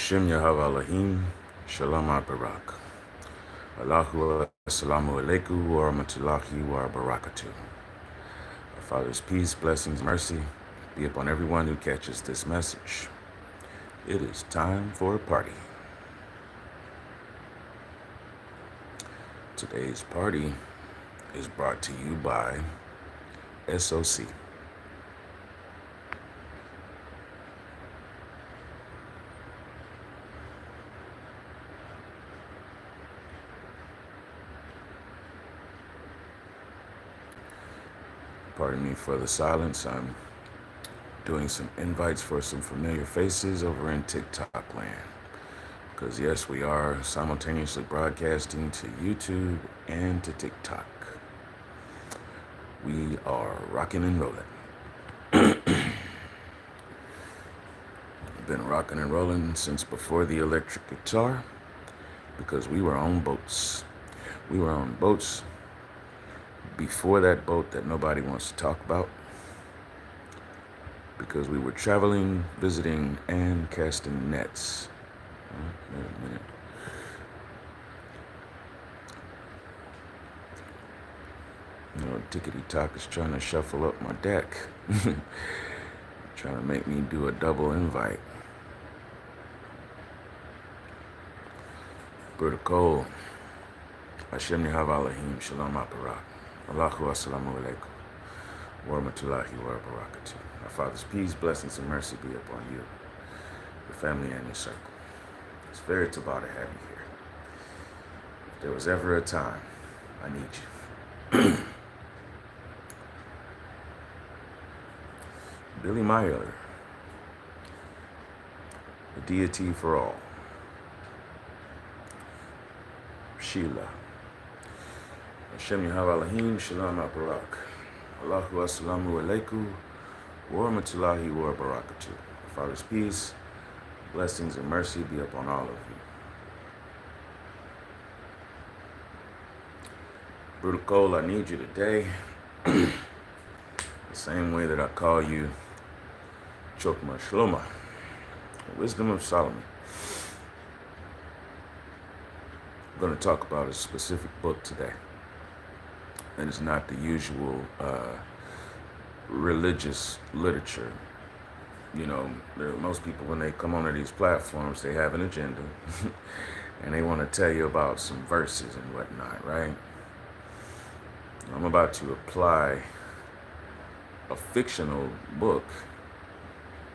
Hashem Yahweh Elohim, Shalom Barak. Allahu Assalamu Alaikum wa Rahmatullahi wa Barakatuh. Our Father's peace, blessings, mercy be upon everyone who catches this message. It is time for a party. Today's party is brought to you by s.o.c. Pardon me for the silence. I'm doing some invites for some familiar faces over in TikTok land. Because yes, we are simultaneously broadcasting to YouTube and to TikTok. We are rocking and rolling. Been rocking and rolling since before the electric guitar because we were on boats. We were on boats before that boat that nobody wants to talk about because we were traveling, visiting, and casting nets. Wait a minute. You know, Tickety Talk is trying to shuffle up my deck. Trying to make me do a double invite. Protocol. Hashem Yahweh Elohim, Shalom Barak. Allahu Assalamu Alaikum wa Rahmatullahi wa Barakatuh. Our Father's peace, blessings, and mercy be upon you, your family, and your circle. It's very tabah to have you here. If there was ever a time, I need you. Billy Meyer, the deity for all. Sheila. Hashem Yahweh Elohim, Shalom Barak. Allahu Assalamu Alaikum wa Rahmatullahi wa Barakatuh. Father's peace, blessings, and mercy be upon all of you. Brutal Cole, I need you today. The same way that I call you Chokma Shloma, the wisdom of Solomon. I'm going to talk about a specific book today. And it's not the usual religious literature. You know, most people, when they come onto these platforms, they have an agenda. And they want to tell you about some verses and whatnot, right? I'm about to apply a fictional book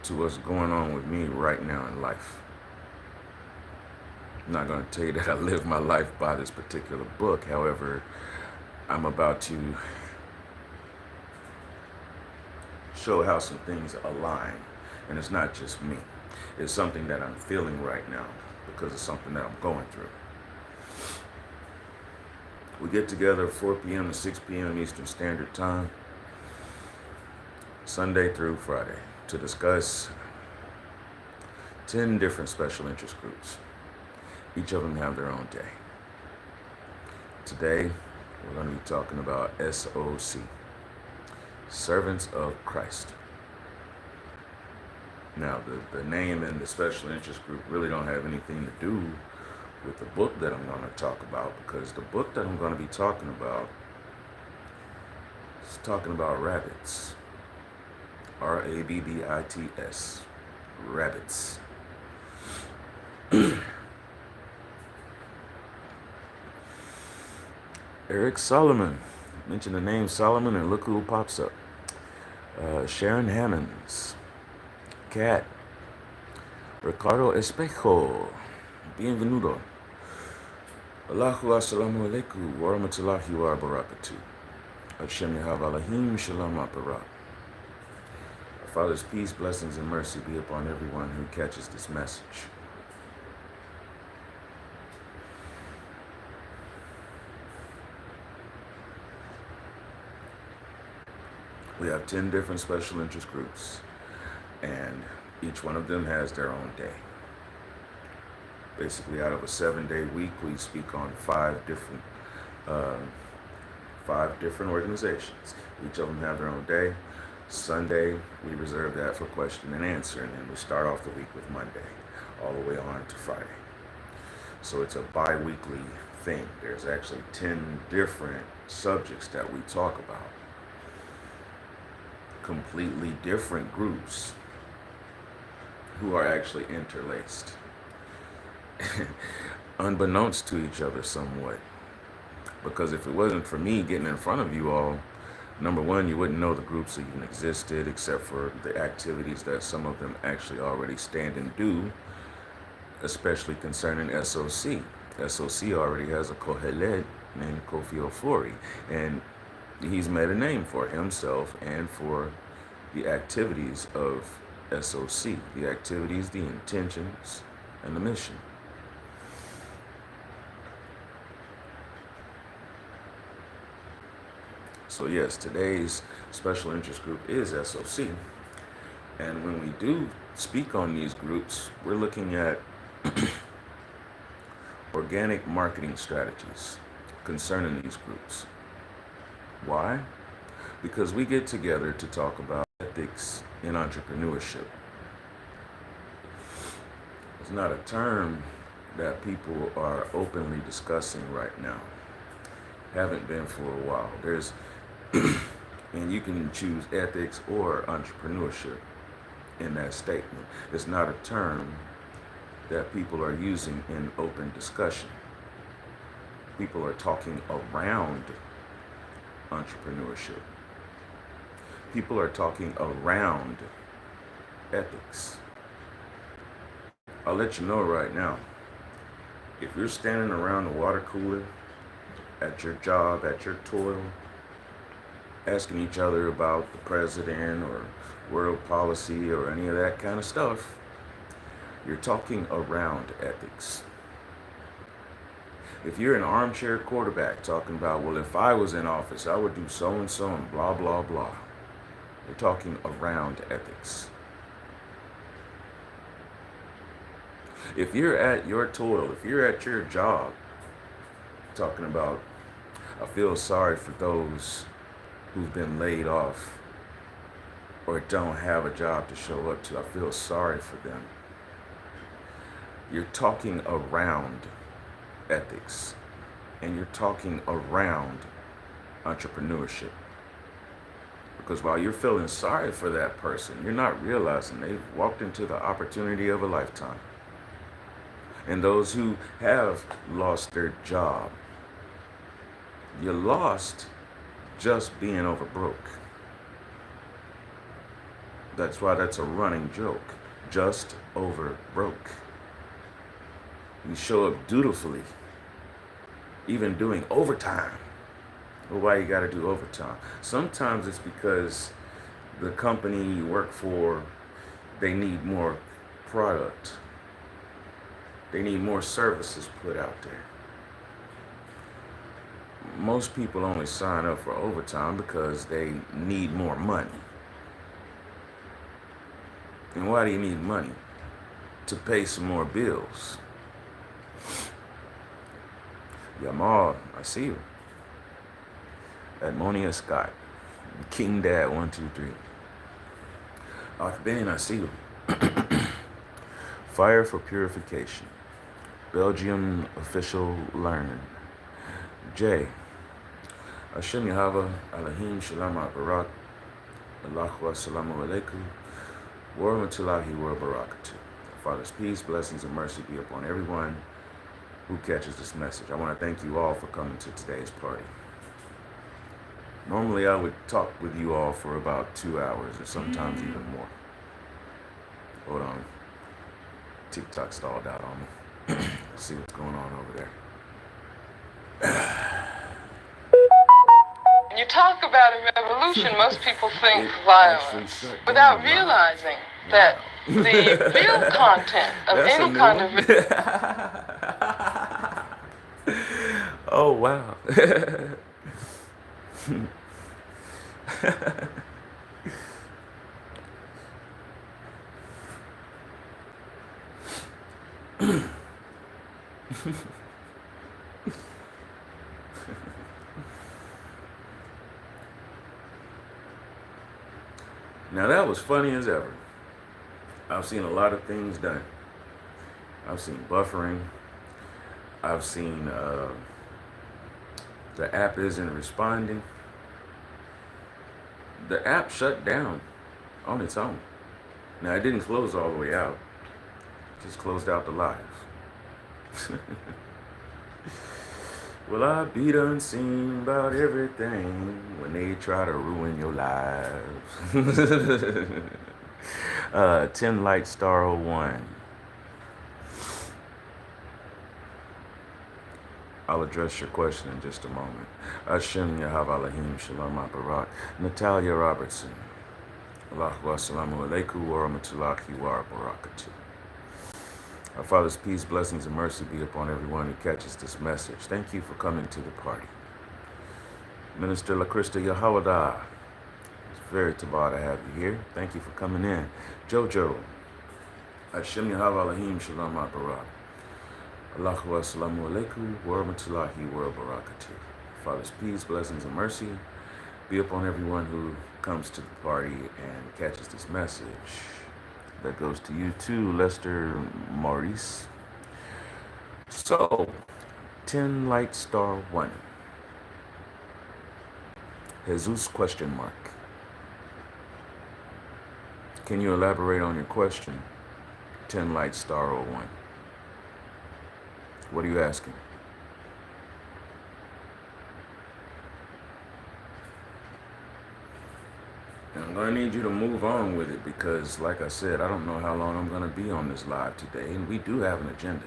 to what's going on with me right now in life. I'm not going to tell you that I live my life by this particular book. However, I'm about to show how some things align. And it's not just me. It's something that I'm feeling right now because it's something that I'm going through. We get together 4 p.m. to 6 p.m. Eastern Standard Time, Sunday through Friday, to discuss 10 different special interest groups. Each of them have their own day. Today, we're going to be talking about s.o.c, Servants of Christ. Now, the name and the special interest group really don't have anything to do with the book that I'm going to talk about, because the book that I'm going to be talking about is talking about rabbits. Rabbits. Rabbits. Eric Solomon. Mention the name Solomon and look who pops up. Sharon Hammonds. Cat. Ricardo Espejo. Bienvenido. Allahu Assalamu Alaikum wa Rahmatullahi wa Barakatuh. Hashem Yahweh Elohim, Shalom Barak. Our Father's peace, blessings, and mercy be upon everyone who catches this message. We have 10 different special interest groups, and each one of them has their own day. Basically, out of a 7-day week, we speak on 5 different organizations. Each of them have their own day. Sunday, we reserve that for question and answer, and then we start off the week with Monday. all the way on to Friday. So it's a bi-weekly thing. There's actually 10 different subjects that we talk about. Completely different groups who are actually interlaced. Unbeknownst to each other somewhat. Because if it wasn't for me getting in front of you all, number one, you wouldn't know the groups even existed, except for the activities that some of them actually already stand and do, especially concerning s.o.c. s.o.c. already has a Kohelet named Kofi Ofori, and he's made a name for himself and for the activities of s.o.c., the activities, the intentions, and the mission. So yes, today's special interest group is s.o.c. And when we do speak on these groups, we're looking at organic marketing strategies concerning these groups. Why? Because we get together to talk about ethics in entrepreneurship. It's not a term that people are openly discussing right now. Haven't been for a while. There's and you can choose ethics or entrepreneurship in that statement. It's not a term that people are using in open discussion. People are talking around entrepreneurship. People are talking around ethics. I'll let you know right now, if you're standing around the water cooler at your job, at your toil, asking each other about the president or world policy or any of that kind of stuff, you're talking around ethics. If you're an armchair quarterback talking about, well, if I was in office, I would do so and so and blah, blah, blah. You're talking around ethics. If you're at your toil, if you're at your job, talking about, I feel sorry for those who've been laid off or don't have a job to show up to. I feel sorry for them. You're talking around ethics, and you're talking around entrepreneurship. Because while you're feeling sorry for that person, you're not realizing they've walked into the opportunity of a lifetime. And those who have lost their job, you lost just being over broke. That's why that's a running joke. Just over broke. You show up dutifully, even doing overtime. Well, why you gotta do overtime? Sometimes it's because the company you work for, they need more product. They need more services put out there. Most people only sign up for overtime because they need more money. And why do you need money? To pay some more bills. Yamal, I see you. Edmonia Scott. King Dad 123. Arthbane, I see you. Fire for Purification. Belgium official learn. J. Hashem Yahava Elohim Shalom Barak. Allahu Assalamu Alaikum. Wa Rahmatullahi wa Barakatuh. Father's peace, blessings, and mercy be upon everyone who catches this message. I want to thank you all for coming to today's party. Normally I would talk with you all for about 2 hours or sometimes even more. Hold on. TikTok stalled out on me. Let's see what's going on over there. When you talk about a revolution, most people think violence without realizing that the real content of any kind of... Oh, wow. Now that was funny as ever. I've seen a lot of things done. I've seen buffering. I've seen the app isn't responding. The app shut down on its own. Now, it didn't close all the way out, it just closed out the live. Well, I be done seen about everything when they try to ruin your lives. 10 Light Star 01. I'll address your question in just a moment. Hashem Yahav Alahim Shalom Barak. Natalia Robertson. Allahu Assalamu Alaikum wa Rahmatullahi wa Barakatuh. Our Father's peace, blessings, and mercy be upon everyone who catches this message. Thank you for coming to the party. Minister LaChrista Yahawada. It's very tabah to have you here. Thank you for coming in. Jojo. Hashem Yahav Alahim Shalom Barak. Allahu Assalamu Alaikum wa Rahmatullahi wa Barakatuh. Father's peace, blessings, and mercy be upon everyone who comes to the party and catches this message. That goes to you too, Lester Maurice. So, 10 Light Star 1. Jesus question mark. Can you elaborate on your question? 10 Light Star 01. What are you asking? I'm going to need you to move on with it because, like I said, I don't know how long I'm going to be on this live today, and we do have an agenda.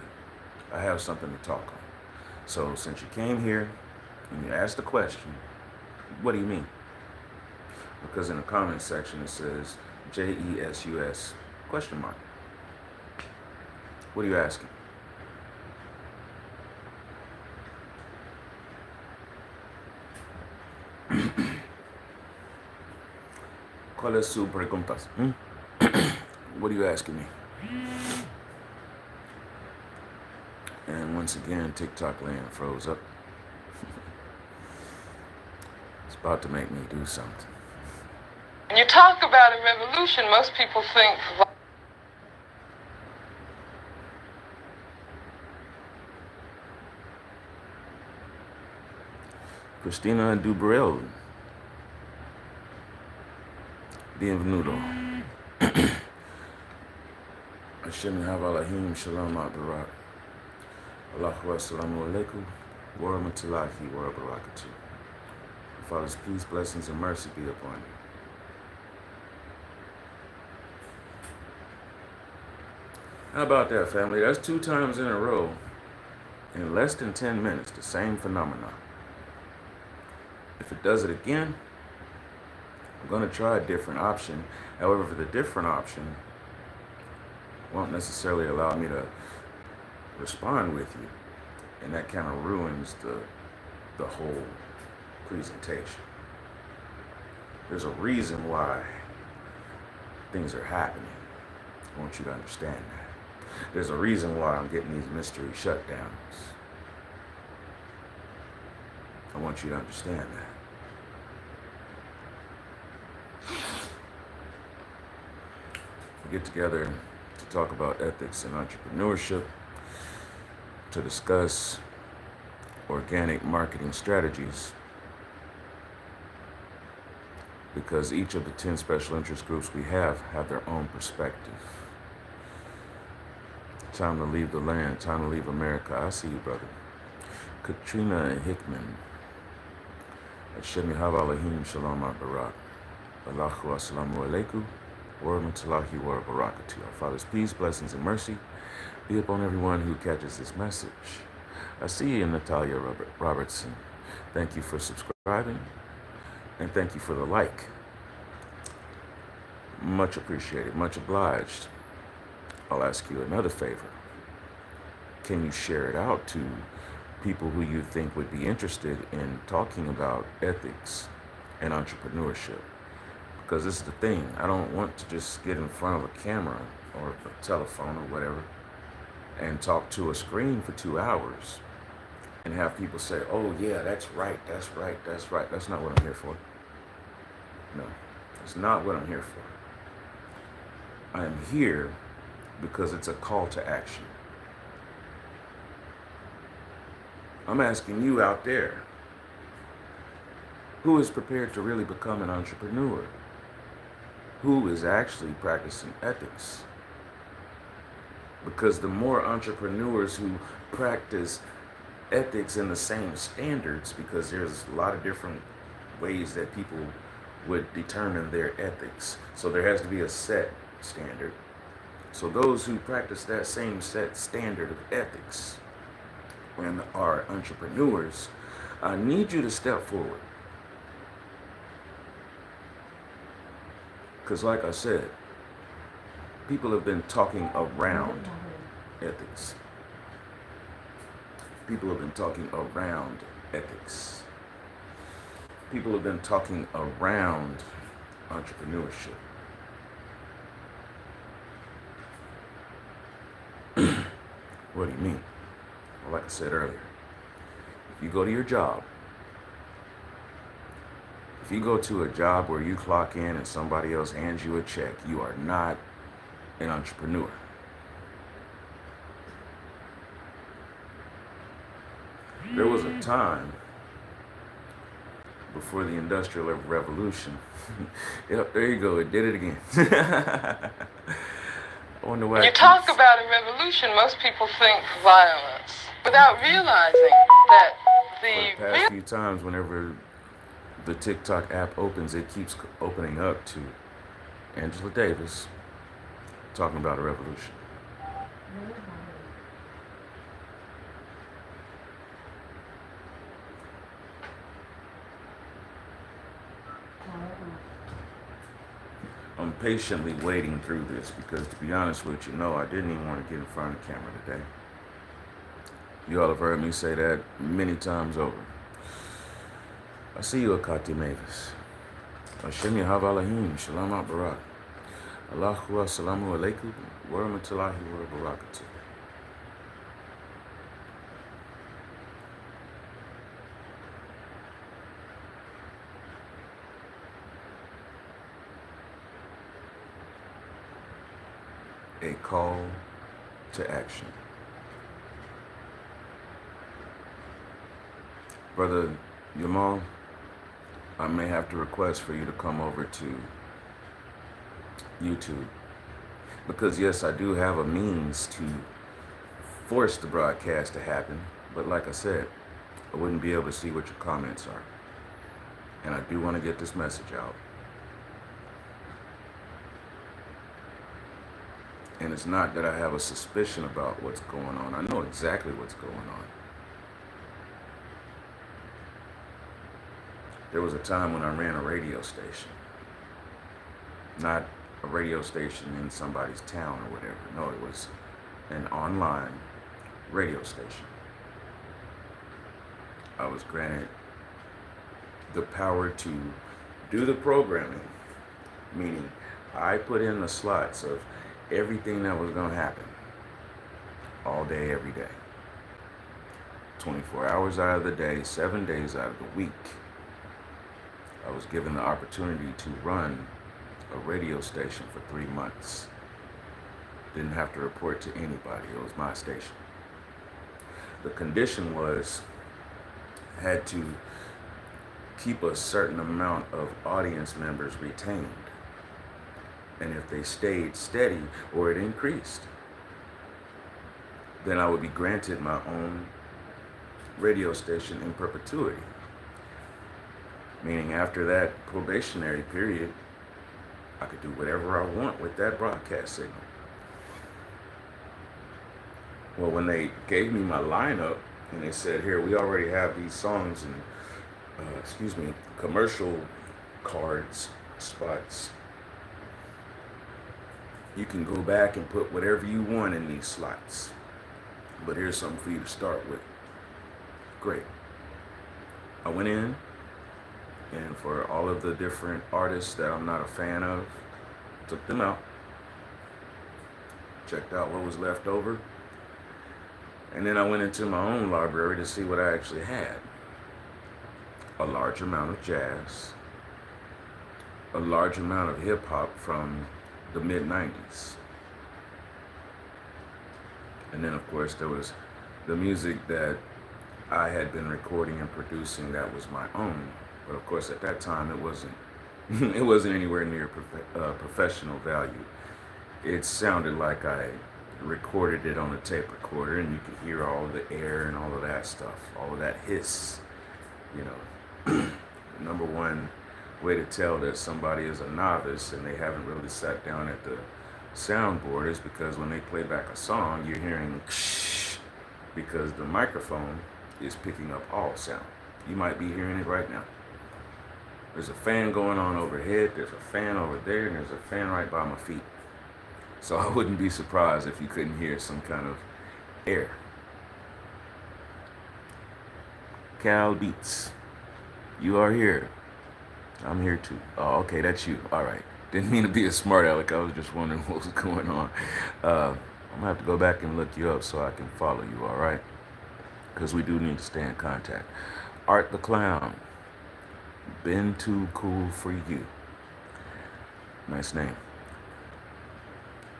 I have something to talk on. So since you came here and you asked the question, what do you mean? Because in the comment section it says JESUS question mark. What are you asking? ¿Cuál es su preguntas? What are you asking me? And once again, TikTok land froze up. It's about to make me do something. When you talk about a revolution, most people think... Christina Dubril. Bienvenido. Hashem Alahim Shalom Barak. Allahu Assalamu Alaikum wa Rahmatullahi wa Barakatuh. Father's peace, blessings, and mercy be upon you. How about that, family? That's 2 times in a row in less than 10 minutes, the same phenomenon. If it does it again, I'm going to try a different option. However, for the different option, won't necessarily allow me to respond with you. And that kind of ruins the whole presentation. There's a reason why things are happening. I want you to understand that. There's a reason why I'm getting these mystery shutdowns. I want you to understand that. We get together to talk about ethics and entrepreneurship, to discuss organic marketing strategies, because each of the 10 special interest groups we have their own perspective. Time to leave the land, time to leave America. I see you, brother. Katrina Hickman. Hashem Yahav Alahim Shalom Barak. Allahu Assalamu Alaikum wa Rahmatullahi wa Barakatuh. Our Father's peace, blessings, and mercy be upon everyone who catches this message. I see you, Natalia Robertson. Thank you for subscribing, and thank you for the like. Much appreciated, much obliged. I'll ask you another favor. Can you share it out to people who you think would be interested in talking about ethics and entrepreneurship? Because this is the thing. I don't want to just get in front of a camera or a telephone or whatever and talk to a screen for 2 hours and have people say, oh yeah, that's right, that's right, that's right. That's not what I'm here for. No, that's not what I'm here for. I am here because it's a call to action. I'm asking you out there, who is prepared to really become an entrepreneur? Who is actually practicing ethics? Because the more entrepreneurs who practice ethics in the same standards, because there's a lot of different ways that people would determine their ethics. So there has to be a set standard. So those who practice that same set standard of ethics and are entrepreneurs, I need you to step forward. Because like I said, people have been talking around ethics. People have been talking around ethics. People have been talking around entrepreneurship. What do you mean? Well, like I said earlier, if you go to your job, if you go to a job where you clock in and somebody else hands you a check, you are not an entrepreneur. There was a time before the Industrial Revolution. Yep, there you go. It did it again. I wonder why. When you talk about a revolution, most people think violence, without realizing that For the past few times, whenever the TikTok app opens, it keeps opening up to Angela Davis talking about a revolution. I'm patiently wading through this because, to be honest with you, no, I didn't even want to get in front of the camera today. You all have heard me say that many times over. I see you, Akati Mavis. Hashem Yahavalahim, Shalom Barak. Allahu Assalamu Alaikum, wa rahmatullahi wa barakatuh. A call to action. Brother Yamal, I may have to request for you to come over to YouTube, because yes, I do have a means to force the broadcast to happen, but like I said, I wouldn't be able to see what your comments are, and I do want to get this message out. And it's not that I have a suspicion about what's going on. I know exactly what's going on. There was a time when I ran a radio station. Not a radio station in somebody's town or whatever. No, it was an online radio station. I was granted the power to do the programming, meaning I put in the slots of everything that was going to happen all day, every day. 24 hours out of the day, 7 days out of the week. I was given the opportunity to run a radio station for 3 months. Didn't have to report to anybody. It was my station. The condition was I had to keep a certain amount of audience members retained. And if they stayed steady or it increased, then I would be granted my own radio station in perpetuity. Meaning after that probationary period, I could do whatever I want with that broadcast signal. Well, when they gave me my lineup and they said, here, we already have these songs and, commercial cards, spots. You can go back and put whatever you want in these slots. But here's something for you to start with. Great. I went in, and for all of the different artists that I'm not a fan of, took them out, checked out what was left over, and then I went into my own library to see what I actually had. A large amount of jazz, a large amount of hip hop from the mid-90s. And then of course there was the music that I had been recording and producing that was my own. But of course, at that time, it wasn't. It wasn't anywhere near professional value. It sounded like I recorded it on a tape recorder, and you could hear all the air and all of that stuff, all of that hiss. You know, number one way to tell that somebody is a novice and they haven't really sat down at the soundboard is because when they play back a song, you're hearing because the microphone is picking up all sound. You might be hearing it right now. There's a fan going on overhead, there's a fan over there, and there's a fan right by my feet. So I wouldn't be surprised if you couldn't hear some kind of air. Cal Beats, you are here. I'm here too. Oh, okay, that's you. All right. Didn't mean to be a smart aleck. I was just wondering what was going on. I'm gonna have to go back and look you up so I can follow you. All right, because we do need to stay in contact. Art the Clown. Been too cool for you. Nice name.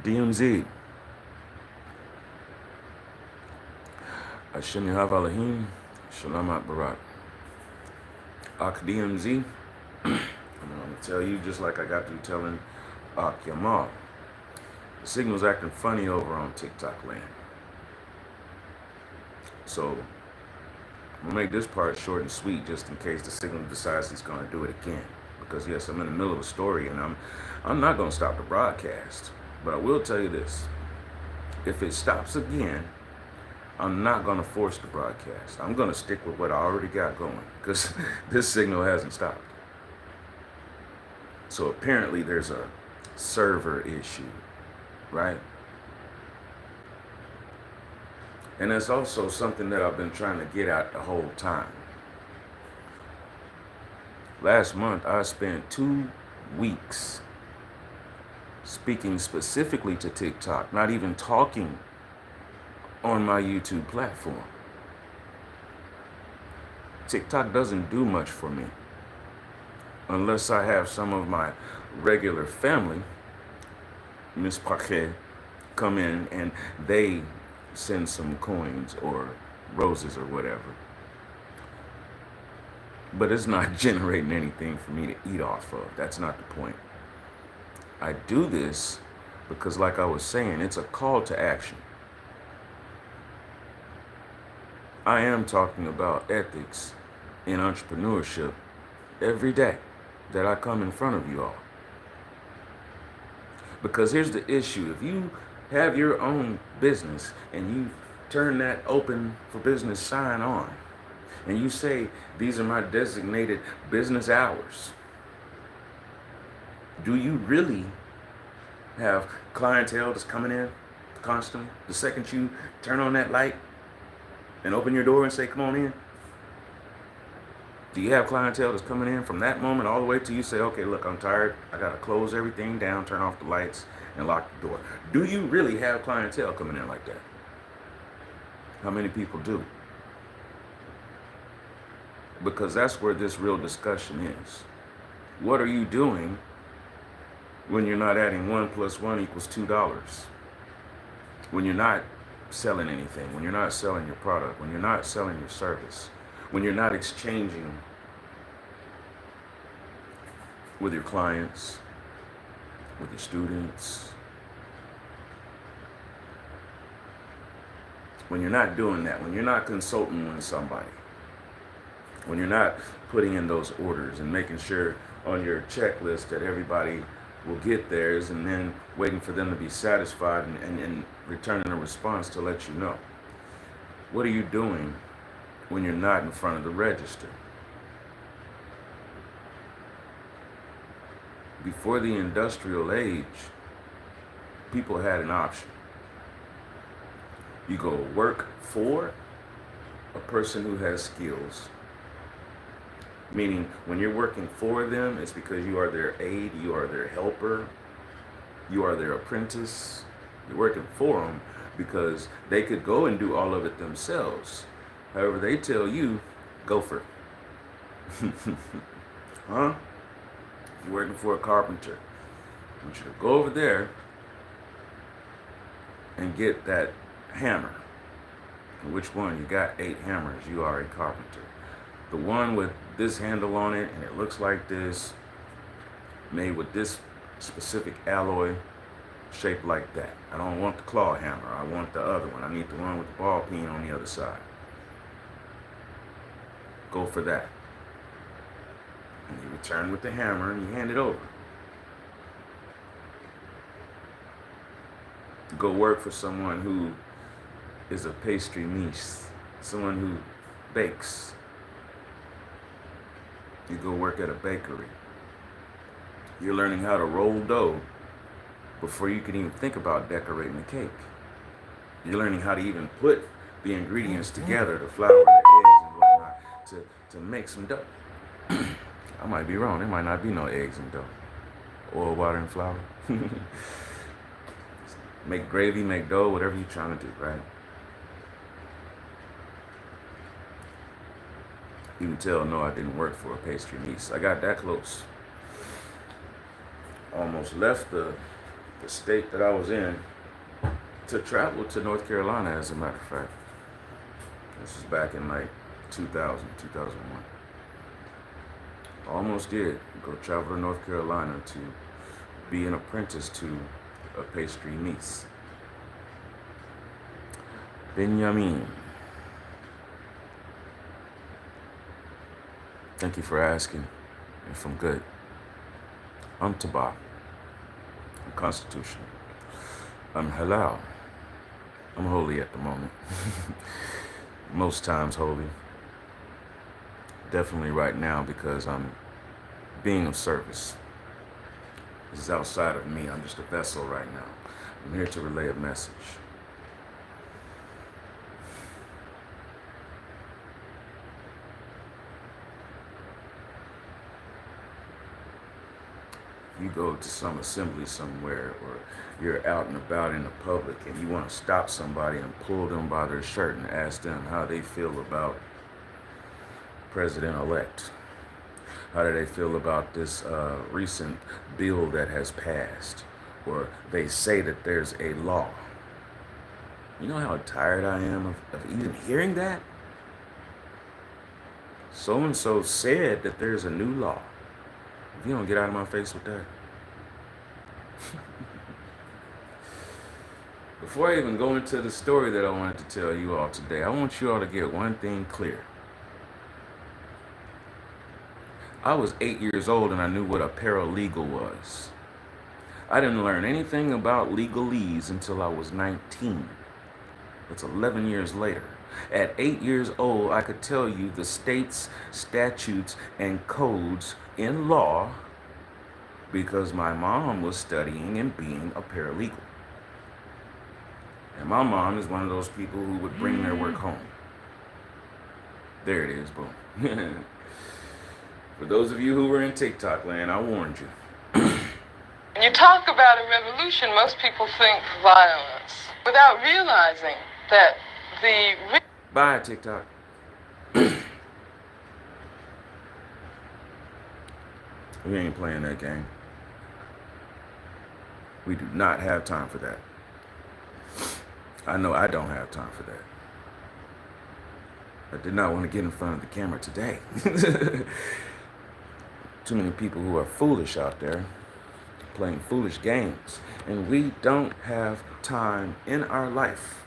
DMZ. Hashem Yahav Elohim. Shalamat Barak. Ak DMZ. I'm going to tell you just like I got through telling Ak Yamal. The signal's acting funny over on TikTok land. So I'm going to make this part short and sweet just in case the signal decides he's going to do it again. Because yes, I'm in the middle of a story and I'm not going to stop the broadcast. But I will tell you this. If it stops again, I'm not going to force the broadcast. I'm going to stick with what I already got going because this signal hasn't stopped. So apparently there's a server issue, right? And that's also something that I've been trying to get at the whole time. Last month, I spent 2 weeks speaking specifically to TikTok, not even talking on my YouTube platform. TikTok doesn't do much for me unless I have some of my regular family, Miss Paquet, come in and they send some coins or roses or whatever. But it's not generating anything for me to eat off of. That's not the point. I do this because, like I was saying, it's a call to action. I am talking about ethics in entrepreneurship every day that I come in front of you all. Because here's the issue. If you have your own business and you turn that open for business sign on and you say, these are my designated business hours, do you really have clientele that's coming in constantly? The second you turn on that light and open your door and say, come on in, do you have clientele that's coming in from that moment all the way till you say, okay, look, I'm tired. I got to close everything down, turn off the lights, and lock the door? Do you really have clientele coming in like that? How many people do? Because that's where this real discussion is. What are you doing when you're not adding 1 + 1 = $2? When you're not selling anything, when you're not selling your product, when you're not selling your service, when you're not exchanging with your clients, with your students, when you're not doing that, when you're not consulting with somebody, when you're not putting in those orders and making sure on your checklist that everybody will get theirs and then waiting for them to be satisfied and returning a response to let you know. What are you doing when you're not in front of the register? Before the industrial age, people had an option. You go work for a person who has skills, meaning when you're working for them, it's because you are their aide, you are their helper, you are their apprentice. You're working for them because they could go and do all of it themselves. However, they tell you, go for it. Huh? You're working for a carpenter. I want you to go over there and get that hammer. Which one? You got 8 hammers. You are a carpenter. The one with this handle on it and it looks like this, made with this specific alloy, shaped like that. I don't want the claw hammer. I want the other one. I need the one with the ball peen on the other side. Go for that. And you return with the hammer and you hand it over. Go work for someone who is a pastry niece, someone who bakes. You go work at a bakery. You're learning how to roll dough before you can even think about decorating a cake. You're learning how to even put the ingredients together, the flour, the eggs, and whatnot, to make some dough. I might be wrong. There might not be no eggs and dough. Oil, water, and flour. Make gravy, make dough, whatever you're trying to do, right? You can tell, no, I didn't work for a pastry niece. I got that close. Almost left the state that I was in to travel to North Carolina, as a matter of fact. This was back in like 2000, 2001. Almost did go travel to North Carolina to be an apprentice to a pastry niece. Benjamin. Thank you for asking. If I'm good. I'm Taba. I'm constitutional. I'm halal. I'm holy at the moment. Most times holy. Definitely right now because I'm being of service. This is outside of me. I'm just a vessel right now. I'm here to relay a message. You go to some assembly somewhere, or you're out and about in the public and you want to stop somebody and pull them by their shirt and ask them how they feel about President-elect. How do they feel about this recent bill that has passed? Or they say that there's a law. You know how tired I am of even hearing that? So-and-so said that there's a new law. If you don't get out of my face with that. Before I even go into the story that I wanted to tell you all today, I want you all to get one thing clear. I was 8 years old and I knew what a paralegal was. I didn't learn anything about legalese until I was 19. That's 11 years later. At 8 years old, I could tell you the state's statutes and codes in law because my mom was studying and being a paralegal. And my mom is one of those people who would bring their work home. There it is, boom. For those of you who were in TikTok land, I warned you. When you talk about a revolution, most people think violence without realizing that the... Bye, TikTok. We ain't playing that game. We do not have time for that. I know I don't have time for that. I did not want to get in front of the camera today. Too many people who are foolish out there playing foolish games. And we don't have time in our life,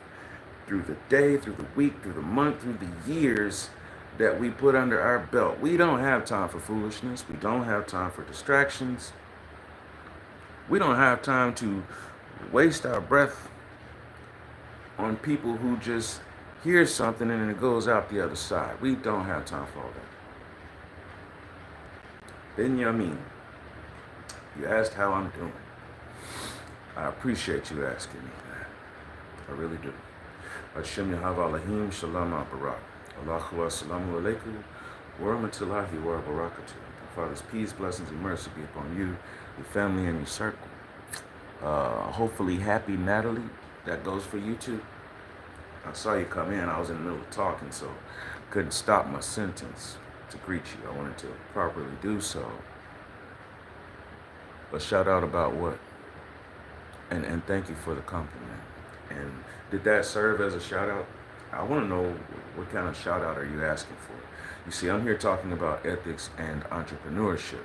through the day, through the week, through the month, through the years that we put under our belt. We don't have time for foolishness. We don't have time for distractions. We don't have time to waste our breath on people who just hear something and it goes out the other side. We don't have time for all that. Benjamin, you asked how I'm doing. I appreciate you asking me that. I really do. Hashem Yahweh Elohim Shalom Barak. Allahu Assalamu Alaikum wa Rahmatullahi wa Barakatuh. Father's peace, blessings, and mercy be upon you, your family, and your circle. Hopefully happy Natalie. That goes for you too. I saw you come in. I was in the middle of talking, so couldn't stop my sentence to greet you. I wanted to properly do so. But shout out about what? And thank you for the compliment. And did that serve as a shout out? I want to know what kind of shout out are you asking for? You see, I'm here talking about ethics and entrepreneurship.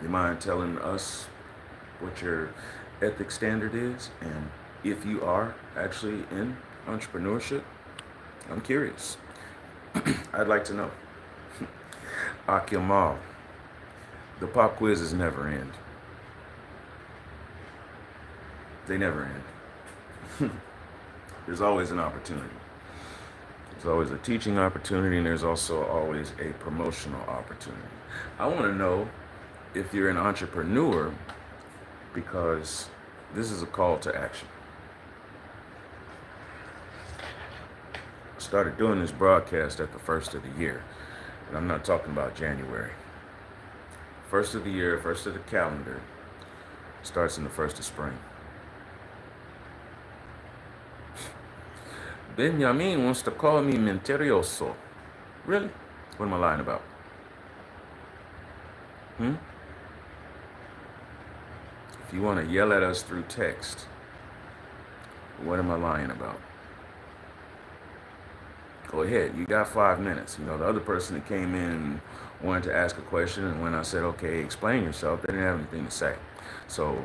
You mind telling us what your ethics standard is and if you are actually in entrepreneurship? I'm curious. I'd like to know. Akiamal, the pop quizzes never end. They never end. There's always an opportunity. There's always a teaching opportunity, and there's also always a promotional opportunity. I want to know if you're an entrepreneur because this is a call to action. I started doing this broadcast at the first of the year, and I'm not talking about January. First of the year, first of the calendar, starts in the first of spring. Benjamin wants to call me mentirioso. Really? What am I lying about? If you want to yell at us through text, what am I lying about? Go ahead. You got 5 minutes. You know, the other person that came in wanted to ask a question, and when I said, okay, explain yourself, they didn't have anything to say. So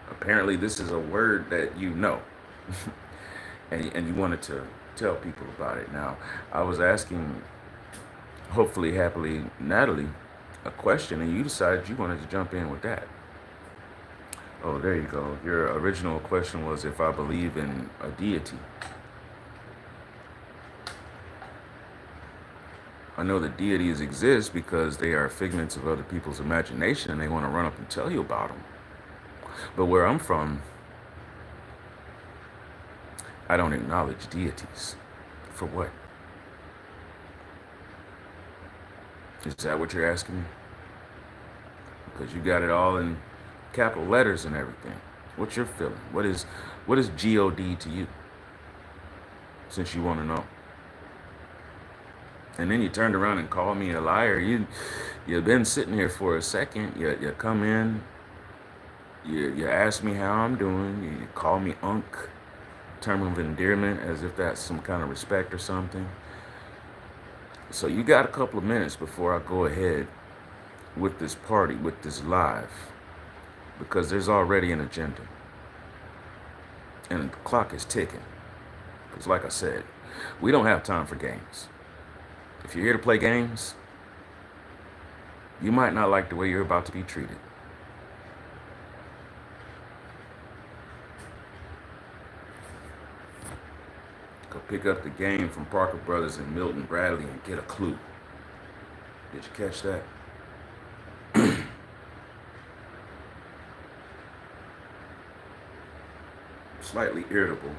apparently this is a word that you know. and you wanted to tell people about it. Now, I was asking, hopefully, happily, Natalie, a question, and you decided you wanted to jump in with that. Oh, there you go. Your original question was if I believe in a deity. I know that deities exist because they are figments of other people's imagination and they want to run up and tell you about them. But where I'm from, I don't acknowledge deities. For what? Is that what you're asking me? Because you got it all in capital letters and everything. What's your feeling? What is God to you? Since you want to know. And then you turned around and called me a liar. You've been sitting here for a second. You come in. You ask me how I'm doing. You call me Unc. Term of endearment, as if that's some kind of respect or something. So you got a couple of minutes before I go ahead with this party, with this live, because there's already an agenda. And the clock is ticking. Because like I said, we don't have time for games. If you're here to play games, you might not like the way you're about to be treated. Go pick up the game from Parker Brothers and Milton Bradley and get a clue. Did you catch that? Slightly irritable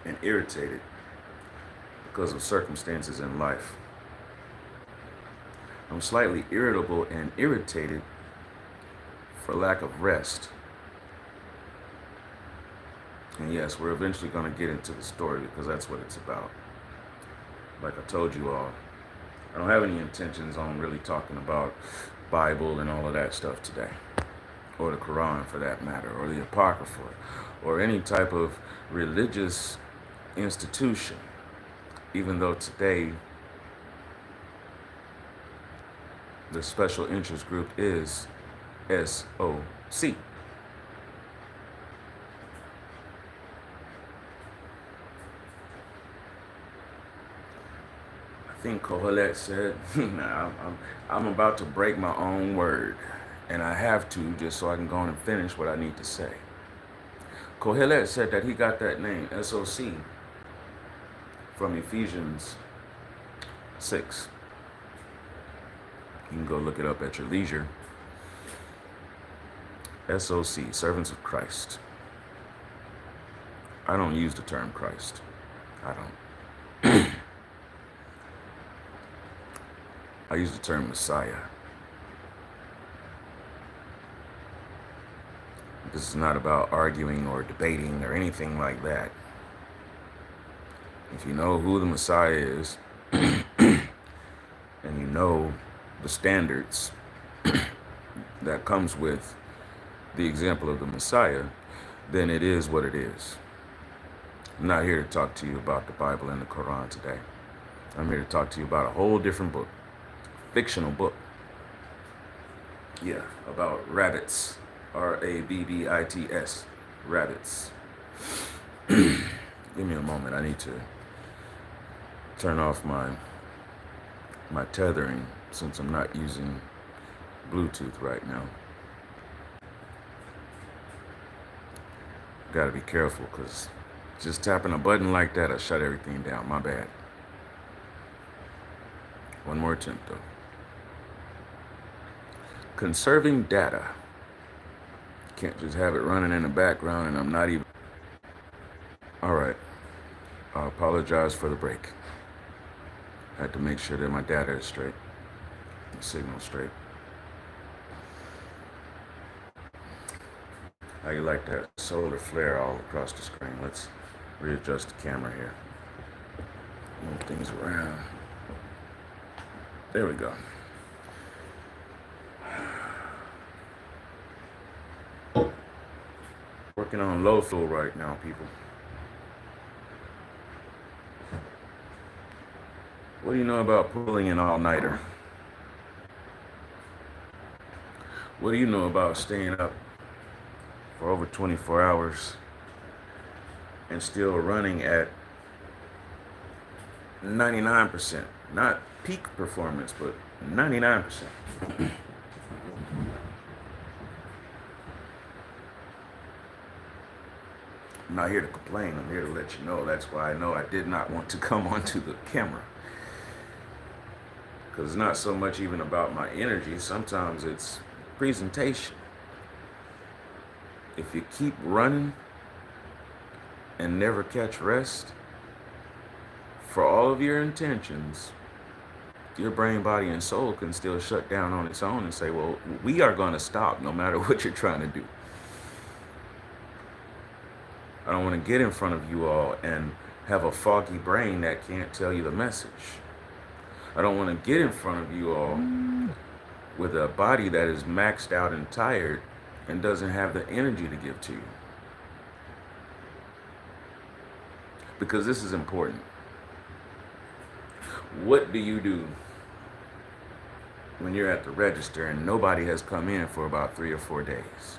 and irritated because of circumstances in life. I'm slightly irritable and irritated for lack of rest. And yes, we're eventually going to get into the story because that's what it's about. Like I told you all, I don't have any intentions on really talking about Bible and all of that stuff today. Or the Quran for that matter, or the Apocrypha, or any type of religious institution. Even though today the special interest group is s.o.c. I think Kohelet said, I'm about to break my own word, and I have to just so I can go on and finish what I need to say. Kohelet said that he got that name, s.o.c., from Ephesians 6. You can go look it up at your leisure. S.o.c., servants of Christ. I don't use the term Christ. I don't. I use the term Messiah. This is not about arguing or debating or anything like that. If you know who the Messiah is, and you know the standards that comes with the example of the Messiah, then it is what it is. I'm not here to talk to you about the Bible and the Quran today. I'm here to talk to you about a whole different book, fictional book. Yeah, about rabbits. Rabbits. Rabbits. Give me a moment. I need to turn off my tethering since I'm not using Bluetooth right now. Gotta be careful because just tapping a button like that, I shut everything down. My bad. One more attempt though. Conserving data. Can't just have it running in the background and I'm not even. Alright. I apologize for the break. I had to make sure that my data is straight. The signal straight. How you like that solar flare all across the screen? Let's readjust the camera here. Move things around. There we go. Working on low flow right now, people. What do you know about pulling an all-nighter? What do you know about staying up for over 24 hours and still running at 99%? Not peak performance, but 99%. I'm not here to complain. I'm here to let you know. That's why I know I did not want to come onto the camera. Because it's not so much even about my energy. Sometimes it's presentation. If you keep running and never catch rest, for all of your intentions, your brain, body, and soul can still shut down on its own and say, well, we are going to stop no matter what you're trying to do. I don't want to get in front of you all and have a foggy brain that can't tell you the message. I don't want to get in front of you all with a body that is maxed out and tired and doesn't have the energy to give to you. Because this is important. What do you do when you're at the register and nobody has come in for about 3 or 4 days?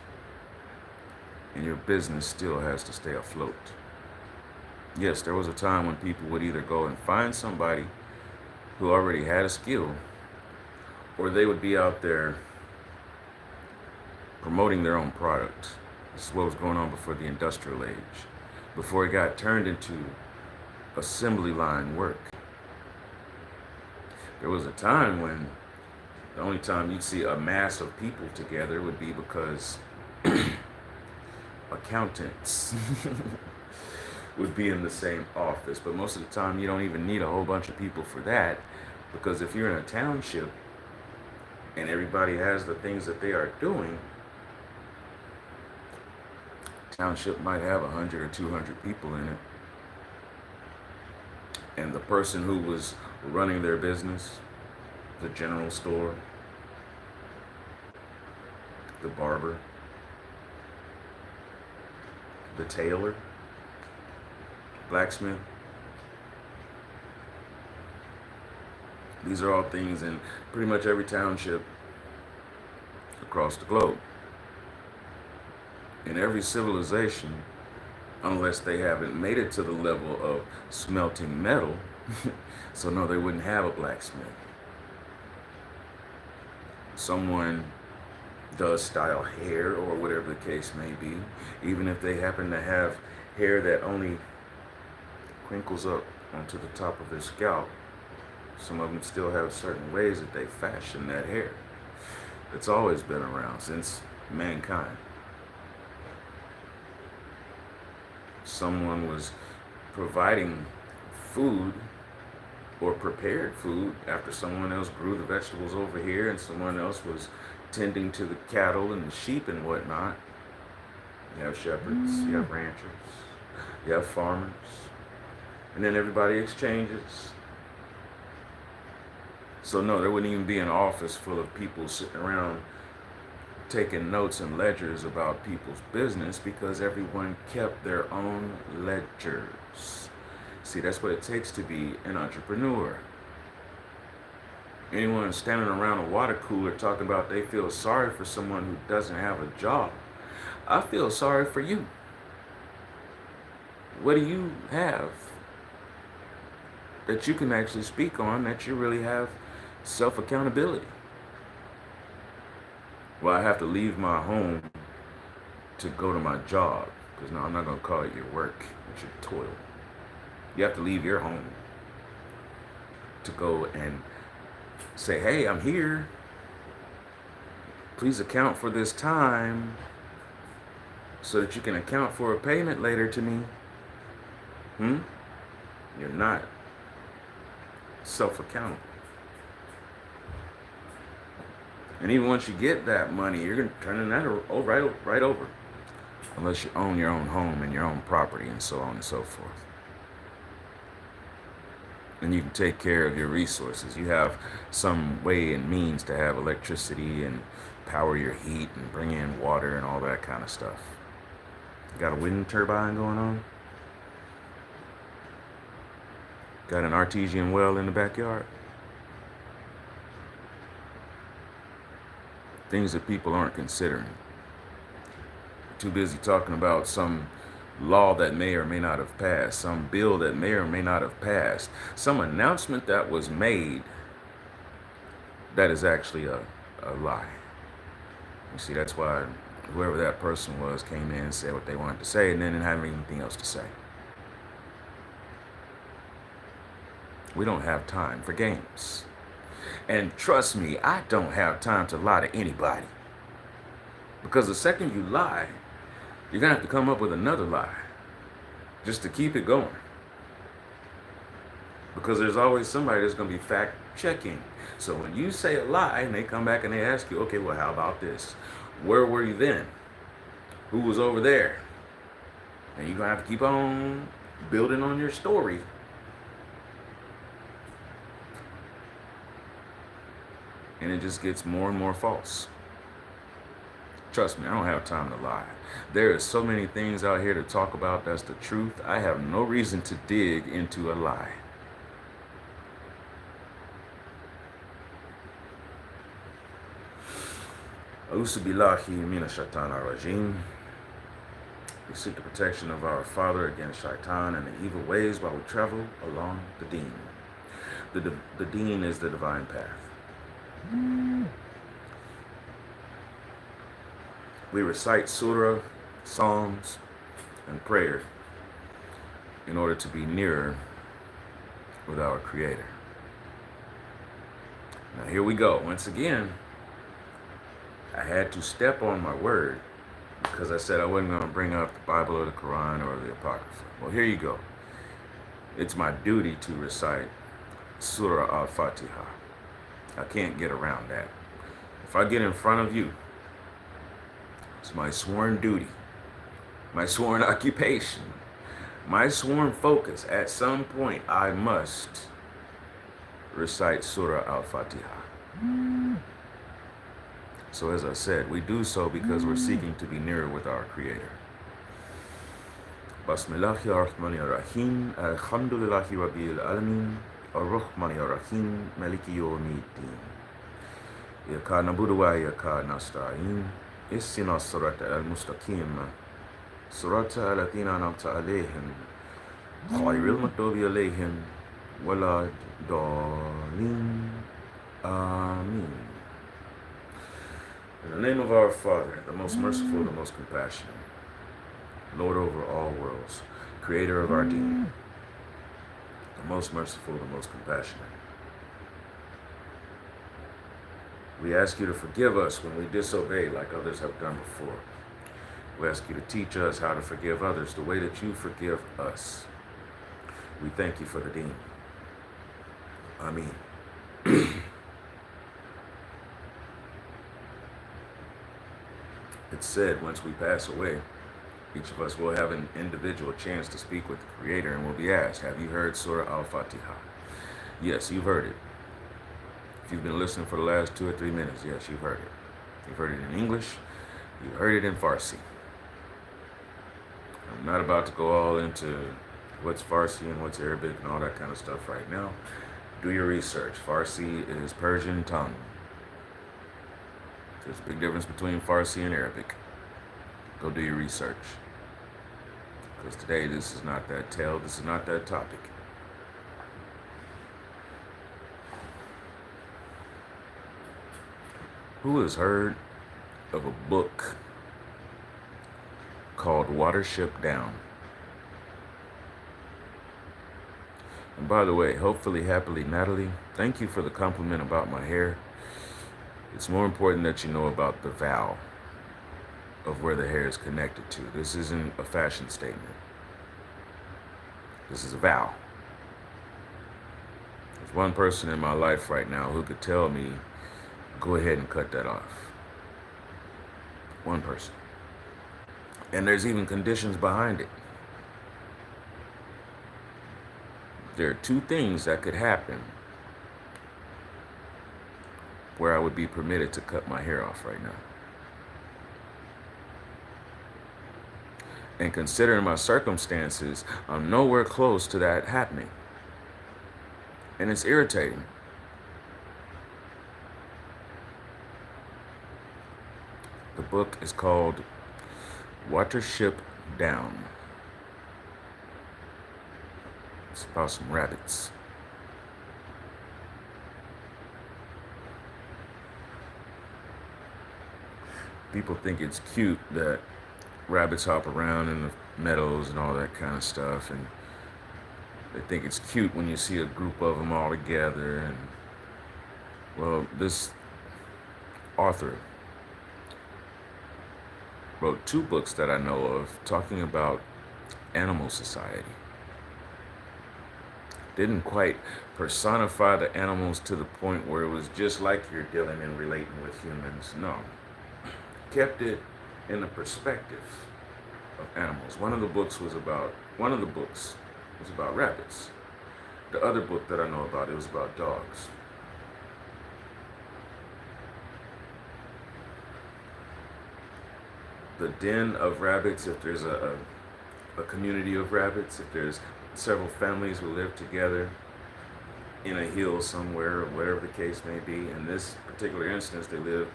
And your business still has to stay afloat. Yes, there was a time when people would either go and find somebody who already had a skill, or they would be out there promoting their own product. This is what was going on before the industrial age, before it got turned into assembly line work. There was a time when the only time you'd see a mass of people together would be because accountants would be in the same office. But most of the time you don't even need a whole bunch of people for that, because if you're in a township and everybody has the things that they are doing, township might have 100 or 200 people in it. And the person who was running their business, the general store, the barber, the tailor, blacksmith. These are all things in pretty much every township across the globe. In every civilization, unless they haven't made it to the level of smelting metal, so no, they wouldn't have a blacksmith. Someone does style hair or whatever the case may be, even if they happen to have hair that only crinkles up onto the top of their scalp. Some of them still have certain ways that they fashion that hair. It's always been around since mankind. Someone was providing food or prepared food after someone else grew the vegetables over here, and someone else was tending to the cattle and the sheep and whatnot. You have shepherds, you have ranchers, you have farmers, and then everybody exchanges. So no, there wouldn't even be an office full of people sitting around taking notes and ledgers about people's business because everyone kept their own ledgers. See, that's what it takes to be an entrepreneur. Anyone standing around a water cooler talking about they feel sorry for someone who doesn't have a job, I feel sorry for you. What do you have that you can actually speak on that you really have self-accountability? Well, I have to leave my home to go to my job. Because no, I'm not going to call it your work. It's your toil. You have to leave your home to go and say, hey, I'm here. Please account for this time so that you can account for a payment later to me. You're not self-accountable. And even once you get that money, you're going to turn that right over. Unless you own your own home and your own property and so on and so forth. And you can take care of your resources. You have some way and means to have electricity and power your heat and bring in water and all that kind of stuff. You got a wind turbine going on? Got an artesian well in the backyard? Things that people aren't considering. Too busy talking about some law that may or may not have passed, some bill that may or may not have passed, some announcement that was made that is actually a lie. You see, that's why whoever that person was came in and said what they wanted to say and then didn't have anything else to say. We don't have time for games. And trust me, I don't have time to lie to anybody. Because the second you lie, you're going to have to come up with another lie just to keep it going. Because there's always somebody that's going to be fact checking. So when you say a lie and they come back and they ask you, okay, well, how about this? Where were you then? Who was over there? And you're going to have to keep on building on your story. And it just gets more and more false. Trust me, I don't have time to lie. There are so many things out here to talk about that's the truth. I have no reason to dig into a lie. A'udhu billahi minash shaitanir rajim. We seek the protection of our Father against shaitan and the evil ways while we travel along the deen. The deen is the divine path. We recite surah, psalms, and prayer in order to be nearer with our Creator. Now here we go. Once again, I had to step on my word because I said I wasn't going to bring up the Bible or the Quran or the Apocrypha. Well, here you go. It's my duty to recite Surah Al-Fatiha. I can't get around that. If I get in front of you, it's my sworn duty, my sworn occupation, my sworn focus. At some point, I must recite Surah Al-Fatiha. So as I said, we do so because we're seeking to be nearer with our Creator. Bismillahirrahmanirrahim. Alhamdulillahi Rabbil Alameen. Ar-Rahmanir-Rahim. Maliki Yawmiddin. Iyaka na'budu wa iyaka nasta'in. Ihdinas sirata al-mustaqim. Sirata allatheena an'amta alayhim. Ghayril maghdubi alayhim wala ddallin. Amin. In the name of our Father, the most merciful, the most compassionate, Lord over all worlds, Creator of our deen, the most merciful, the most compassionate. We ask you to forgive us when we disobey like others have done before. We ask you to teach us how to forgive others the way that you forgive us. We thank you for the deen. Amen. It's said once we pass away, each of us will have an individual chance to speak with the Creator and will be asked, have you heard Surah Al-Fatiha? Yes, you've heard it. If you've been listening for the last 2 or 3 minutes, yes, you've heard it. You've heard it in English. You've heard it in Farsi. I'm not about to go all into what's Farsi and what's Arabic and all that kind of stuff right now. Do your research. Farsi is Persian tongue. There's a big difference between Farsi and Arabic. Go do your research. Because today this is not that tale, this is not that topic. Who has heard of a book called Watership Down? And by the way, hopefully, happily, Natalie, thank you for the compliment about my hair. It's more important that you know about the vow of where the hair is connected to. This isn't a fashion statement. This is a vow. There's one person in my life right now who could tell me, go ahead and cut that off. One person. And there's even conditions behind it. There are two things that could happen where I would be permitted to cut my hair off right now. And considering my circumstances, I'm nowhere close to that happening. And it's irritating. The book is called Watership Down. It's about some rabbits. People think it's cute that rabbits hop around in the meadows and all that kind of stuff, and they think it's cute when you see a group of them all together. And well, this author wrote 2 books that I know of talking about animal society. Didn't quite personify the animals to the point where it was just like you're dealing and relating with humans. No. Kept it in the perspective of animals. One of the books was about rabbits. The other book that I know about, it was about dogs. The den of rabbits, if there's a community of rabbits, if there's several families who live together in a hill somewhere, or whatever the case may be. In this particular instance, they live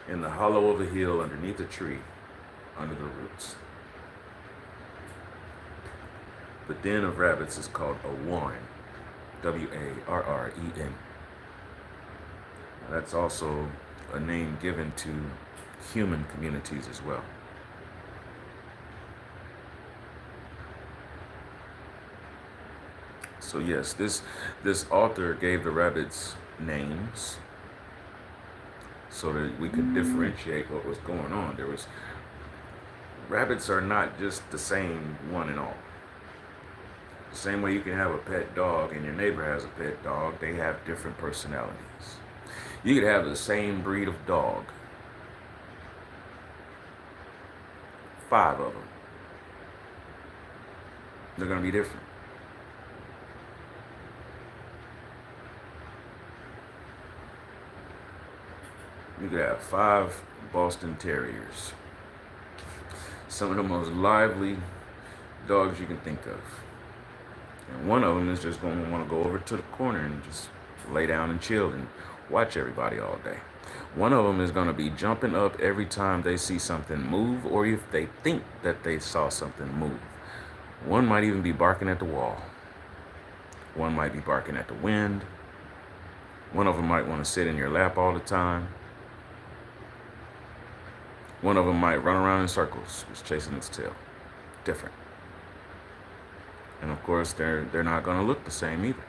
in the hollow of a hill underneath a tree, under the roots. The den of rabbits is called a warren, W-A-R-R-E-N. That's also a name given to human communities as well. So yes, this author gave the rabbits names so that we could differentiate what was going on. Rabbits are not just the same one and all. The same way you can have a pet dog and your neighbor has a pet dog, they have different personalities. You could have the same breed of dog, 5 of them. They're going to be different. You could have 5 Boston Terriers. Some of the most lively dogs you can think of. And one of them is just going to want to go over to the corner and just lay down and chill and watch everybody all day. One of them is going to be jumping up every time they see something move, or if they think that they saw something move. One might even be barking at the wall. One might be barking at the wind. One of them might want to sit in your lap all the time. One of them might run around in circles, just chasing its tail. Different. And of course, they're not going to look the same either.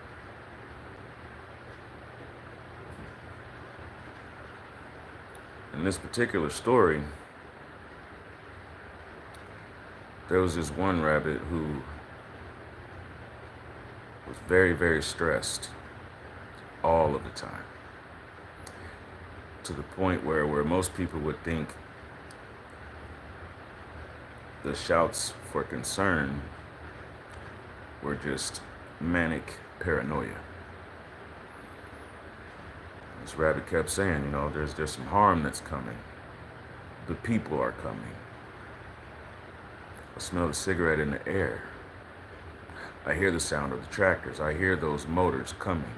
In this particular story, there was this one rabbit who was very, very stressed all of the time. To the point where most people would think the shouts for concern were just manic paranoia. This rabbit kept saying, there's some harm that's coming. The people are coming. I smell the cigarette in the air. I hear the sound of the tractors. I hear those motors coming.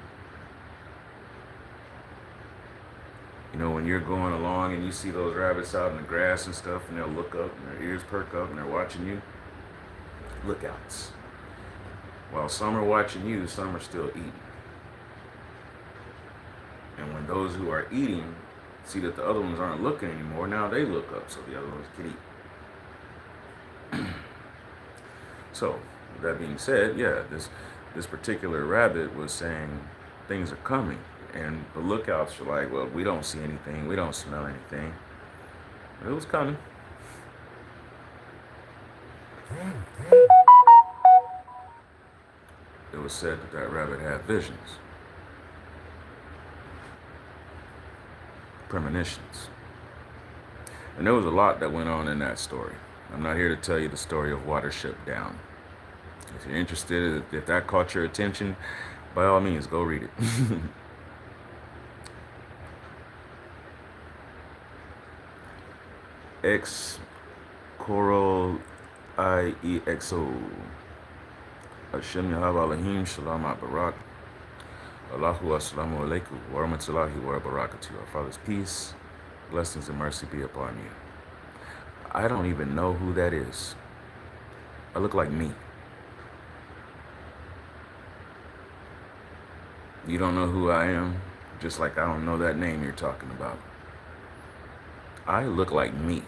You know, when you're going along and you see those rabbits out in the grass and stuff, and they'll look up and their ears perk up and they're watching you, lookouts. While some are watching you, some are still eating. And when those who are eating see that the other ones aren't looking anymore, now they look up so the other ones can eat. So, with that being said, yeah, this particular rabbit was saying things are coming. And the lookouts were like, well, we don't see anything. We don't smell anything. But it was coming. It was said that that rabbit had visions, premonitions. And there was a lot that went on in that story. I'm not here to tell you the story of Watership Down. If you're interested, if that caught your attention, by all means, go read it. Ex Coral IEXO. Hashem Yahweh Elohim Shalom Barak. Allahu Assalamu Alaikum wa rahmatullahi wa barakatuh. Our Father's peace, blessings and mercy be upon you. I don't even know who that is. I look like me. You don't know who I am, just like I don't know that name you're talking about. I look like me.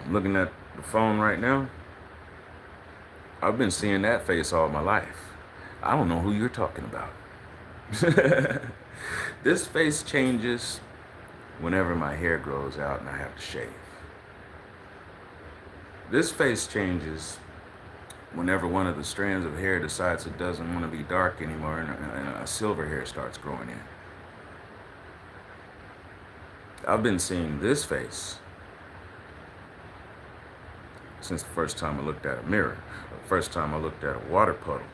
I'm looking at the phone right now. I've been seeing that face all my life. I don't know who you're talking about. This face changes whenever my hair grows out and I have to shave. This face changes whenever one of the strands of hair decides it doesn't want to be dark anymore and a silver hair starts growing in. I've been seeing this face since the first time I looked at a mirror, the first time I looked at a water puddle,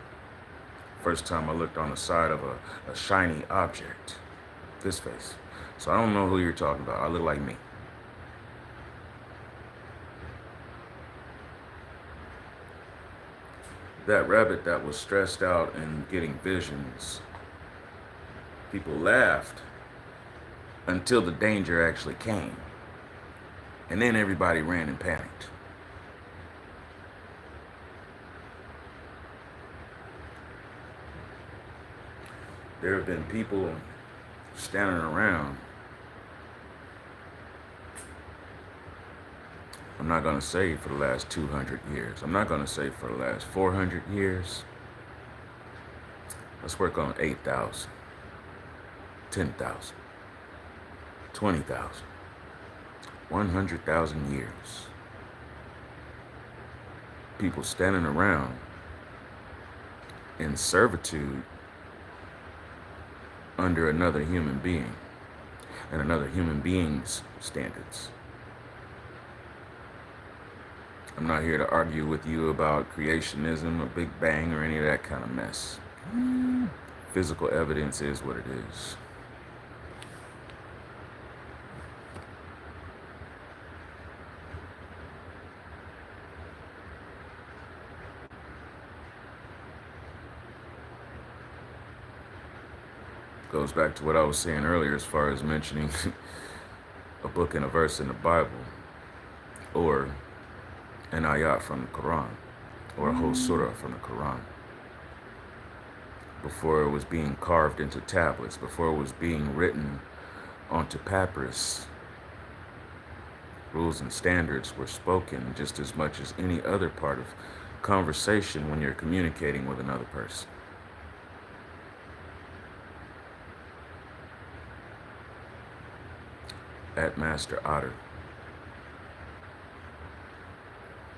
first time I looked on the side of a shiny object. This face. So I don't know who you're talking about. I look like me. That rabbit that was stressed out and getting visions, people laughed until the danger actually came. And then everybody ran and panicked. There have been people standing around. I'm not going to say for the last 200 years. I'm not going to say for the last 400 years. Let's work on 8,000, 10,000, 20,000, 100,000 years. People standing around in servitude under another human being and another human being's standards. I'm not here to argue with you about creationism or Big Bang or any of that kind of mess. Physical evidence is what it is. Goes back to what I was saying earlier as far as mentioning a book and a verse in the Bible, or an ayat from the Quran, or a whole surah from the Quran, before it was being carved into tablets, before it was being written onto papyrus. Rules and standards were spoken just as much as any other part of conversation when you're communicating with another person. At Master Otter.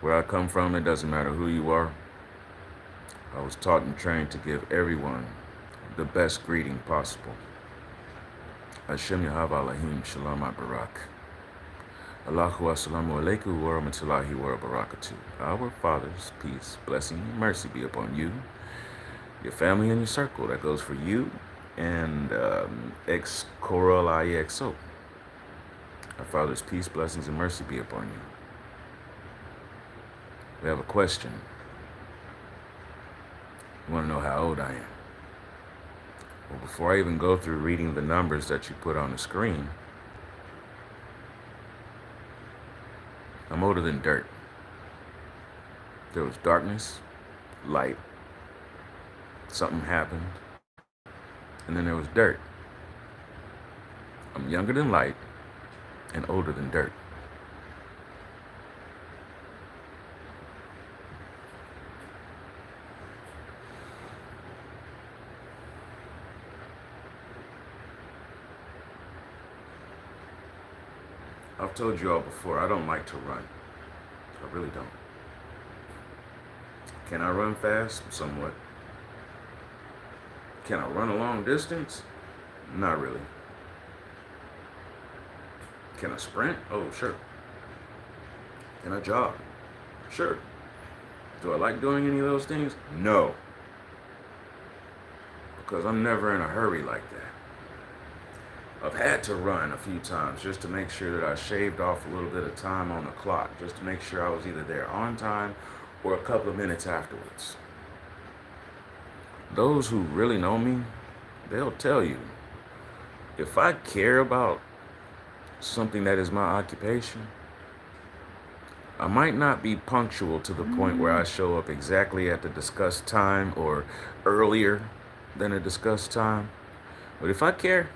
Where I come from, it doesn't matter who you are. I was taught and trained to give everyone the best greeting possible. Hashem Yahweh Elohim Shalom Barak. Allahu Assalamu Alaikum wa rahmatullahi wa barakatuh. Our Father's peace, blessing, and mercy be upon you, your family, and your circle. That goes for you and ex Coral IEXO. Our Father's peace, blessings, and mercy be upon you. We have a question. You want to know how old I am? Well, before I even go through reading the numbers that you put on the screen, I'm older than dirt. There was darkness, light, something happened, and then there was dirt. I'm younger than light and older than dirt. I've told you all before, I don't like to run. I really don't. Can I run fast? Somewhat. Can I run a long distance? Not really. Can I sprint? Oh, sure. Can I jog? Sure. Do I like doing any of those things? No. Because I'm never in a hurry like that. I've had to run a few times just to make sure that I shaved off a little bit of time on the clock, just to make sure I was either there on time or a couple of minutes afterwards. Those who really know me, they'll tell you, if I care about something that is my occupation, I might not be punctual to the point where I show up exactly at the discussed time or earlier than a discussed time. But if I care,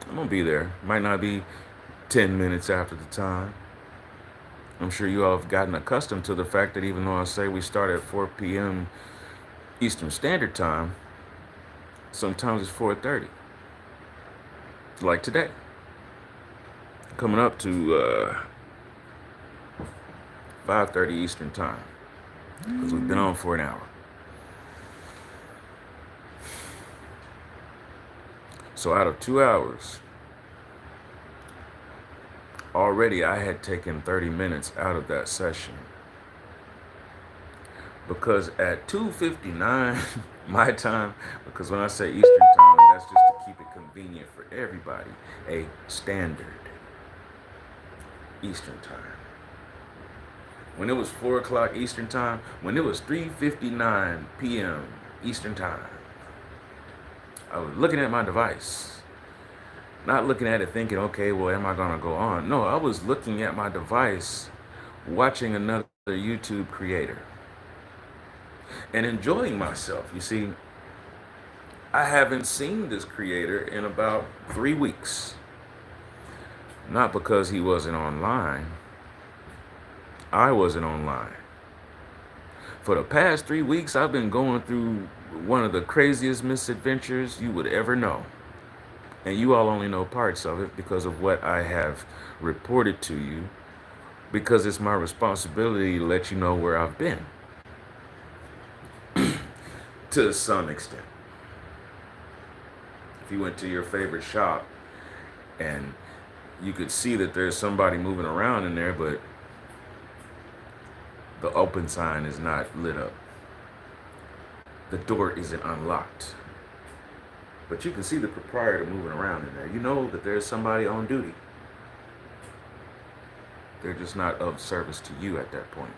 I'm gonna be there. Might not be 10 minutes after the time. I'm sure you all have gotten accustomed to the fact that even though I say we start at 4 p.m. Eastern Standard Time, sometimes it's 4:30. Like today. Coming up to 5:30 Eastern Time, because we've been on for an hour. So out of 2 hours, already I had taken 30 minutes out of that session. Because at 2:59 my time, because when I say Eastern Time, that's just to keep it convenient for everybody, a standard Eastern Time. When it was 4 o'clock Eastern Time, when it was 3:59 p.m. Eastern Time, I was looking at my device. Not looking at it thinking, okay, well, am I going to go on? No, I was looking at my device, watching another YouTube creator, and enjoying myself. You see, I haven't seen this creator in about 3 weeks. Not because he wasn't online. I wasn't online. For the past 3 weeks, I've been going through one of the craziest misadventures you would ever know. And you all only know parts of it because of what I have reported to you, because it's my responsibility to let you know where I've been. To some extent. If you went to your favorite shop and you could see that there's somebody moving around in there, but the open sign is not lit up. The door isn't unlocked. But you can see the proprietor moving around in there. You know that there's somebody on duty. They're just not of service to you at that point.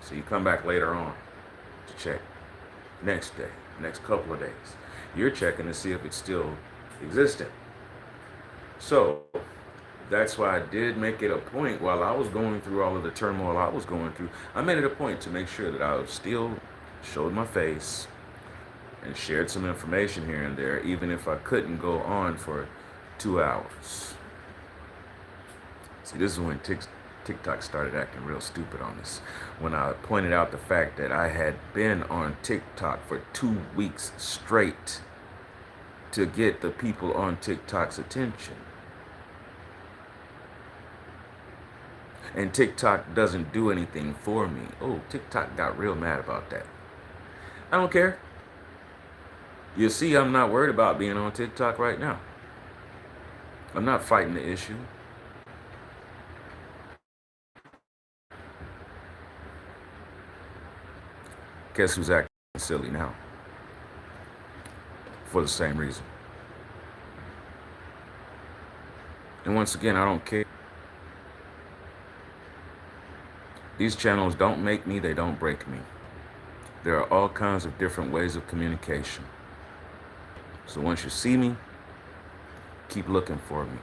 So you come back later on to check. Next day, next couple of days. You're checking to see if it's still existent. So that's why I did make it a point, while I was going through all of the turmoil I was going through, I made it a point to make sure that I still showed my face and shared some information here and there, even if I couldn't go on for 2 hours. See, this is when TikTok started acting real stupid on us. When I pointed out the fact that I had been on TikTok for 2 weeks straight to get the people on TikTok's attention. And TikTok doesn't do anything for me. Oh, TikTok got real mad about that. I don't care. You see, I'm not worried about being on TikTok right now. I'm not fighting the issue. Guess who's acting silly now? For the same reason. And once again, I don't care. These channels don't make me, they don't break me. There are all kinds of different ways of communication. So once you see me, keep looking for me.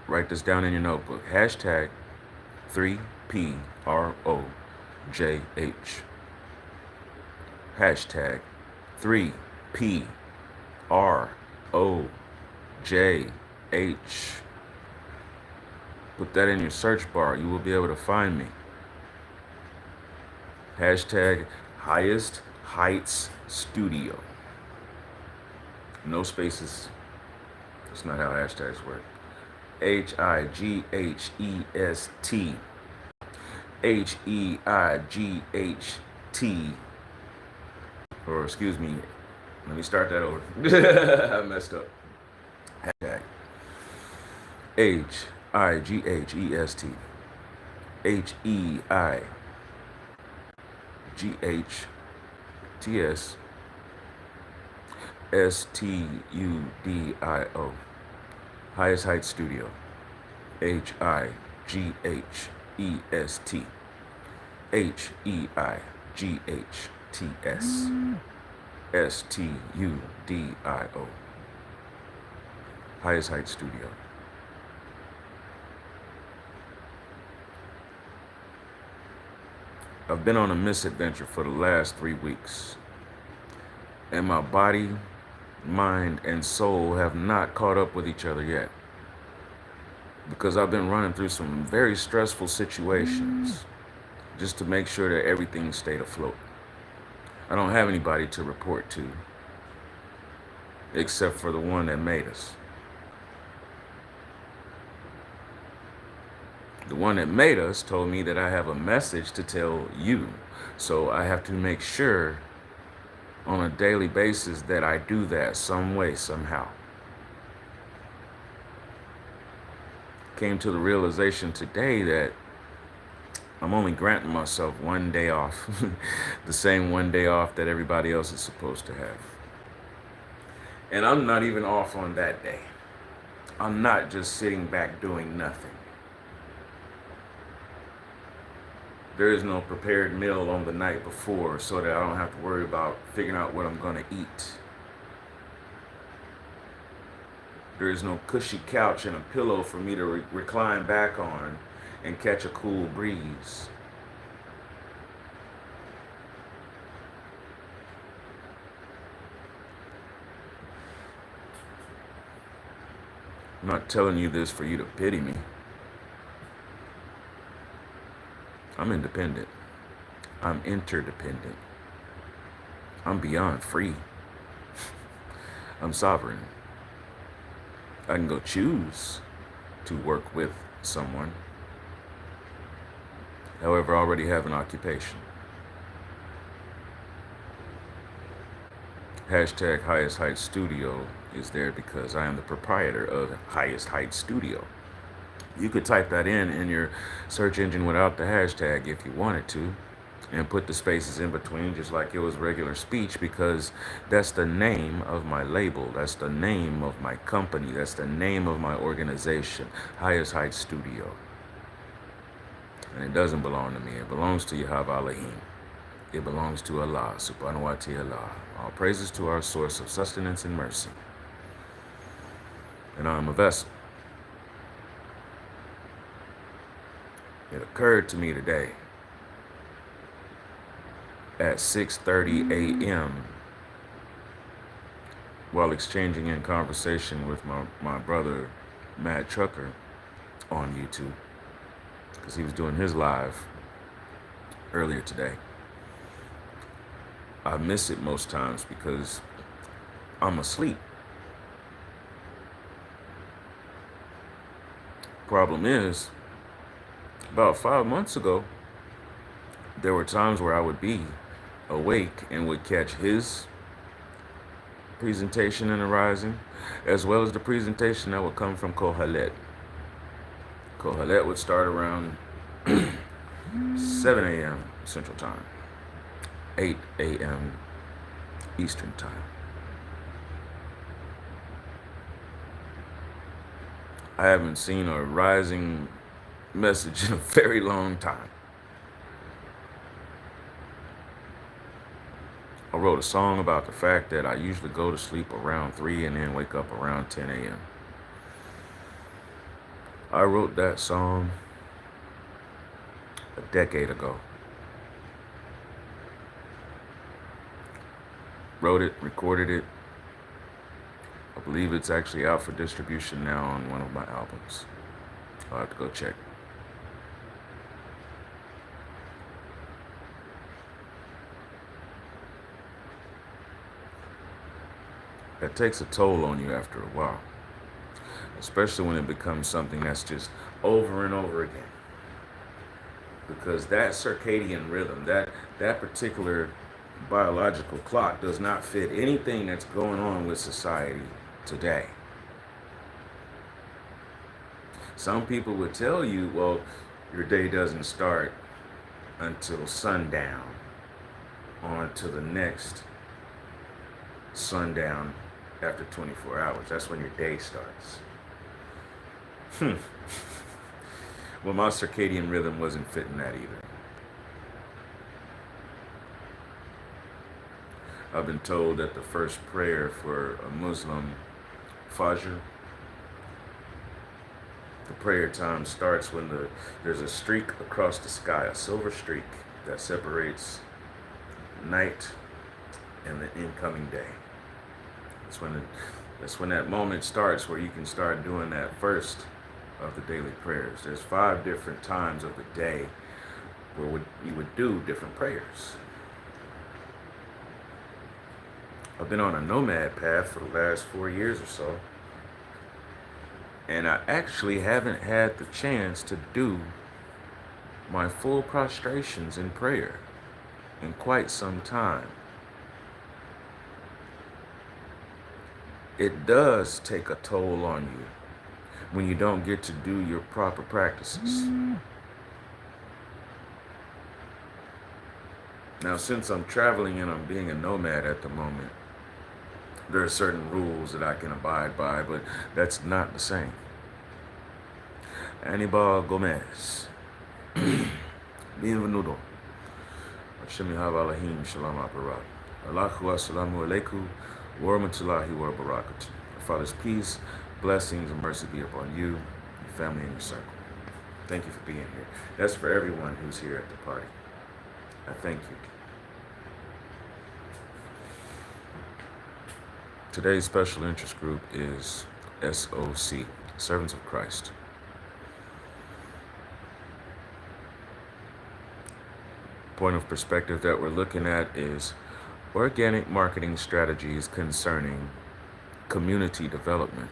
Write this down in your notebook. Hashtag 3PROJH. Hashtag 3PROJH. Put that in your search bar. You will be able to find me. Hashtag Highest Heights Studio. No spaces. That's not how hashtags work. HIGHEST. HEIGHT. Or excuse me, let me start that over. I messed up. Hashtag HIGHEST. HEIGHTS STUDIO. Highest Heights Studio. HIGHEST HEIGHTS STUDIO. Highest Heights Studio. I've been on a misadventure for the last 3 weeks, and my body, mind, and soul have not caught up with each other yet, because I've been running through some very stressful situations just to make sure that everything stayed afloat. I don't have anybody to report to except for the one that made us. The one that made us told me that I have a message to tell you. So I have to make sure on a daily basis that I do that some way, somehow. Came to the realization today that I'm only granting myself one day off, the same one day off that everybody else is supposed to have. And I'm not even off on that day. I'm not just sitting back doing nothing. There is no prepared meal on the night before so that I don't have to worry about figuring out what I'm going to eat. There is no cushy couch and a pillow for me to recline back on and catch a cool breeze. I'm not telling you this for you to pity me. I'm independent. I'm interdependent. I'm beyond free. I'm sovereign. I can go choose to work with someone. However, I already have an occupation. Hashtag Highest Heights Studio is there because I am the proprietor of Highest Heights Studio. You could type that in your search engine without the hashtag if you wanted to, and put the spaces in between just like it was regular speech, because that's the name of my label. That's the name of my company. That's the name of my organization, Highest Heights Studio. And it doesn't belong to me. It belongs to Yahweh Elohim. It belongs to Allah, subhanahu wa ta'ala. All praises to our source of sustenance and mercy. And I am a vessel. It occurred to me today at 6:30 a.m. while exchanging in conversation with my brother, Matt Trucker, on YouTube, because he was doing his live earlier today. I miss it most times because I'm asleep. Problem is, about 5 months ago, there were times where I would be awake and would catch his presentation in the rising, as well as the presentation that would come from Kohelet. Kohelet would start around 7 a.m. Central Time, 8 a.m. Eastern Time. I haven't seen a rising message in a very long time. I wrote a song about the fact that I usually go to sleep around 3 and then wake up around 10 a.m. I wrote that song a decade ago. Wrote it, recorded it. I believe it's actually out for distribution now on one of my albums. I'll have to go check. That takes a toll on you after a while, especially when it becomes something that's just over and over again. Because that circadian rhythm, that particular biological clock does not fit anything that's going on with society today. Some people would tell you, well, your day doesn't start until sundown on to the next sundown after 24 hours. That's when your day starts. Well, my circadian rhythm wasn't fitting that either. I've been told that the first prayer for a Muslim, Fajr, the prayer time starts when there's a streak across the sky, a silver streak that separates night and the incoming day. That's when that moment starts where you can start doing that first of the daily prayers. There's 5 different times of the day where you would do different prayers. I've been on a nomad path for the last 4 years or so, and I actually haven't had the chance to do my full prostrations in prayer in quite some time. It does take a toll on you when you don't get to do your proper practices. Now, since I'm traveling and I'm being a nomad at the moment, there are certain rules that I can abide by, but that's not the same. Anibal Gomez. Bienvenido. Hashem Yahweh Elohim Shalom Aparat. Allahu Assalamu Alaikum wa rahmatullahi wa barakatuh. Father's peace, blessings, and mercy be upon you, your family, and your circle. Thank you for being here. That's for everyone who's here at the party. I thank you. Today's special interest group is s.o.c, Servants of Christ. Point of perspective that we're looking at is organic marketing strategies concerning community development.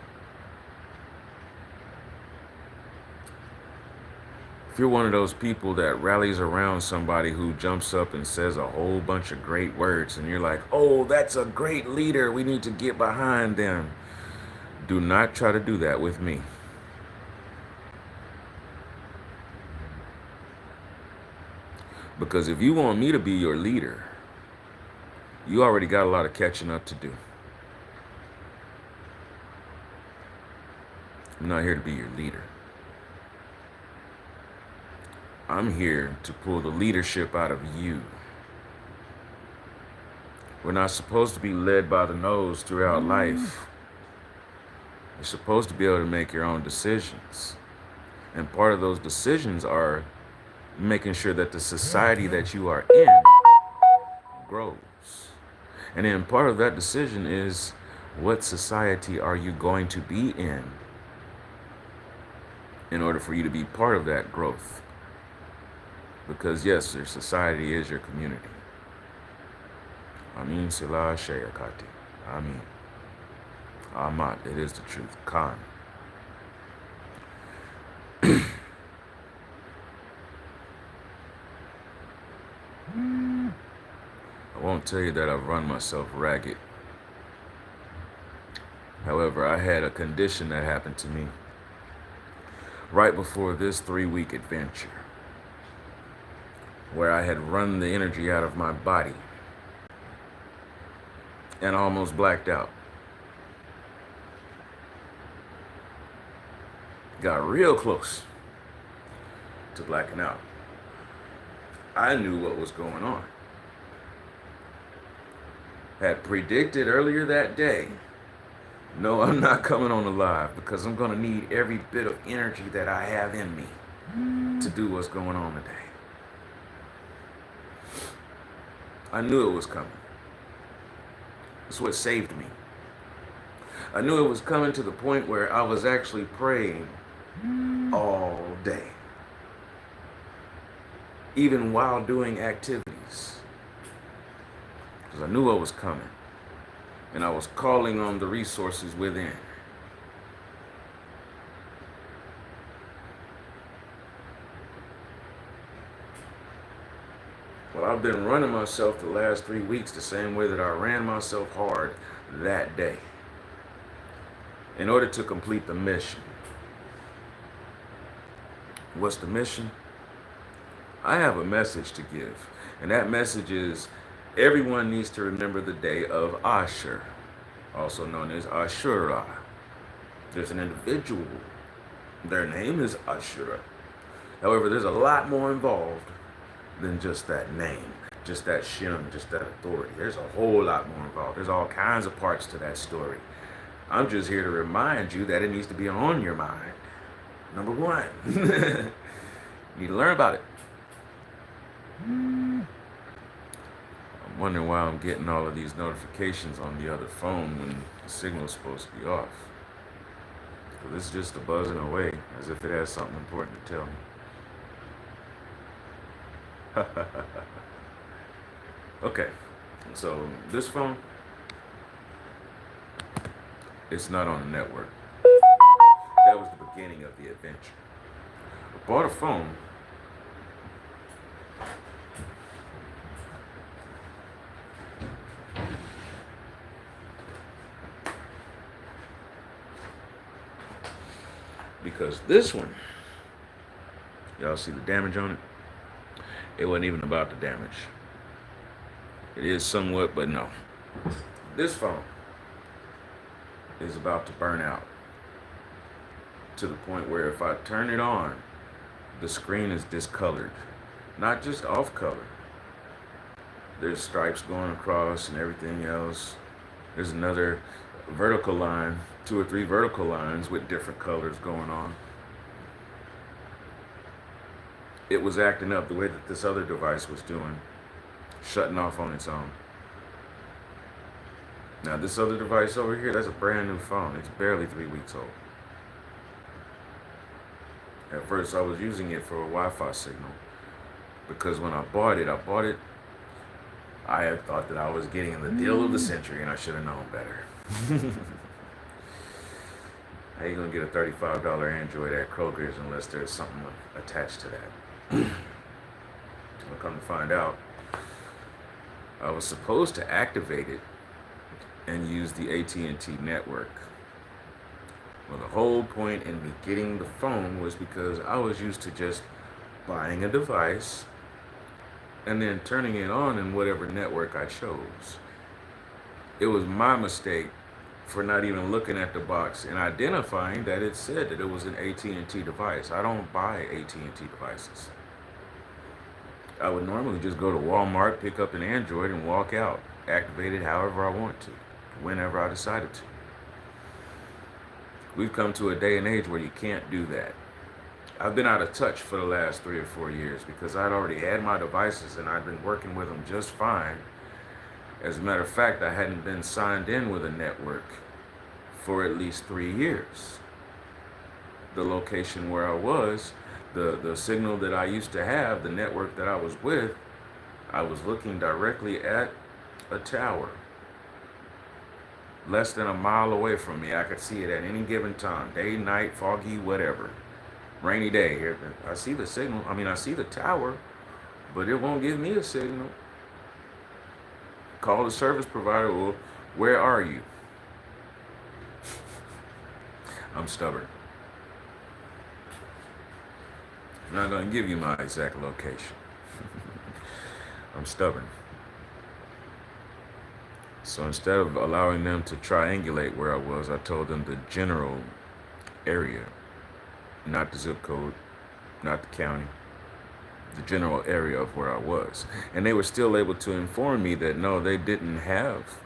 If you're one of those people that rallies around somebody who jumps up and says a whole bunch of great words and you're like, oh, that's a great leader, we need to get behind them, do not try to do that with me. Because if you want me to be your leader, you already got a lot of catching up to do. I'm not here to be your leader. I'm here to pull the leadership out of you. We're not supposed to be led by the nose throughout life. You're supposed to be able to make your own decisions. And part of those decisions are making sure that the society that you are in grows. And then part of that decision is, what society are you going to be in order for you to be part of that growth? Because yes, your society is your community. Amin Sila Shayakati. Amin. Ahmad, it is the truth. Khan. I won't tell you that I've run myself ragged. However, I had a condition that happened to me right before this 3-week adventure, where I had run the energy out of my body and almost blacked out. got real close to blacking out. I knew what was going on. Had predicted earlier that day, no, I'm not coming on the live because I'm going to need every bit of energy that I have in me to do what's going on today. I knew it was coming. That's what saved me. I knew it was coming to the point where I was actually praying all day, even while doing activities, because I knew what was coming, and I was calling on the resources within. Well, I've been running myself the last 3 weeks the same way that I ran myself hard that day in order to complete the mission. What's the mission? I have a message to give, and that message is everyone needs to remember the day of Ashur, also known as Ashura. There's an individual, their name is Ashura. However, there's a lot more involved than just that name, just that shim, just that authority. There's a whole lot more involved. There's all kinds of parts to that story. I'm just here to remind you that it needs to be on your mind. Number one, you need to learn about it. I'm wondering why I'm getting all of these notifications on the other phone when the signal's supposed to be off. But it's just a buzzing away as if it has something important to tell me. Okay, so this phone, it's not on the network. That was the beginning of the adventure. I bought a phone because this one, y'all see the damage on it? It wasn't even about the damage. It is somewhat, but no. This phone is about to burn out to the point where if I turn it on, the screen is discolored. Not just off color. There's stripes going across and everything else. There's another vertical line, 2 or 3 vertical lines with different colors going on. It was acting up the way that this other device was doing, shutting off on its own. Now this other device over here, that's a brand new phone. It's barely 3 weeks old. At first I was using it for a Wi-Fi signal because when I bought it, I had thought that I was getting the deal of the century and I should have known better. How you gonna get a $35 Android at Kroger's unless there's something attached to that? So I come to find out, I was supposed to activate it and use the AT&T network. Well, the whole point in me getting the phone was because I was used to just buying a device and then turning it on in whatever network I chose. It was my mistake for not even looking at the box and identifying that it said that it was an AT&T device. I don't buy AT&T devices. I would normally just go to Walmart, pick up an Android, and walk out, activate it however I want to, whenever I decided to. We've come to a day and age where you can't do that. I've been out of touch for the last 3 or 4 years because I'd already had my devices and I'd been working with them just fine. As a matter of fact, I hadn't been signed in with a network for at least 3 years. The location where I was, the signal that I used to have, the network that I was with, I was looking directly at a tower. Less than a mile away from me. I could see it at any given time. Day, night, foggy, whatever. Rainy day. Here, I see the signal. I see the tower, but it won't give me a signal. Call the service provider. Well, where are you? I'm stubborn. I'm not going to give you my exact location. I'm stubborn. So instead of allowing them to triangulate where I was, I told them the general area. not the zip code, not the county, the general area of where I was. And they were still able to inform me that no, they didn't have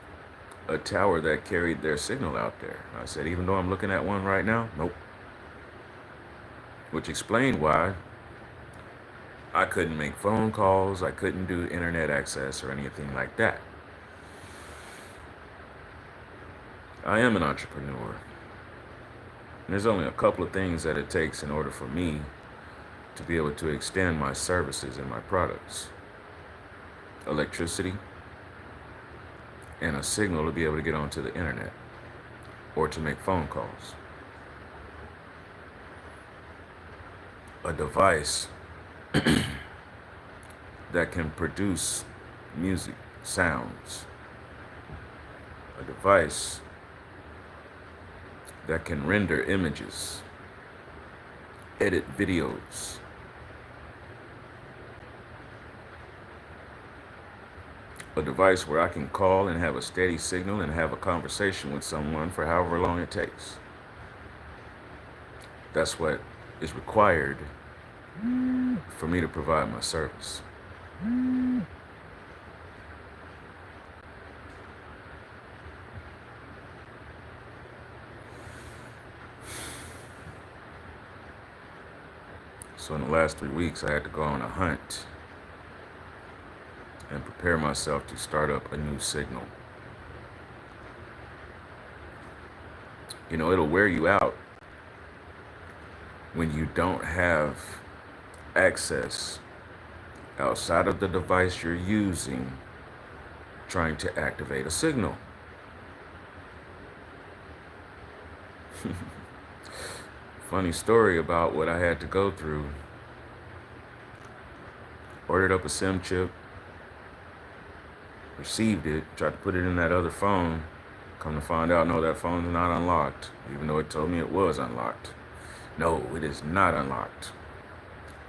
a tower that carried their signal out there. I said, even though I'm looking at one right now, nope. Which explained why I couldn't make phone calls, I couldn't do internet access or anything like that. I am an entrepreneur. And there's only a couple of things that it takes in order for me to be able to extend my services and my products. Electricity and a signal to be able to get onto the internet or to make phone calls. A device that can produce music, sounds. A device that can render images, edit videos. A device where I can call and have a steady signal and have a conversation with someone for however long it takes. That's what is required for me to provide my service. So in the last 3 weeks, I had to go on a hunt and prepare myself to start up a new signal. You know, it'll wear you out when you don't have access outside of the device you're using trying to activate a signal. Funny story about what I had to go through. Ordered up a SIM chip, received it, tried to put it in that other phone. Come to find out, no, that phone's not unlocked, even though it told me it was unlocked. No, it is not unlocked.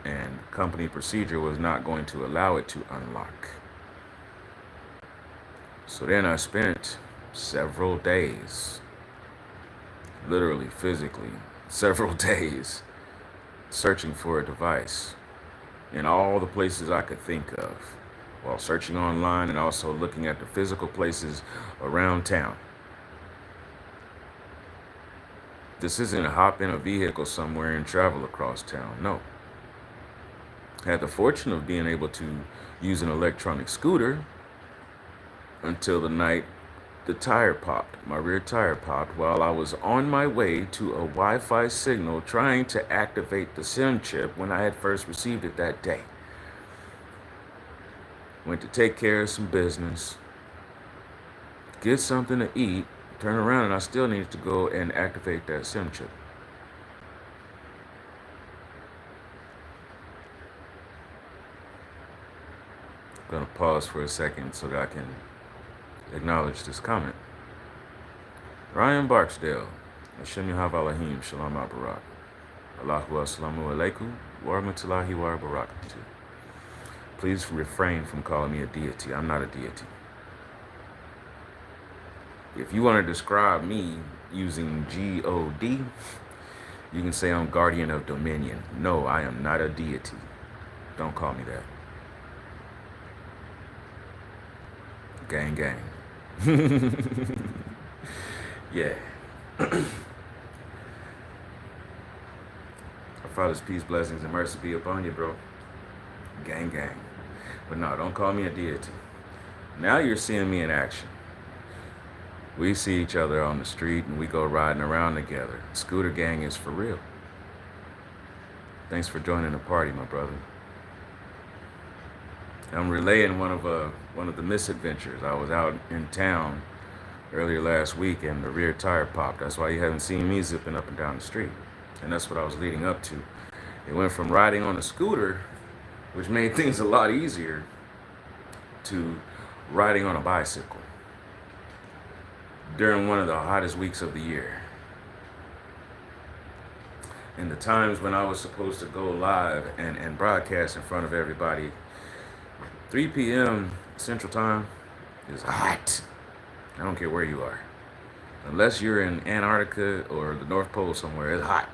And company procedure was not going to allow it to unlock. So then I spent several days, literally, physically, several days, searching for a device in all the places I could think of, while searching online and also looking at the physical places around town. This isn't a hop in a vehicle somewhere and travel across town, no. I had the fortune of being able to use an electronic scooter until the night the tire popped, my rear tire popped, while I was on my way to a Wi-Fi signal trying to activate the SIM chip when I had first received it that day. Went to take care of some business, get something to eat, turn around, and I still needed to go and activate that SIM chip. I'm gonna pause for a second so that I can acknowledge this comment. Ryan Barksdale, Hashem Yahavalahim, Shalom Barak. Allahu Assalamu Alaikum, wa rahmatullahi wa barakatuh. Please refrain from calling me a deity. I'm not a deity. If you want to describe me using G-O-D, you can say I'm guardian of dominion. No, I am not a deity. Don't call me that. Gang, gang. Yeah. Our Father's peace, blessings, and mercy be upon you, bro. Gang, gang. But no, don't call me a deity. Now you're seeing me in action. We see each other on the street and we go riding around together. Scooter gang is for real. Thanks for joining the party, my brother. I'm relaying one of the misadventures. I was out in town earlier last week and the rear tire popped. That's why you haven't seen me zipping up and down the street. And that's what I was leading up to. It went from riding on a scooter, which made things a lot easier, to riding on a bicycle during one of the hottest weeks of the year. And the times when I was supposed to go live and broadcast in front of everybody, 3 p.m. Central Time is hot. I don't care where you are. Unless you're in Antarctica or the North Pole somewhere, it's hot.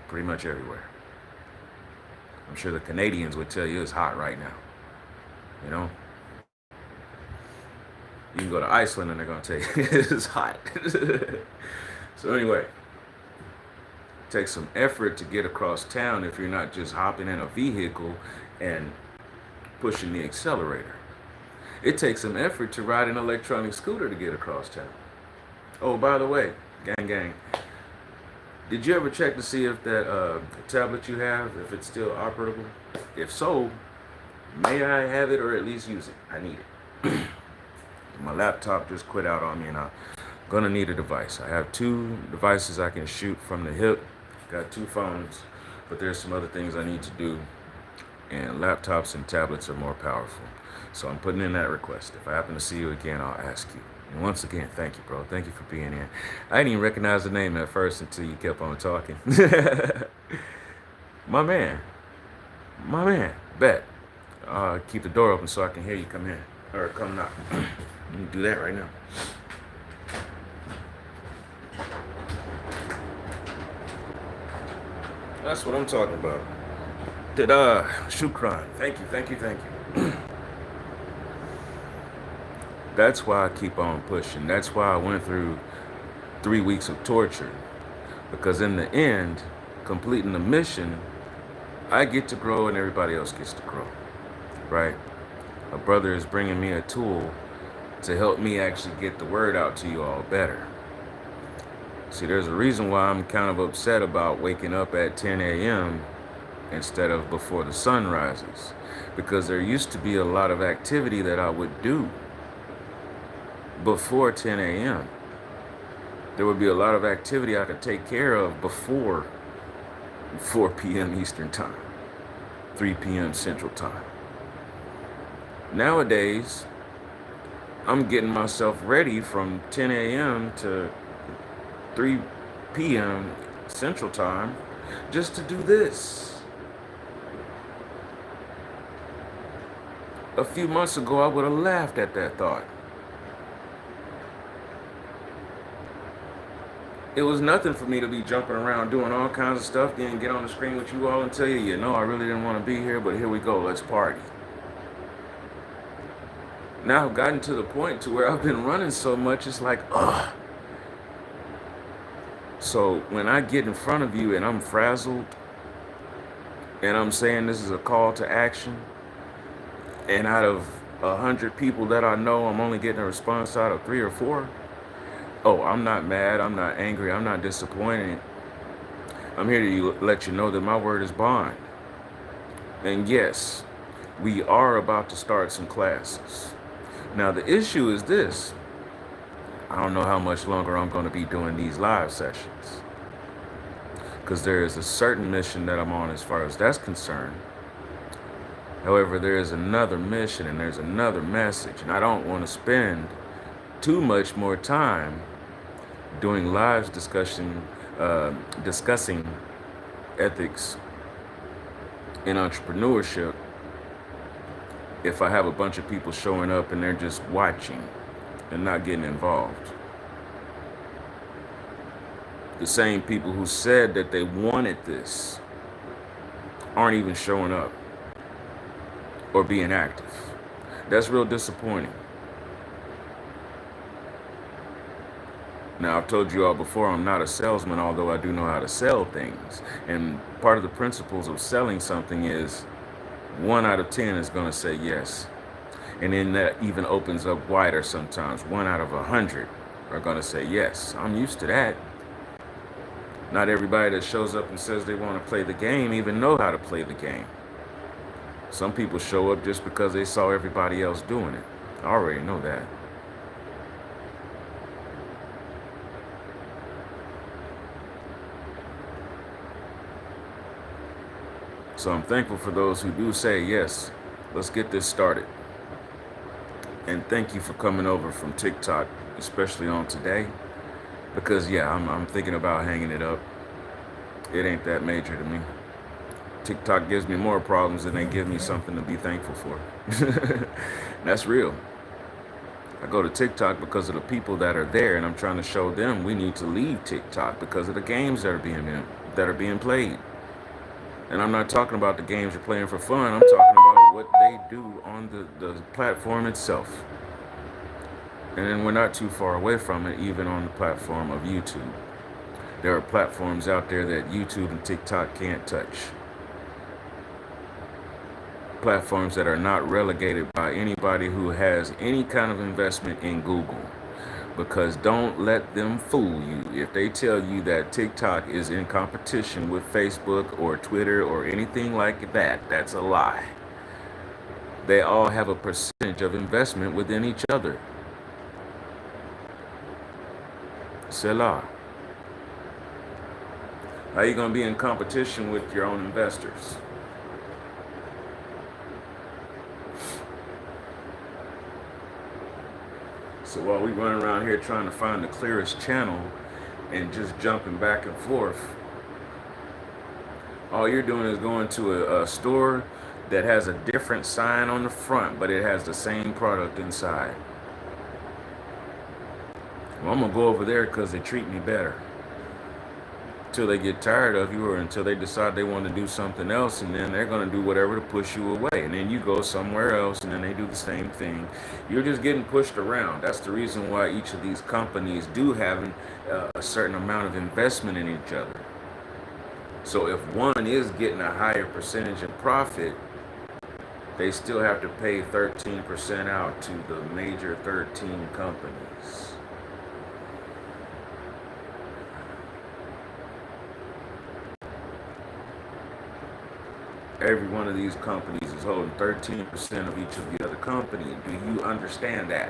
pretty much everywhere. I'm sure the Canadians would tell you it's hot right now. You know? You can go to Iceland and they're going to tell you it's hot. So anyway, it takes some effort to get across town if you're not just hopping in a vehicle and pushing the accelerator. It takes some effort to ride an electronic scooter to get across town. Oh, by the way, gang, did you ever check to see if that tablet you have, if it's still operable? If so, may I have it or at least use it? I need it. My laptop just quit out on me and I'm gonna need a device. I have 2 devices I can shoot from the hip. Got 2 phones, but there's some other things I need to do. And laptops and tablets are more powerful. So I'm putting in that request. If I happen to see you again, I'll ask you. And once again, thank you, bro. Thank you for being here. I didn't even recognize the name at first until you kept on talking. My man. Bet. Keep the door open so I can hear you come in. Or come knock. Let me do that right now. That's what I'm talking about. Shukran. Thank you. That's why I keep on pushing. That's why I went through 3 weeks of torture. Because in the end, completing the mission, I get to grow and everybody else gets to grow. Right? A brother is bringing me a tool to help me actually get the word out to you all better. See, there's a reason why I'm kind of upset about waking up at 10 a.m. instead of before the sun rises. Because there used to be a lot of activity that I would do before 10 a.m. There would be a lot of activity I could take care of before 4 p.m. Eastern Time, 3 p.m. Central Time. Nowadays, I'm getting myself ready from 10 a.m. to 3 p.m. Central Time just to do this. A few months ago, I would have laughed at that thought. It was nothing for me to be jumping around doing all kinds of stuff, then get on the screen with you all and tell you, I really didn't want to be here, but here we go, let's party. Now I've gotten to the point to where I've been running so much, it's like, ugh. So when I get in front of you and I'm frazzled, and I'm saying this is a call to action, and out of 100 people that I know, I'm only getting a response out of 3 or 4. Oh, I'm not mad, I'm not angry, I'm not disappointed. I'm here to let you know that my word is bond. And yes, we are about to start some classes. Now the issue is this. I don't know how much longer I'm going to be doing these live sessions. Because there is a certain mission that I'm on as far as that's concerned. However, there is another mission and there's another message. And I don't want to spend too much more time doing live discussion, discussing ethics in entrepreneurship if I have a bunch of people showing up and they're just watching and not getting involved. The same people who said that they wanted this aren't even showing up or being active. That's real disappointing. Now, I've told you all before, I'm not a salesman, although I do know how to sell things. And part of the principles of selling something is 1 out of 10 is going to say yes. And then that even opens up wider sometimes. 1 out of 100 are going to say yes. I'm used to that. Not everybody that shows up and says they want to play the game even know how to play the game. Some people show up just because they saw everybody else doing it. I already know that. So I'm thankful for those who do say, yes, let's get this started. And thank you for coming over from TikTok, especially on today. Because, yeah, I'm thinking about hanging it up. It ain't that major to me. TikTok gives me more problems than they give me something to be thankful for. That's real. I go to TikTok because of the people that are there, and I'm trying to show them we need to leave TikTok because of the games that are being played. And I'm not talking about the games you're playing for fun. I'm talking about what they do on the platform itself. And then we're not too far away from it, even on the platform of YouTube. There are platforms out there that YouTube and TikTok can't touch. Platforms that are not relegated by anybody who has any kind of investment in Google. Because don't let them fool you. If they tell you that TikTok is in competition with Facebook or Twitter or anything like that, that's a lie. They all have a percentage of investment within each other. Selah. How are you going to be in competition with your own investors? So while we run around here trying to find the clearest channel and just jumping back and forth, all you're doing is going to a store that has a different sign on the front, but it has the same product inside. Well, I'm going to go over there because they treat me better. Until they get tired of you, or until they decide they want to do something else, and then they're going to do whatever to push you away, and then you go somewhere else, and then they do the same thing. You're just getting pushed around. That's the reason why each of these companies do have a certain amount of investment in each other. So if one is getting a higher percentage in profit, they still have to pay 13% out to the major 13 companies. Every one of these companies is holding 13% of each of the other company. Do you understand that?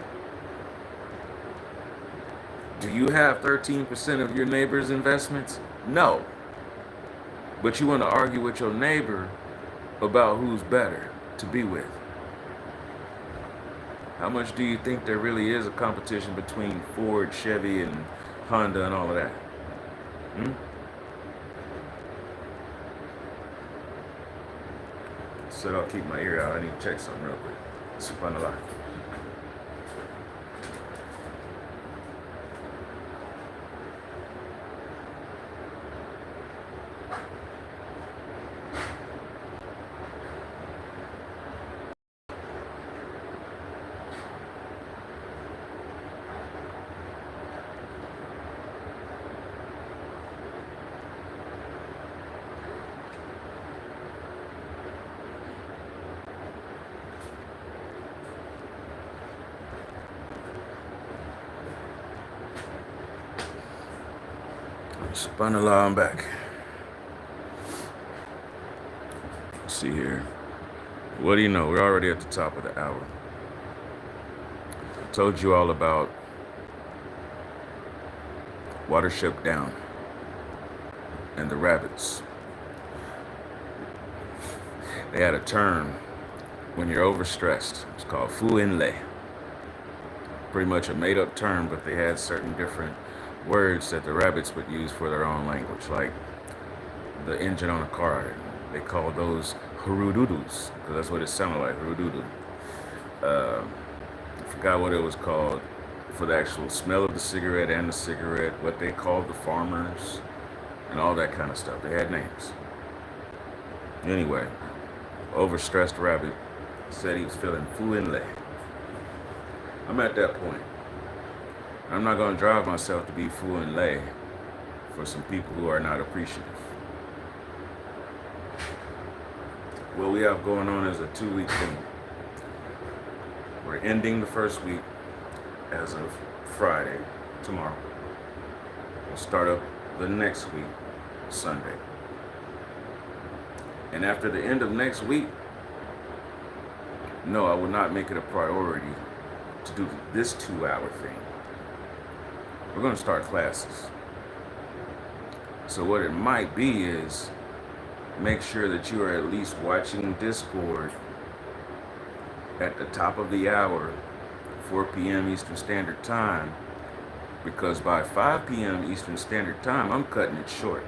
Do you have 13% of your neighbor's investments? No. But you want to argue with your neighbor about who's better to be with. How much do you think there really is a competition between Ford, Chevy, and Honda and all of that? Said I'll keep my ear out. I need to check something real quick. Subhanallah. Subhanallah, I'm back. Let's see here. What do you know? We're already at the top of the hour. I told you all about Watership Down and the rabbits. They had a term when you're overstressed. It's called fuinle. Pretty much a made-up term, but they had certain different words that the rabbits would use for their own language, like the engine on a car. They called those hurududus, because that's what it sounded like, hurududu. I forgot what it was called for the actual smell of the cigarette and the cigarette, what they called the farmers, and all that kind of stuff. They had names. Anyway, overstressed rabbit said he was feeling fuinle. I'm at that point. I'm not going to drive myself to be fuinle for some people who are not appreciative. What we have going on is a 2-week thing. We're ending the first week as of Friday, tomorrow. We'll start up the next week, Sunday. And after the end of next week, no, I will not make it a priority to do this 2-hour thing. We're going to start classes. So what it might be is make sure that you are at least watching Discord at the top of the hour, 4 p.m. Eastern Standard Time, because by 5 p.m. Eastern Standard Time, I'm cutting it short.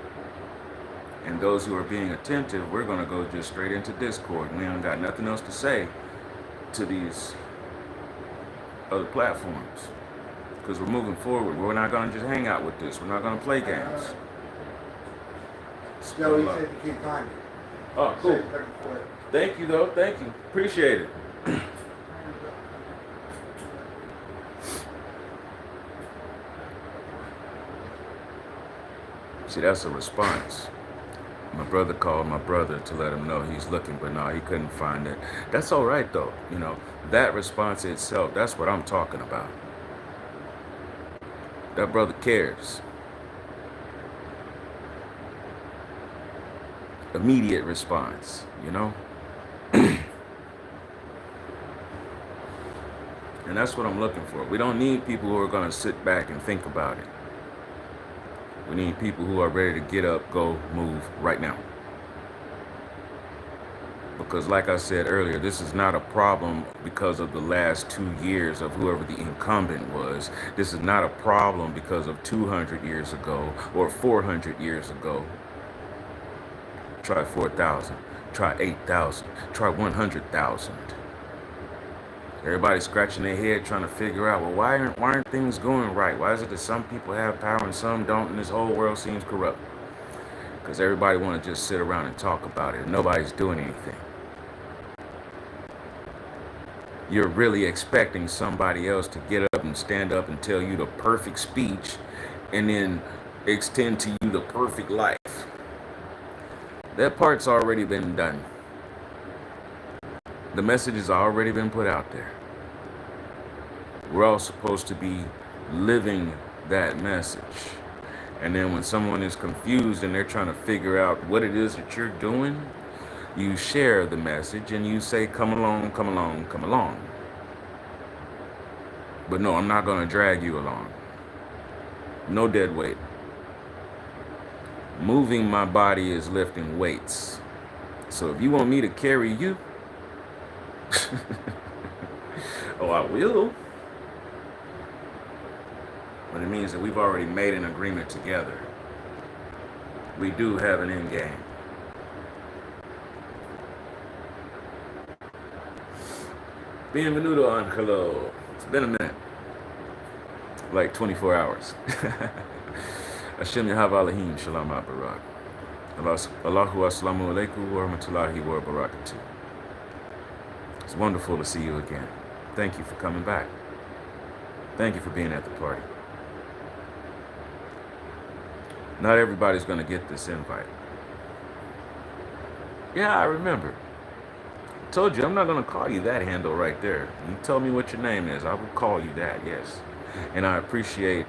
And those who are being attentive, we're going to go just straight into Discord. We ain't got nothing else to say to these other platforms. Because we're moving forward. We're not going to just hang out with this. We're not going to play games. No, he said you can't find it. Oh, cool. Thank you, though. Thank you. Appreciate it. See, that's a response. My brother called my brother to let him know he's looking, but no, he couldn't find it. That's all right, though. You know, that response itself, that's what I'm talking about. That brother cares. Immediate response, you know? And that's what I'm looking for. We don't need people who are going to sit back and think about it. We need people who are ready to get up, go, move right now. Because like I said earlier, this is not a problem because of the last 2 years of whoever the incumbent was. This is not a problem because of 200 years ago or 400 years ago. Try 4,000, try 8,000, try 100,000. Everybody's scratching their head trying to figure out, well, why aren't things going right? Why is it that some people have power and some don't, and this whole world seems corrupt? Because everybody want to just sit around and talk about it, and nobody's doing anything. You're really expecting somebody else to get up and stand up and tell you the perfect speech and then extend to you the perfect life. That part's already been done. The message has already been put out there. We're all supposed to be living that message. And then when someone is confused and they're trying to figure out what it is that you're doing, you share the message and you say, come along, come along, come along. But no, I'm not going to drag you along. No dead weight. Moving my body is lifting weights. So if you want me to carry you, oh, I will. But it means that we've already made an agreement together. We do have an end game. Bienvenido, Angelo. It's been a minute. Like 24 hours. Hashem Yahav Alahim Shalom Barak. Allahu Assalamu Alaikum wa Rahmatullahi wa Barakatuh. It's wonderful to see you again. Thank you for coming back. Thank you for being at the party. Not everybody's going to get this invite. Yeah, I remember. I told you I'm not going to call you that handle right there. You tell me what your name is, I will call you that, yes. And I appreciate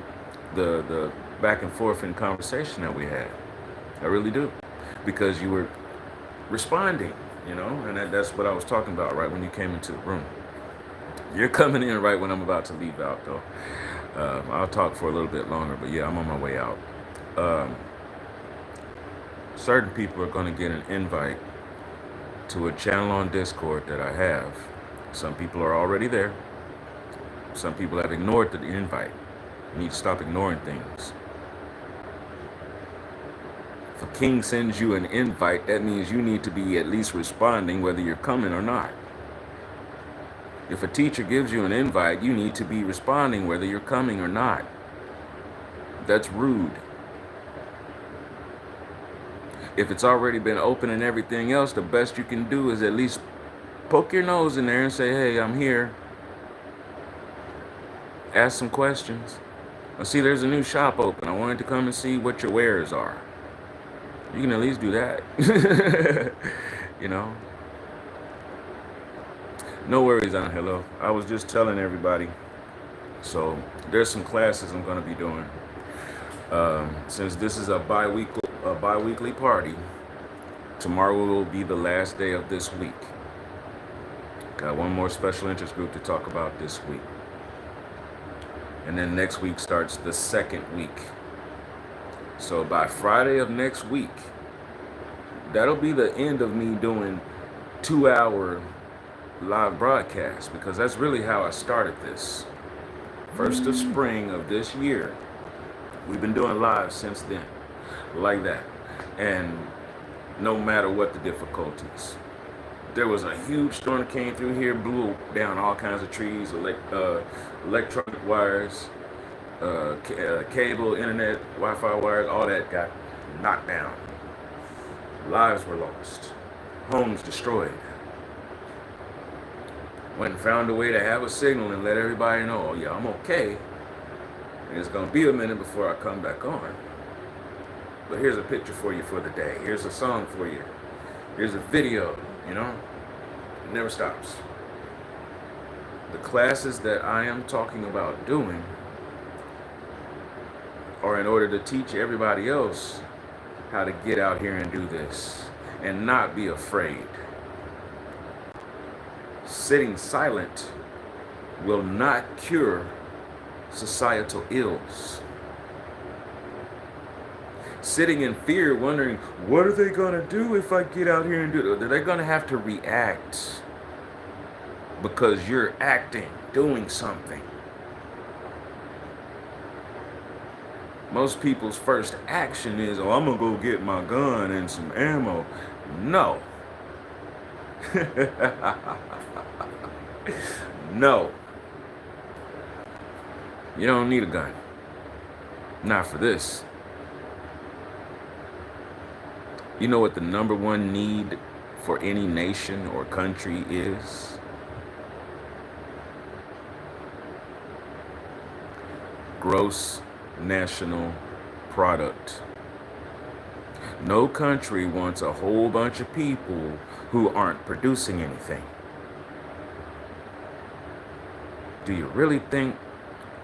the back and forth in conversation that we had. I really do. Because you were responding, you know, and that's what I was talking about right when you came into the room. You're coming in right when I'm about to leave out, though. I'll talk for a little bit longer, but yeah, I'm on my way out. Certain people are going to get an invite to a channel on Discord that I have. Some people are already there. Some people have ignored the invite. You need to stop ignoring things. If a king sends you an invite, that means you need to be at least responding whether you're coming or not. If a teacher gives you an invite, you need to be responding whether you're coming or not. That's rude. If it's already been open and everything else, the best you can do is at least poke your nose in there and say, hey, I'm here. Ask some questions. I see there's a new shop open. I wanted to come and see what your wares are. You can at least do that. You know? No worries, Angelo. I was just telling everybody. So there's some classes I'm going to be doing. Since this is a bi-weekly party, tomorrow will be the last day of this week. Got one more special interest group to talk about this week. And then next week starts the second week. So by Friday of next week, that'll be the end of me doing 2-hour live broadcasts, because that's really how I started this. First of spring of this year. We've been doing live since then, like that. And no matter what the difficulties, There was a huge storm that came through here, blew down all kinds of trees, electronic wires, cable, internet, Wi-Fi wires, all that got knocked down. Lives were lost. Homes destroyed. Went and found a way to have a signal and let everybody know, oh yeah, I'm okay. And it's going to be a minute before I come back on. But here's a picture for you for the day. Here's a song for you. Here's a video, you know. It never stops. The classes that I am talking about doing are in order to teach everybody else how to get out here and do this and not be afraid. Sitting silent will not cure societal ills. Sitting in fear, wondering, what are they going to do if I get out here and do it? They're going to have to react because you're acting, doing something. Most people's first action is, oh, I'm going to go get my gun and some ammo. No. No. You don't need a gun. Not for this. You know what the number one need for any nation or country is? Gross national product. No country wants a whole bunch of people who aren't producing anything. Do you really think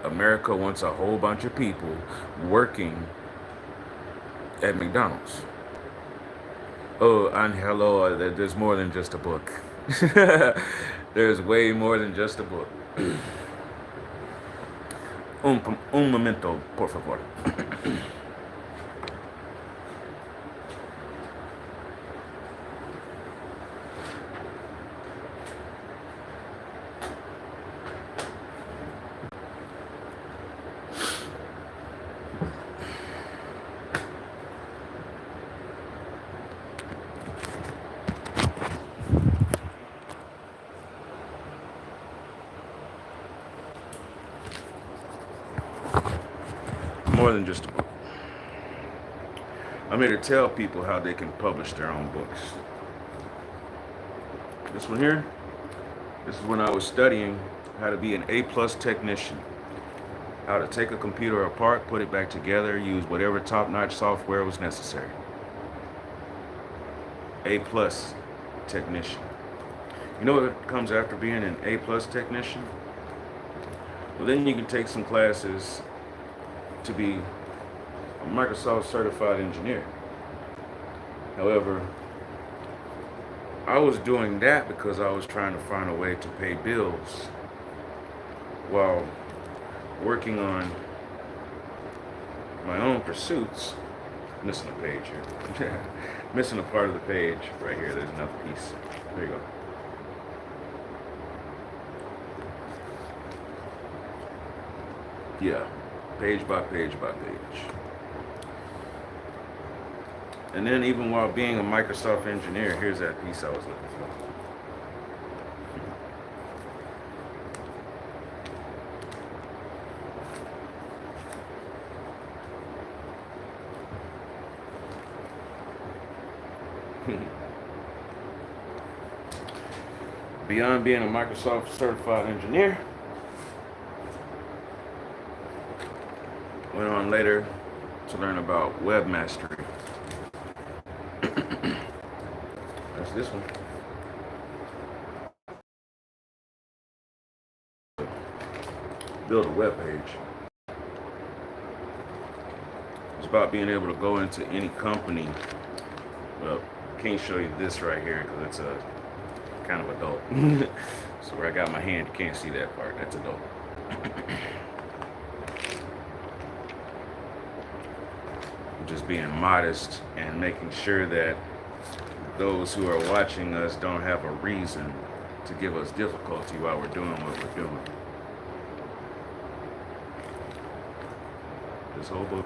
America wants a whole bunch of people working at McDonald's? Oh, and hello, there's more than just a book. There's way more than just a book. Un momento, por favor. More than just a book. I'm here to tell people how they can publish their own books. This one here, this is when I was studying how to be an A+ technician. How to take a computer apart, put it back together, use whatever top-notch software was necessary. A+ technician. You know what comes after being an A+ technician? Well, then you can take some classes to be a Microsoft certified engineer. However, I was doing that because I was trying to find a way to pay bills while working on my own pursuits. Missing a page here. Missing a part of the page right here. There's another piece. There you go. Yeah, page by page by page. And then even while being a Microsoft engineer, here's that piece I was looking for. Beyond being a Microsoft certified engineer, went on later to learn about web mastery. That's this one. Build a web page. It's about being able to go into any company. Well, can't show you this right here because it's a kind of adult. So where I got my hand, you can't see that part. That's adult. Just being modest and making sure that those who are watching us don't have a reason to give us difficulty while we're doing what we're doing. This whole book.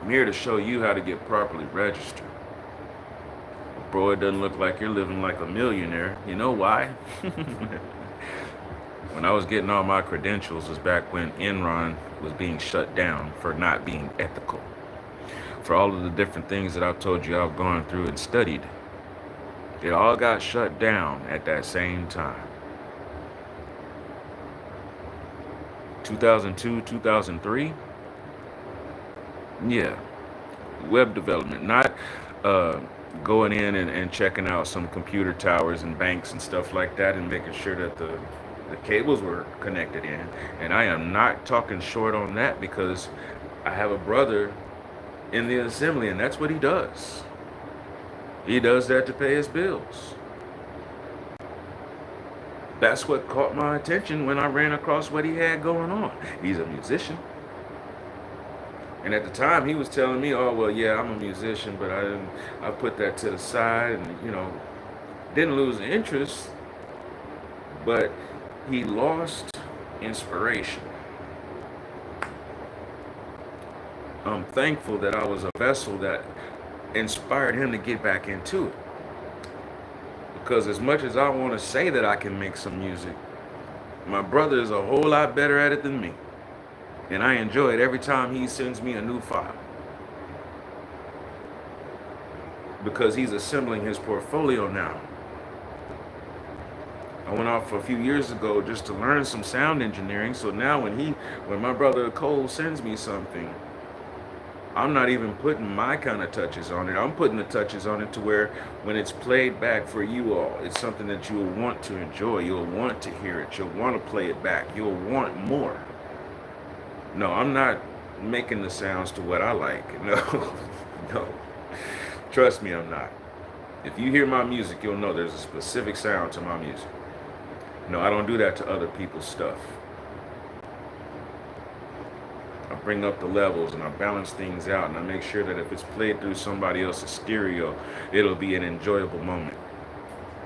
I'm here to show you how to get properly registered. Bro, it doesn't look like you're living like a millionaire. You know why? When I was getting all my credentials was back when Enron was being shut down for not being ethical. For all of the different things that I've told you I've gone through and studied, it all got shut down at that same time. 2002, 2003, yeah, web development, not uh, going in and checking out some computer towers and banks and stuff like that and making sure that the cables were connected in. And I am not talking short on that because I have a brother in the assembly and that's what he does. He does that to pay his bills. That's what caught my attention when I ran across what he had going on. He's a musician. And at the time, he was telling me, "Oh well, yeah, I'm a musician, but I put that to the side, and didn't lose interest, but he lost inspiration." I'm thankful that I was a vessel that inspired him to get back into it. Because as much as I want to say that I can make some music, my brother is a whole lot better at it than me, and I enjoy it every time he sends me a new file. Because he's assembling his portfolio now. I went off a few years ago just to learn some sound engineering. So now when my brother Cole sends me something, I'm not even putting my kind of touches on it. I'm putting the touches on it to where when it's played back for you all, it's something that you'll want to enjoy. You'll want to hear it. You'll want to play it back. You'll want more. No, I'm not making the sounds to what I like. No, no. Trust me, I'm not. If you hear my music, you'll know there's a specific sound to my music. No, I don't do that to other people's stuff. I bring up the levels and I balance things out and I make sure that if it's played through somebody else's stereo, it'll be an enjoyable moment.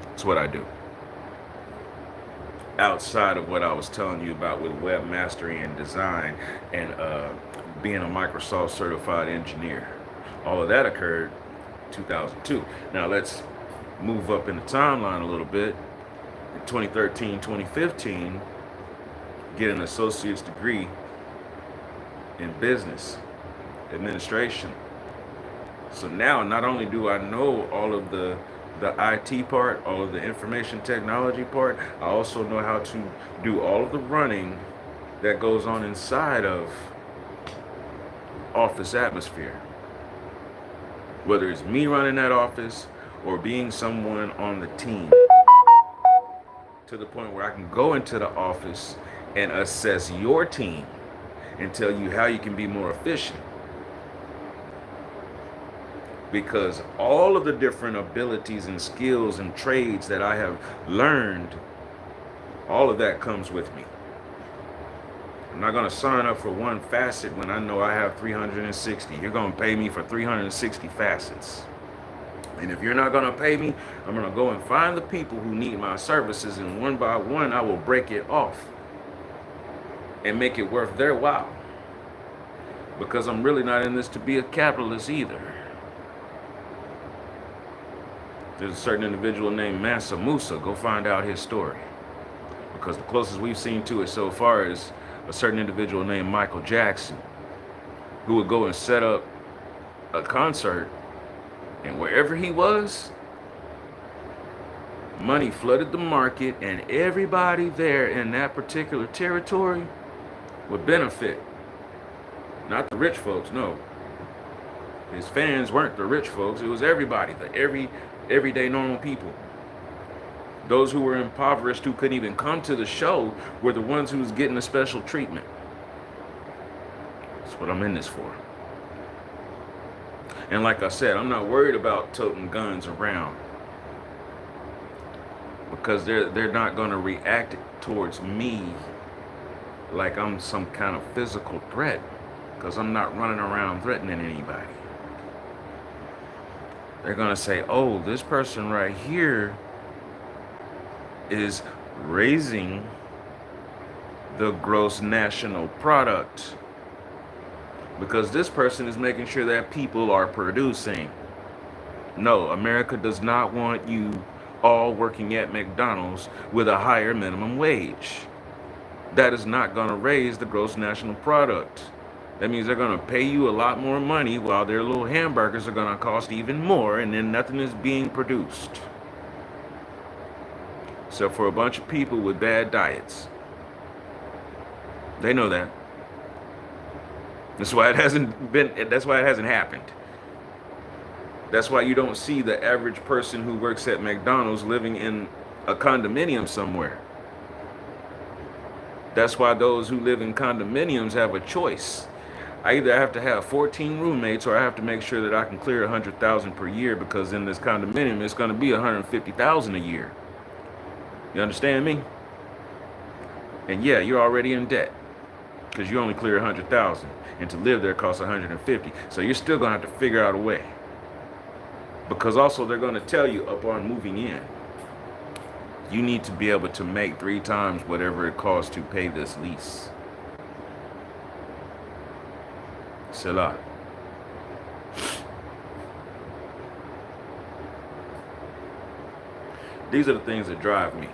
That's what I do. Outside of what I was telling you about with web mastering and design and being a Microsoft certified engineer, all of that occurred 2002. Now let's move up in the timeline a little bit. In 2013, 2015, get an associate's degree in business administration. So now not only do I know all of the IT part, all of the information technology part, I also know how to do all of the running that goes on inside of office atmosphere. Whether it's me running that office or being someone on the team, to the point where I can go into the office and assess your team and tell you how you can be more efficient. Because all of the different abilities and skills and trades that I have learned, all of that comes with me. I'm not going to sign up for one facet when I know I have 360. You're going to pay me for 360 facets. And if you're not going to pay me, I'm going to go and find the people who need my services, and one by one, I will break it off and make it worth their while. Because I'm really not in this to be a capitalist either. There's a certain individual named Mansa Musa. Go find out his story. Because the closest we've seen to it so far is a certain individual named Michael Jackson, who would go and set up a concert, and wherever he was, money flooded the market, and everybody there in that particular territory would benefit. Not the rich folks, no. His fans weren't the rich folks, it was everybody, the everyday normal people. Those who were impoverished, who couldn't even come to the show, were the ones who was getting the special treatment. That's what I'm in this for. And like I said, I'm not worried about toting guns around, because they're not going to react towards me like I'm some kind of physical threat, because I'm not running around threatening anybody. They're going to say, oh, this person right here is raising the gross national product because this person is making sure that people are producing. No, America does not want you all working at McDonald's with a higher minimum wage. That is not going to raise the gross national product. That means they're going to pay you a lot more money while their little hamburgers are going to cost even more, and then nothing is being produced. Except for a bunch of people with bad diets. They know that. That's why it hasn't happened. That's why you don't see the average person who works at McDonald's living in a condominium somewhere. That's why those who live in condominiums have a choice. I either have to have 14 roommates, or I have to make sure that I can clear 100,000 per year, because in this condominium it's going to be 150,000 a year. You understand me? And yeah, you're already in debt because you only clear 100,000, and to live there costs 150. So you're still going to have to figure out a way. Because also they're going to tell you upon moving in, you need to be able to make 3 times whatever it costs to pay this lease. C'est là. These are the things that drive me.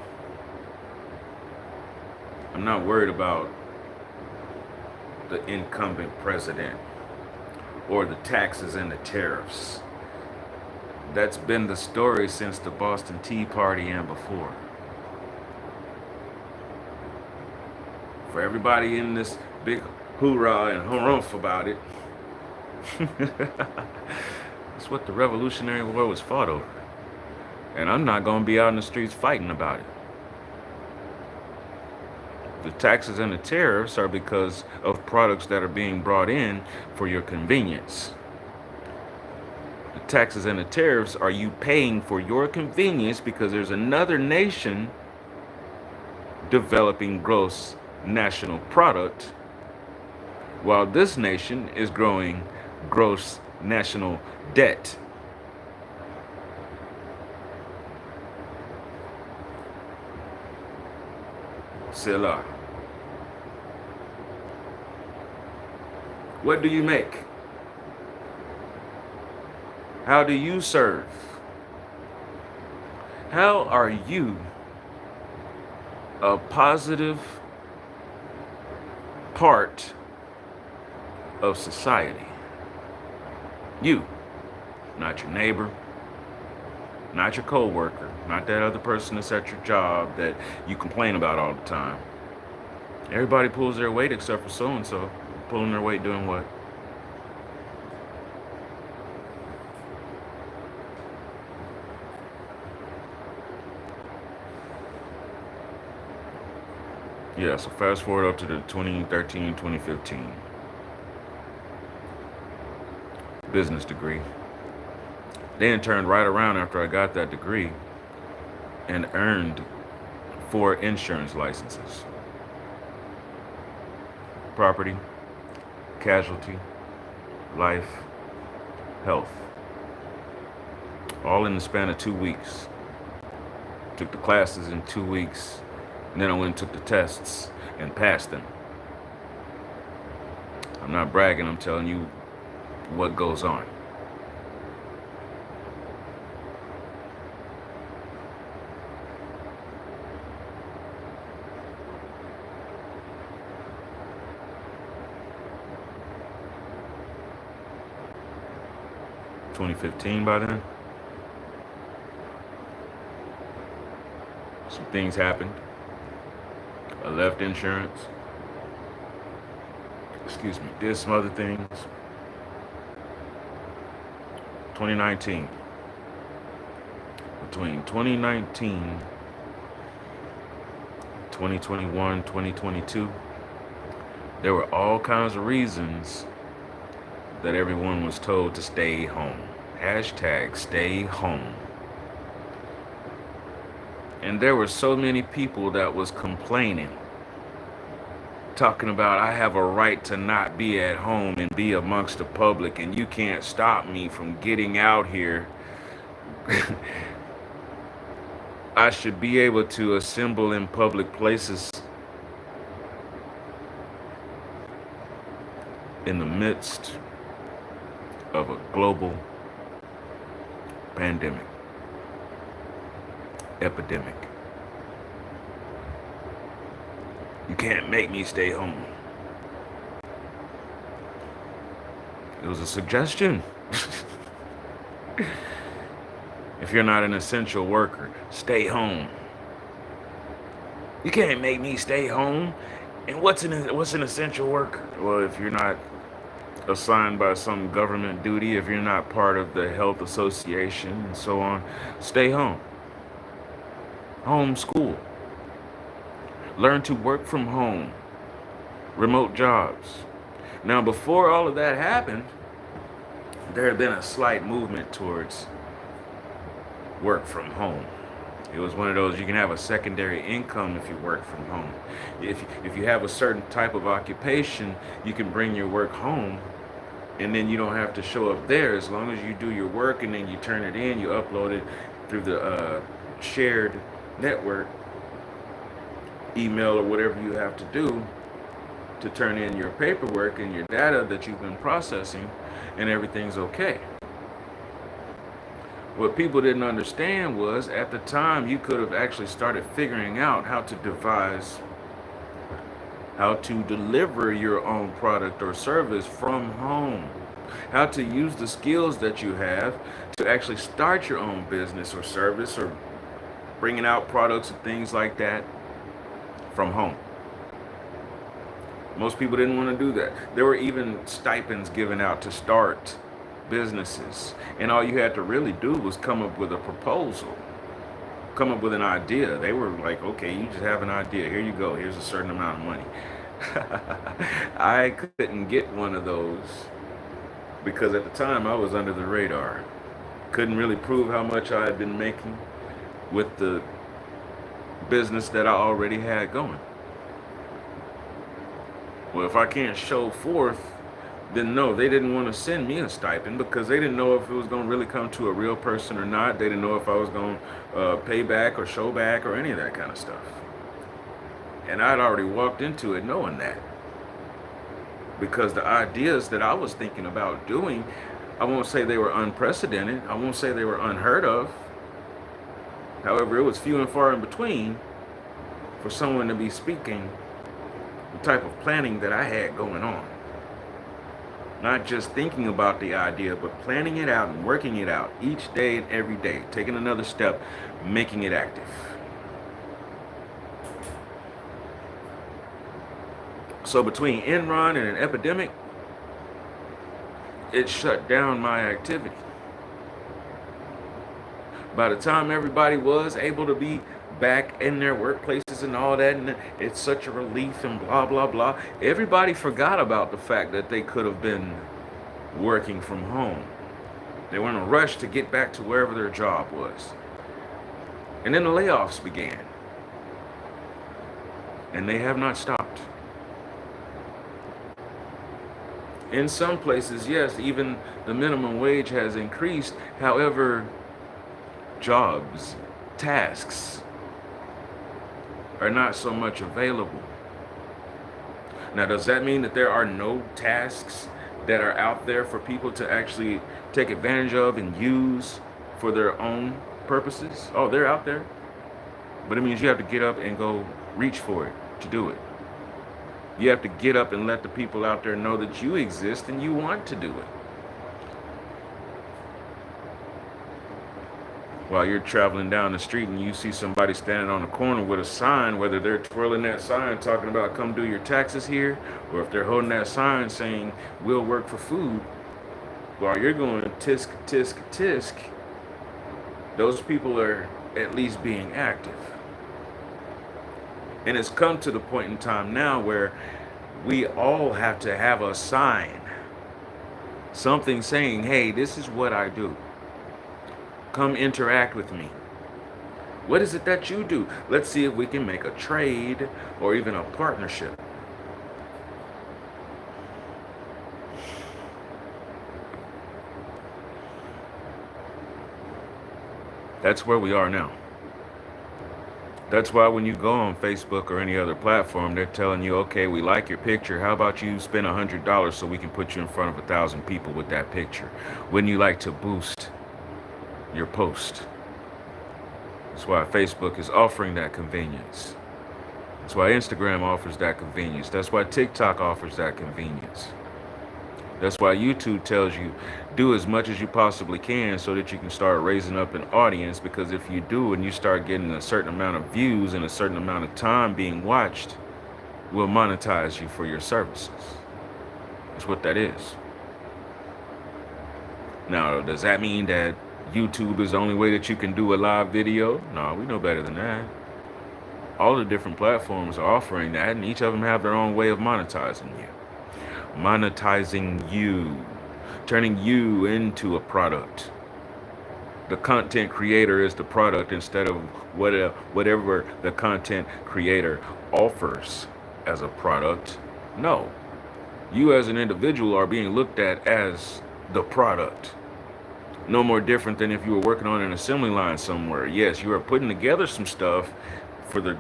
I'm not worried about the incumbent president or the taxes and the tariffs. That's been the story since the Boston Tea Party and before. For everybody in this big hoorah and harumph about it, that's what the Revolutionary War was fought over. And I'm not going to be out in the streets fighting about it. The taxes and the tariffs are because of products that are being brought in for your convenience. The taxes and the tariffs are you paying for your convenience because there's another nation developing gross national product, while this nation is growing gross national debt. C'est là. What do you make? How do you serve? How are you a positive part of society? You, not your neighbor, not your co-worker, not that other person that's at your job that you complain about all the time. Everybody pulls their weight except for so-and-so. Pulling their weight doing what? Yeah, so fast forward up to the 2013, 2015 business degree. Then turned right around after I got that degree and earned 4 insurance licenses. Property, casualty, life, health. All in the span of 2 weeks. Took the classes in 2 weeks. And then I went and took the tests and passed them. I'm not bragging, I'm telling you what goes on. $2015 by then. Some things happened. I left insurance. Did some other things. 2019. Between 2019, 2021, 2022, there were all kinds of reasons that everyone was told to stay home. Hashtag stay home. And there were so many people that was complaining, talking about, I have a right to not be at home and be amongst the public, and you can't stop me from getting out here. I should be able to assemble in public places in the midst of a global pandemic, epidemic. You can't make me stay home. It was a suggestion. If you're not an essential worker, stay home. You can't make me stay home. And what's an essential worker? Well, if you're not assigned by some government duty, if you're not part of the health association and so on, stay home. Homeschool. Learn to work from home. Remote jobs. Now, before all of that happened, there had been a slight movement towards work from home. It was one of those, you can have a secondary income if you work from home. If you have a certain type of occupation, you can bring your work home, and then you don't have to show up there. As long as you do your work and then you turn it in, you upload it through the shared network, email or whatever you have to do to turn in your paperwork and your data that you've been processing, and everything's okay. What people didn't understand was, at the time, you could have actually started figuring out how to devise, how to deliver your own product or service from home, how to use the skills that you have to actually start your own business or service, or bringing out products and things like that from home. Most people didn't want to do that. There were even stipends given out to start businesses, and all you had to really do was come up with a proposal, come up with an idea. They were like, okay, you just have an idea, here you go, here's a certain amount of money. I couldn't get one of those because at the time I was under the radar. Couldn't really prove how much I had been making with the business that I already had going. Well, if I can't show forth, then no, they didn't want to send me a stipend because they didn't know if it was going to really come to a real person or not. They didn't know if I was going to pay back or show back or any of that kind of stuff. And I'd already walked into it knowing that. Because the ideas that I was thinking about doing, I won't say they were unprecedented. I won't say they were unheard of. However, it was few and far in between for someone to be speaking the type of planning that I had going on. Not just thinking about the idea, but planning it out and working it out each day and every day, taking another step, making it active. So between Enron and an epidemic, it shut down my activity. By the time everybody was able to be back in their workplaces and all that, and it's such a relief and blah, blah, blah, everybody forgot about the fact that they could have been working from home. They were in a rush to get back to wherever their job was. And then the layoffs began. And they have not stopped. In some places, yes, even the minimum wage has increased. However, jobs, tasks are not so much available. Now, does that mean that there are no tasks that are out there for people to actually take advantage of and use for their own purposes? Oh, they're out there. But it means you have to get up and go reach for it to do it. You have to get up and let the people out there know that you exist and you want to do it. While you're traveling down the street and you see somebody standing on the corner with a sign, whether they're twirling that sign talking about come do your taxes here, or if they're holding that sign saying we'll work for food, while you're going tisk, tisk, tisk, those people are at least being active. And it's come to the point in time now where we all have to have a sign, something saying, hey, this is what I do. Come interact with me. What is it that you do? Let's see if we can make a trade or even a partnership. That's where we are now. That's why when you go on Facebook or any other platform, they're telling you, okay, we like your picture. How about you spend $100 so we can put you in front of 1,000 people with that picture? Wouldn't you like to boost your post? That's why Facebook is offering that convenience. That's why Instagram offers that convenience. That's why TikTok offers that convenience. That's why YouTube tells you do as much as you possibly can so that you can start raising up an audience, because if you do and you start getting a certain amount of views and a certain amount of time being watched, we'll monetize you for your services. That's what that is. Now, does that mean that YouTube is the only way that you can do a live video? No, we know better than that. All the different platforms are offering that, and each of them have their own way of monetizing you. Monetizing you, turning you into a product. The content creator is the product instead of whatever the content creator offers as a product. No, you as an individual are being looked at as the product. No more different than if you were working on an assembly line somewhere. Yes, you are putting together some stuff for the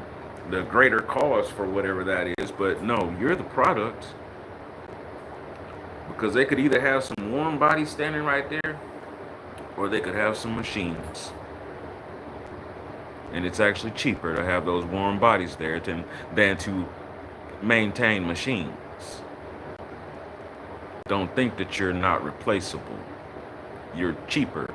greater cause for whatever that is, but no, you're the product. Because they could either have some warm bodies standing right there, or they could have some machines. And it's actually cheaper to have those warm bodies there than to maintain machines. Don't think that you're not replaceable. You're cheaper.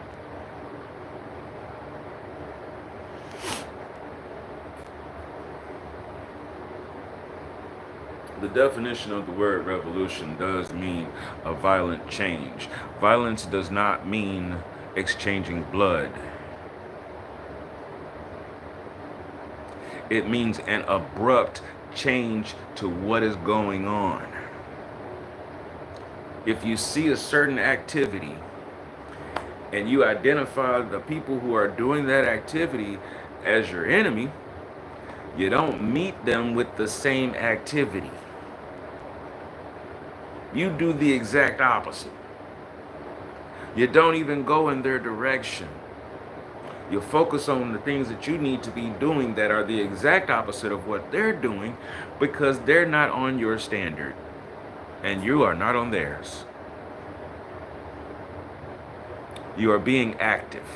The definition of the word revolution does mean a violent change. Violence does not mean exchanging blood. It means an abrupt change to what is going on. If you see a certain activity and you identify the people who are doing that activity as your enemy, you don't meet them with the same activity. You do the exact opposite. You don't even go in their direction. You focus on the things that you need to be doing that are the exact opposite of what they're doing, because they're not on your standard and you are not on theirs. You are being active.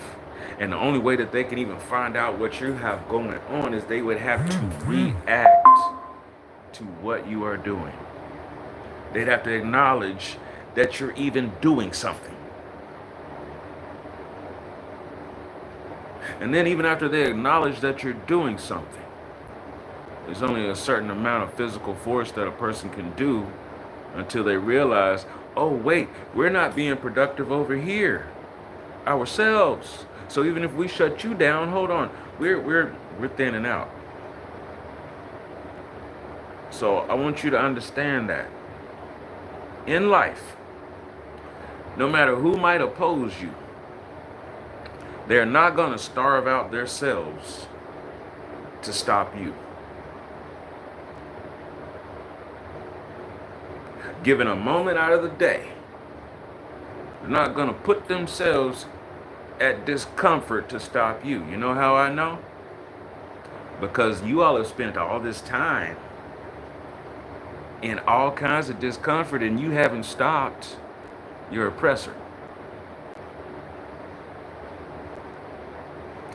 And the only way that they can even find out what you have going on is they would have to react to what you are doing. They'd have to acknowledge that you're even doing something. And then even after they acknowledge that you're doing something, there's only a certain amount of physical force that a person can do until they realize, oh wait, we're not being productive over here ourselves. So even if we shut you down, hold on, we're thinning out. So I want you to understand that in life, no matter who might oppose you, they're not going to starve out themselves to stop you. Given a moment out of the day, they're not going to put themselves at discomfort to stop you. You know how I know? Because you all have spent all this time in all kinds of discomfort and you haven't stopped your oppressor.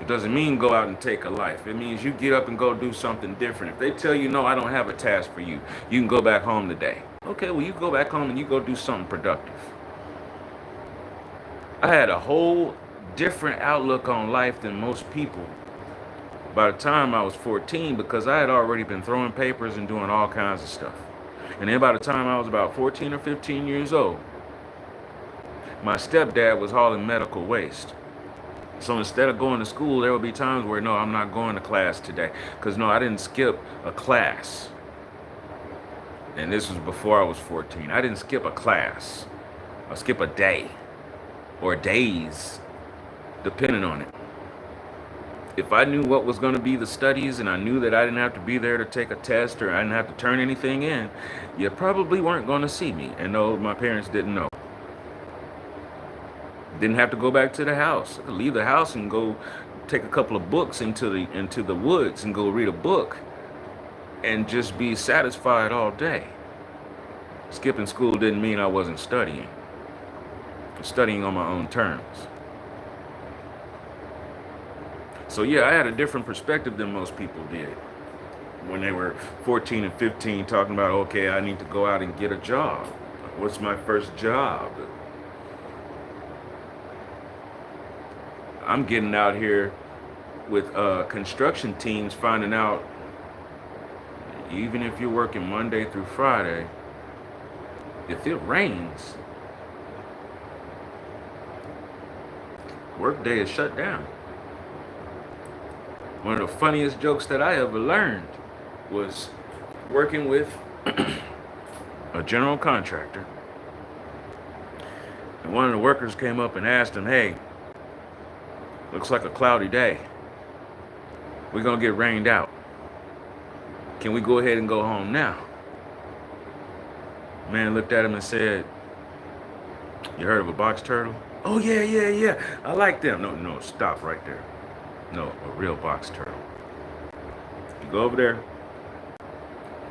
It doesn't mean go out and take a life. It means you get up and go do something different. If they tell you, no, I don't have a task for you, you can go back home today. Okay, well, you go back home and you go do something productive. I had a whole different outlook on life than most people by the time I was 14, because I had already been throwing papers and doing all kinds of stuff. And then by the time I was about 14 or 15 years old, my stepdad was hauling medical waste. So instead of going to school, there would be times where, no, I'm not going to class today. Because, no, I didn't skip a class. And this was before I was 14. I didn't skip a class. I'll skip a day or days, depending on it. If I knew what was going to be the studies and I knew that I didn't have to be there to take a test or I didn't have to turn anything in, you probably weren't going to see me. And no, my parents didn't know. Didn't have to go back to the house. I could leave the house and go take a couple of books into the woods and go read a book and just be satisfied all day. Skipping school didn't mean I wasn't studying. Studying on my own terms. So yeah, I had a different perspective than most people did when they were 14 and 15 talking about, okay, I need to go out and get a job. What's my first job? I'm getting out here with construction teams finding out even if you're working Monday through Friday, if it rains, work day is shut down. One of the funniest jokes that I ever learned was working with a general contractor. And one of the workers came up and asked him, hey, looks like a cloudy day. We're gonna get rained out. Can we go ahead and go home now? Man looked at him and said, you heard of a box turtle? Oh yeah. I like them. No, stop right there. No, a real box turtle. You go over there,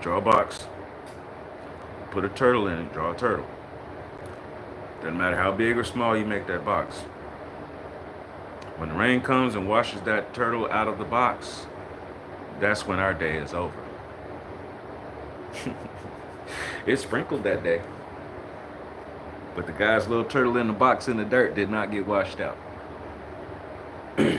draw a box, put a turtle in it, draw a turtle. Doesn't matter how big or small you make that box. When the rain comes and washes that turtle out of the box, that's when our day is over. It sprinkled that day. But the guy's little turtle in the box in the dirt did not get washed out. I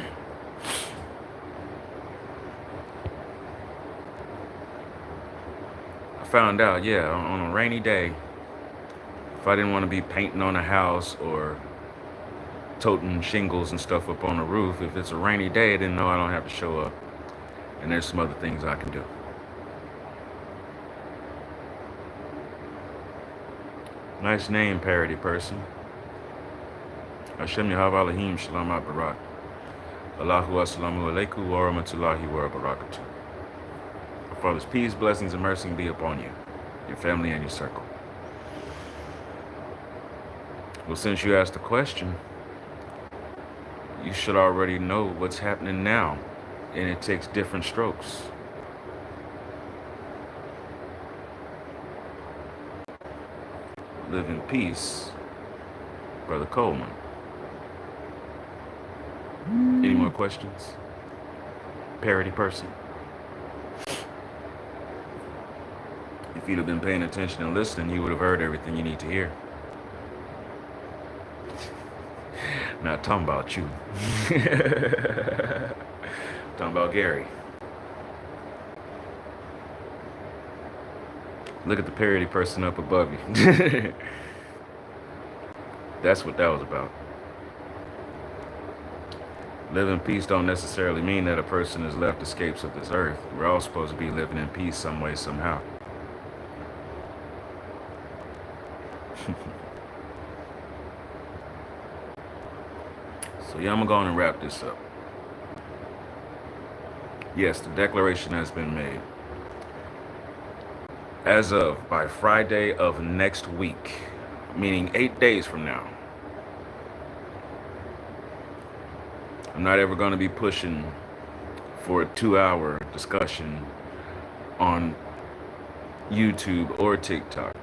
found out, yeah, on a rainy day, if I didn't want to be painting on a house or toting shingles and stuff up on the roof, if it's a rainy day, then no, I don't have to show up. And there's some other things I can do. Nice name, parody person. Hashem Yahweh Elohim Shalom Barak. Allahu Assalamu Alaikum wa Rahmatullahi wa Barakatuh. Our Father's peace, blessings, and mercy be upon you, your family, and your circle. Well, since you asked the question, you should already know what's happening now, and it takes different strokes. Live in peace, Brother Coleman. Any more questions? Parody person. If you'd have been paying attention and listening, you would have heard everything you need to hear. Not talking about you. Talking about Gary. Look at the parody person up above you. That's what that was about. Live in peace don't necessarily mean that a person is left escapes of this earth. We're all supposed to be living in peace some way, somehow. So yeah, I'm gonna go on and wrap this up. Yes, the declaration has been made. As of by Friday of next week, meaning 8 days from now, I'm not ever going to be pushing for a 2-hour discussion on YouTube or TikTok.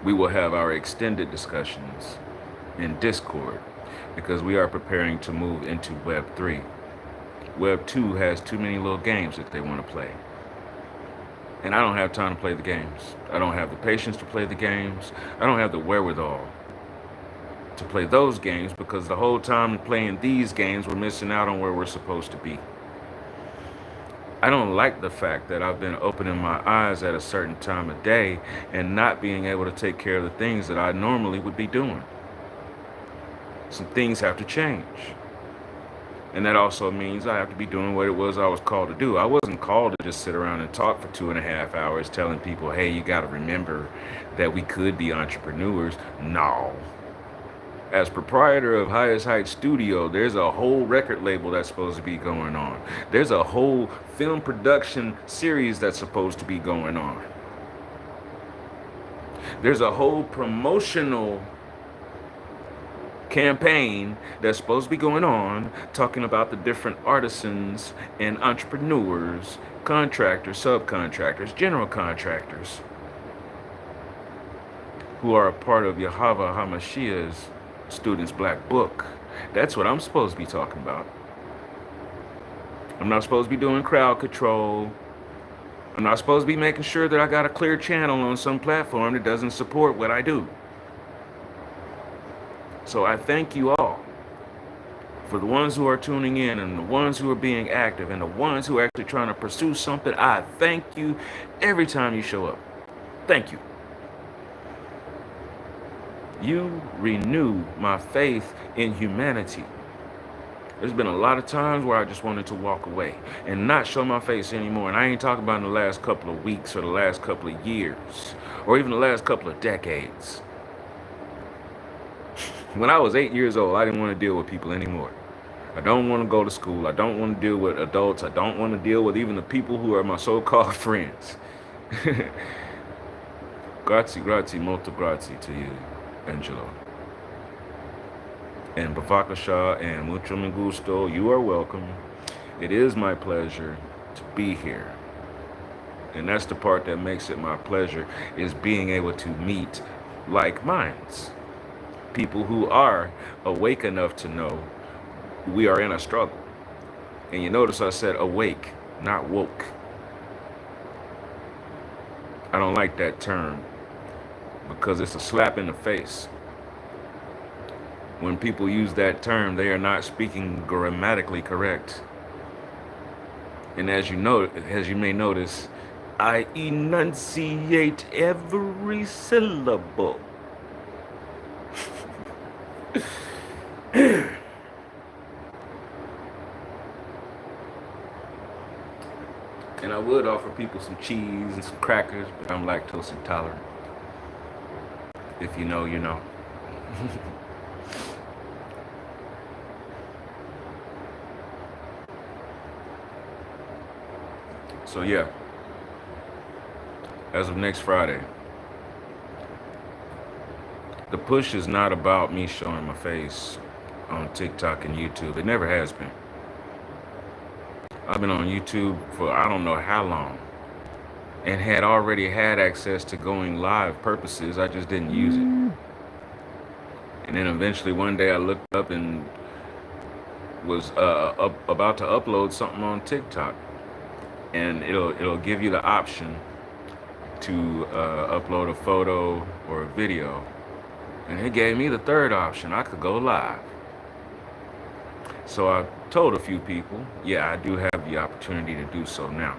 We will have our extended discussions in Discord because we are preparing to move into Web 3. Web 2 has too many little games that they want to play. And I don't have time to play the games. I don't have the patience to play the games. I don't have the wherewithal to play those games because the whole time playing these games, we're missing out on where we're supposed to be. I don't like the fact that I've been opening my eyes at a certain time of day and not being able to take care of the things that I normally would be doing. Some things have to change. And that also means I have to be doing what it was I was called to do. I wasn't called to just sit around and talk for 2.5 hours telling people, hey, you got to remember that we could be entrepreneurs. No. As proprietor of Highest Heights Studio, there's a whole record label that's supposed to be going on. There's a whole film production series that's supposed to be going on. There's a whole promotional campaign that's supposed to be going on, talking about the different artisans and entrepreneurs, contractors, subcontractors, general contractors who are a part of Yahweh HaMashiach's Students Black Book. That's what I'm supposed to be talking about. I'm not supposed to be doing crowd control. I'm not supposed to be making sure that I got a clear channel on some platform that doesn't support what I do. So I thank you all for the ones who are tuning in and the ones who are being active and the ones who are actually trying to pursue something. I thank you every time you show up. Thank you. You renew my faith in humanity. There's been a lot of times where I just wanted to walk away and not show my face anymore. And I ain't talking about in the last couple of weeks or the last couple of years or even the last couple of decades. When I was 8 years old, I didn't want to deal with people anymore. I don't want to go to school. I don't want to deal with adults. I don't want to deal with even the people who are my so-called friends. Grazie, molto grazie to you, Angelo. And Bavakasha and mucho me gusto, you are welcome. It is my pleasure to be here. And that's the part that makes it my pleasure, is being able to meet like minds. People who are awake enough to know we are in a struggle. And you notice I said awake, not woke. I don't like that term because it's a slap in the face. When people use that term, they are not speaking grammatically correct. And as you may notice, I enunciate every syllable. And I would offer people some cheese and some crackers, but I'm lactose intolerant. If you know, you know. So yeah, as of next Friday, the push is not about me showing my face on TikTok and YouTube. It never has been. I've been on YouTube for I don't know how long and had already had access to going live purposes. I just didn't use it. And then eventually one day I looked up and was about to upload something on TikTok. And it'll give you the option to upload a photo or a video. And it gave me the third option. I could go live. So I told a few people, yeah, I do have the opportunity to do so now.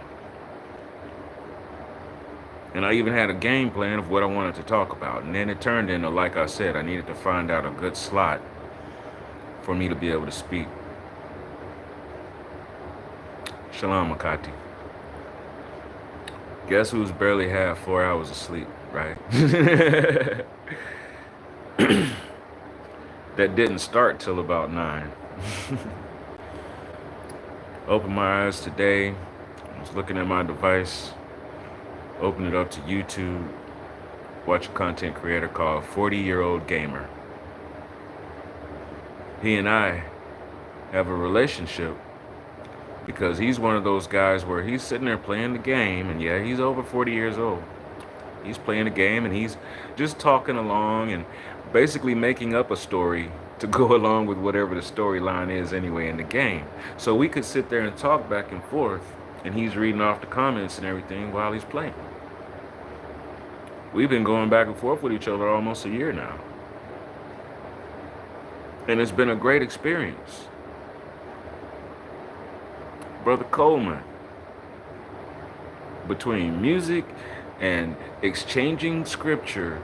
And I even had a game plan of what I wanted to talk about. And then it turned into, like I said, I needed to find out a good slot for me to be able to speak. Shalom, Makati. Guess who's barely had 4 hours of sleep, right? That didn't start till about 9. Opened my eyes today. I was looking at my device. Opened it up to YouTube. Watch a content creator called 40-Year-Old Gamer. He and I have a relationship because he's one of those guys where he's sitting there playing the game, and yeah, he's over 40 years old. He's playing the game and he's just talking along and basically making up a story to go along with whatever the storyline is anyway in the game. So we could sit there and talk back and forth, and he's reading off the comments and everything while he's playing. We've been going back and forth with each other almost a year now. And it's been a great experience. Brother Coleman, between music and exchanging scripture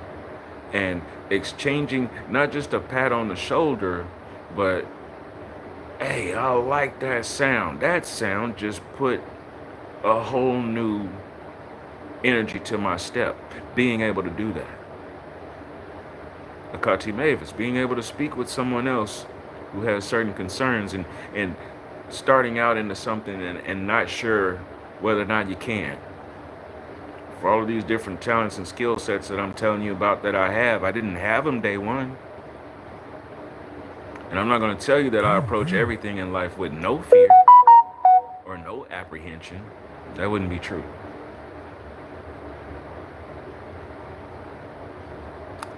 and exchanging not just a pat on the shoulder, but hey, I like that sound. That sound just put a whole new energy to my step, being able to do that. Akati Mavis, being able to speak with someone else who has certain concerns and starting out into something and not sure whether or not you can. For all of these different talents and skill sets that I'm telling you about that I have, I didn't have them day one. And I'm not going to tell you that I approach everything in life with no fear or no apprehension. That wouldn't be true.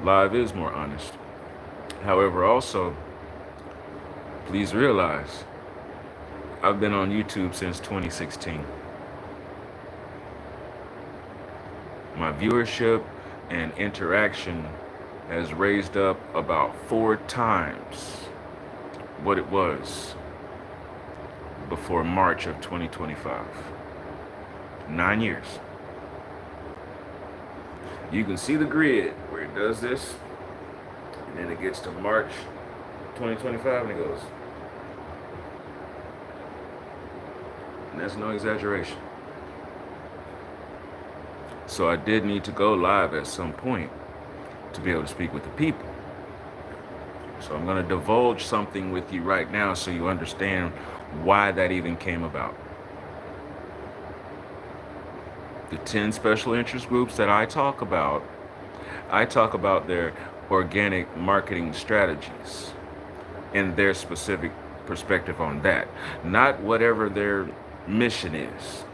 Live is more honest. However, also, please realize I've been on YouTube since 2016. My viewership and interaction has raised up about 4 times what it was before March of 2025. 9 years. You can see the grid where it does this, and then it gets to March 2025 and it goes. And that's no exaggeration. So I did need to go live at some point to be able to speak with the people. So I'm going to divulge something with you right now so you understand why that even came about. The 10 special interest groups that I talk about their organic marketing strategies and their specific perspective on that, not whatever their mission is.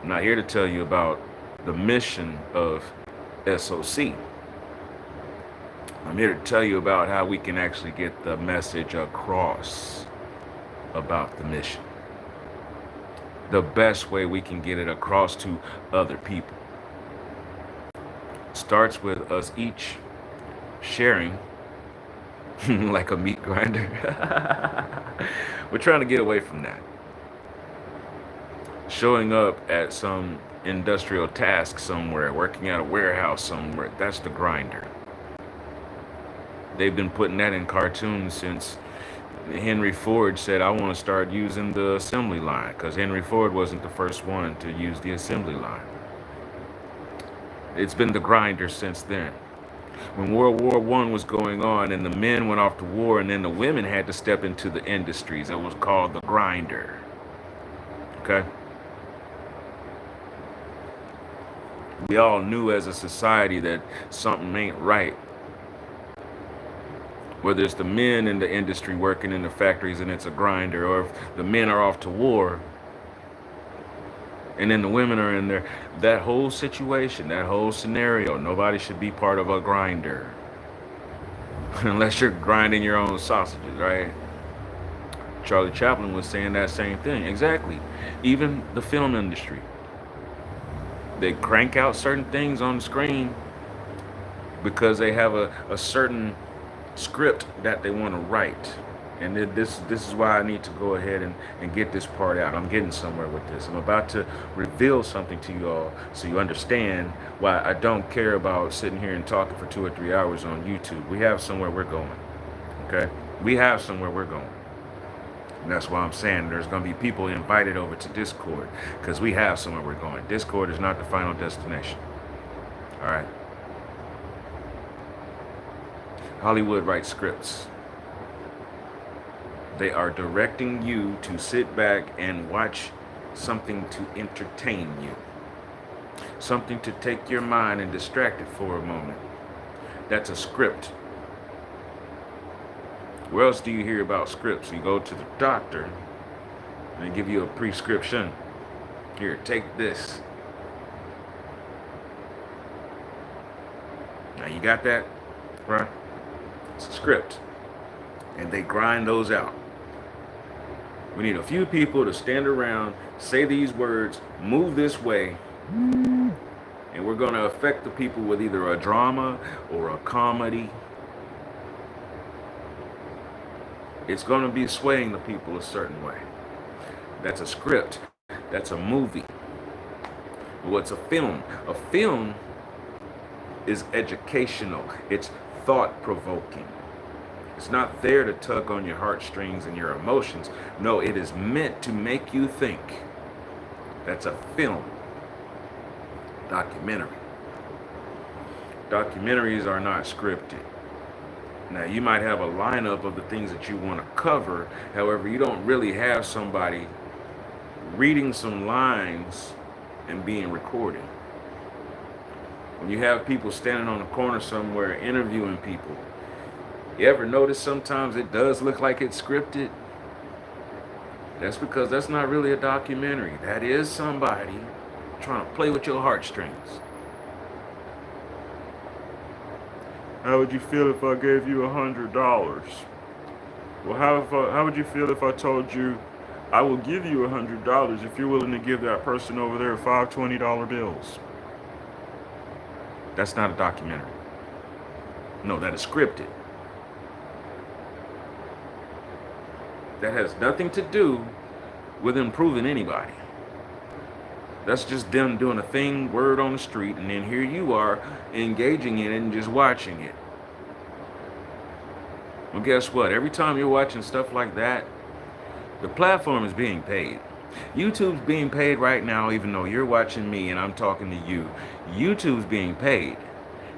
I'm not here to tell you about the mission of s.o.c. I'm here to tell you about how we can actually get the message across about the mission. The best way we can get it across to other people starts with us each sharing like a meat grinder. We're trying to get away from that. Showing up at some industrial task somewhere, working at a warehouse somewhere, that's the grinder. They've been putting that in cartoons since Henry Ford said, I want to start using the assembly line, because Henry Ford wasn't the first one to use the assembly line. It's been the grinder since then. When World War I was going on and the men went off to war and then the women had to step into the industries, it was called the grinder. Okay? We all knew as a society that something ain't right. Whether it's the men in the industry working in the factories and it's a grinder, or if the men are off to war and then the women are in there, that whole situation, that whole scenario, nobody should be part of a grinder. Unless you're grinding your own sausages, right? Charlie Chaplin was saying that same thing. Exactly. Even the film industry. They crank out certain things on the screen because they have a certain script that they want to write. And this is why I need to go ahead and get this part out. I'm getting somewhere with this. I'm about to reveal something to you all so you understand why I don't care about sitting here and talking for 2 or 3 hours on YouTube. We have somewhere we're going. Okay? We have somewhere we're going. And that's why I'm saying there's going to be people invited over to Discord, because we have somewhere we're going. Discord is not the final destination. All right? Hollywood writes scripts. They are directing you to sit back and watch something to entertain you. Something to take your mind and distract it for a moment. That's a script. Where else do you hear about scripts? You go to the doctor and they give you a prescription. Here, take this. Now you got that, right? It's a script. And they grind those out. We need a few people to stand around, say these words, move this way, and we're going to affect the people with either a drama or a comedy. It's going to be swaying the people a certain way. That's a script. That's a movie. What's a film? A film is educational. It's thought-provoking. It's not there to tug on your heartstrings and your emotions. No, it is meant to make you think. That's a film. Documentary. Documentaries are not scripted. Now, you might have a lineup of the things that you want to cover. However, you don't really have somebody reading some lines and being recorded. When you have people standing on the corner somewhere interviewing people, You ever notice sometimes it does look like it's scripted? That's because that's not really a documentary. That is somebody trying to play with your heartstrings. How would you feel if I gave you $100? Well, how would you feel if I told you I will give you $100 if you're willing to give that person over there five $20 bills? That's not a documentary. No, that is scripted. That has nothing to do with improving anybody. That's just them doing a thing, word on the street, and then here you are engaging in it and just watching it. Well, guess what? Every time you're watching stuff like that, the platform is being paid. YouTube's being paid right now, even though you're watching me and I'm talking to you. YouTube's being paid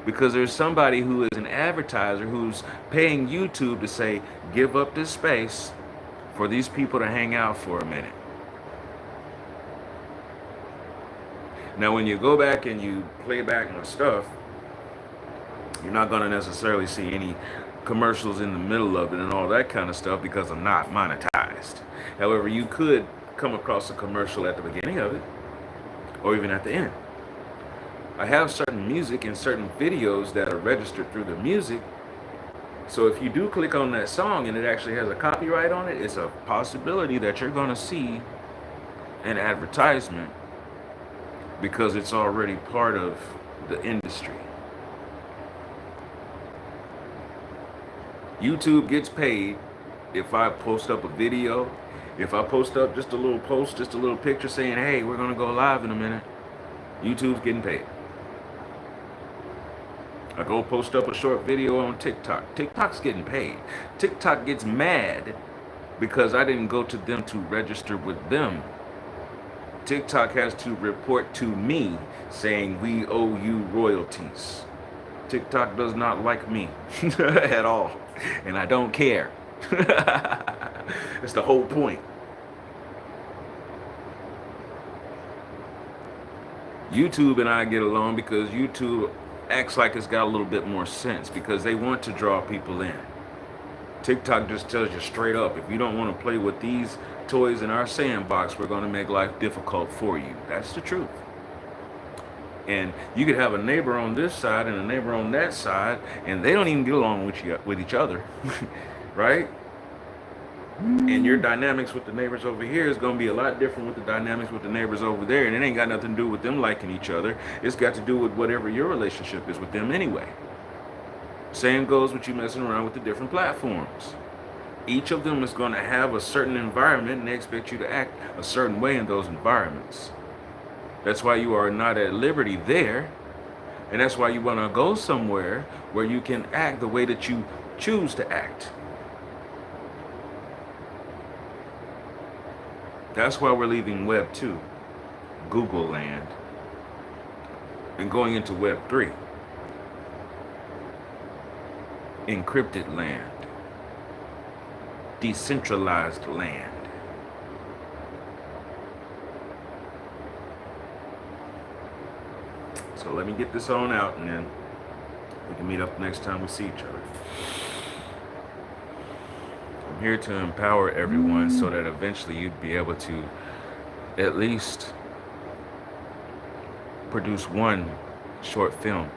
because there's somebody who is an advertiser who's paying YouTube to say, give up this space for these people to hang out for a minute. Now, when you go back and you play back my stuff, you're not going to necessarily see any commercials in the middle of it and all that kind of stuff because I'm not monetized. However, you could come across a commercial at the beginning of it or even at the end. I have certain music and certain videos that are registered through the music. So if you do click on that song and it actually has a copyright on it, it's a possibility that you're going to see an advertisement because it's already part of the industry. YouTube gets paid if I post up a video, if I post up just a little post, just a little picture saying, hey, we're going to go live in a minute. YouTube's getting paid. I go post up a short video on TikTok. TikTok's getting paid. TikTok gets mad because I didn't go to them to register with them. TikTok has to report to me saying we owe you royalties. TikTok does not like me at all, and I don't care. That's the whole point. YouTube and I get along because YouTube acts like it's got a little bit more sense because they want to draw people in. TikTok just tells you straight up, if you don't want to play with these toys in our sandbox, we're going to make life difficult for you. That's the truth. And you could have a neighbor on this side and a neighbor on that side, and they don't even get along with each other, right? And your dynamics with the neighbors over here is going to be a lot different with the dynamics with the neighbors over there, and it ain't got nothing to do with them liking each other. It's got to do with whatever your relationship is with them anyway. Same goes with you messing around with the different platforms. Each of them is going to have a certain environment, and they expect you to act a certain way in those environments. That's why you are not at liberty there, and that's why you want to go somewhere where you can act the way that you choose to act. That's why we're leaving Web 2, Google land, and going into Web 3, encrypted land, decentralized land. So let me get this on out, and then we can meet up next time we see each other. I'm here to empower everyone so that eventually you'd be able to at least produce one short film.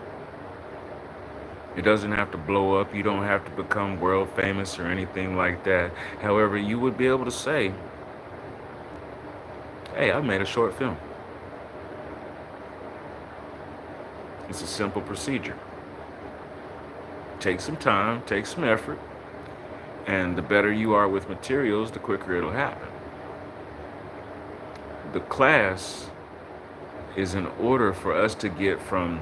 It doesn't have to blow up. You don't have to become world famous or anything like that. However, you would be able to say, hey, I made a short film. It's a simple procedure. Take some time, take some effort, and the better you are with materials, the quicker it'll happen. The class is in order for us to get from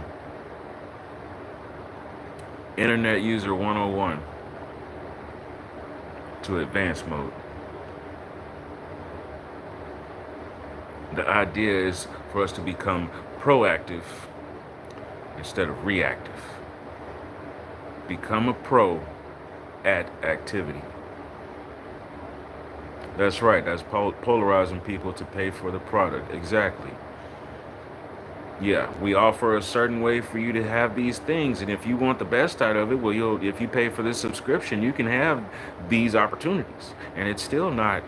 Internet User 101 to advanced mode. The idea is for us to become proactive instead of reactive. Become a pro at activity. That's right, that's polarizing people to pay for the product. Exactly. Yeah, we offer a certain way for you to have these things, and if you want the best out of it, well, if you pay for this subscription, you can have these opportunities, and it's still not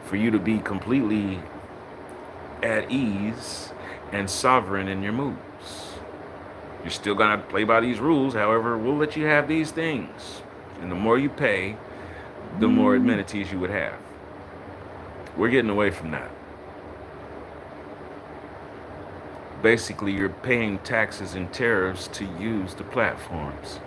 for you to be completely at ease and sovereign in your moves. You're still gonna play by these rules. However, we'll let you have these things, and the more you pay, the more amenities you would have. We're getting away from that. Basically, you're paying taxes and tariffs to use the platforms.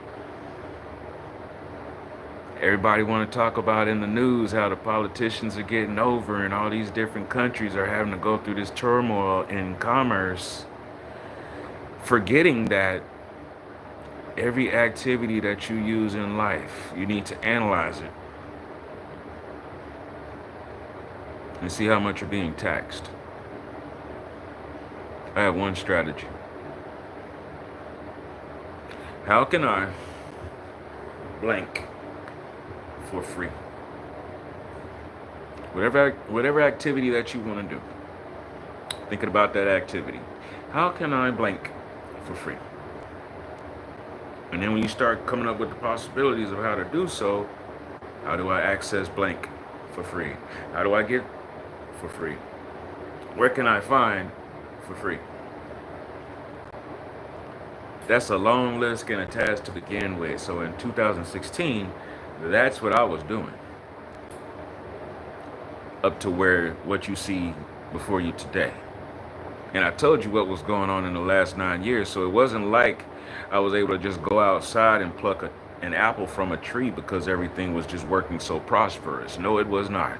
Everybody want to talk about in the news how the politicians are getting over and all these different countries are having to go through this turmoil in commerce, forgetting that every activity that you use in life, you need to analyze it and see how much you're being taxed. I have one strategy. How can I blank for free? Whatever activity that you want to do, thinking about that activity. How can I blank for free? And then when you start coming up with the possibilities of how to do so, how do I access blank for free? How do I get for free? Where can I find for free? That's a long list and a task to begin with. So in 2016, that's what I was doing. Up to where what you see before you today. And I told you what was going on in the last 9 years. So it wasn't like I was able to just go outside and pluck an apple from a tree because everything was just working so prosperous. No, it was not.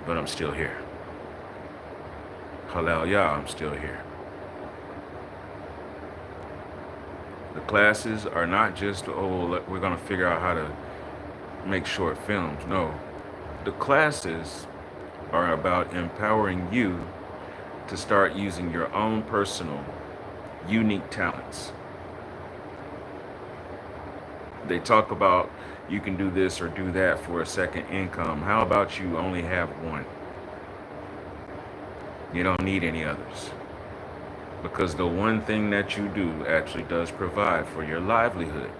But I'm still here. Halal Yah, I'm still here. The classes are not just, oh, we're going to figure out how to make short films. No. The classes are about empowering you to start using your own personal, unique talents. They talk about you can do this or do that for a second income. How about you only have one? You don't need any others. Because the one thing that you do actually does provide for your livelihood.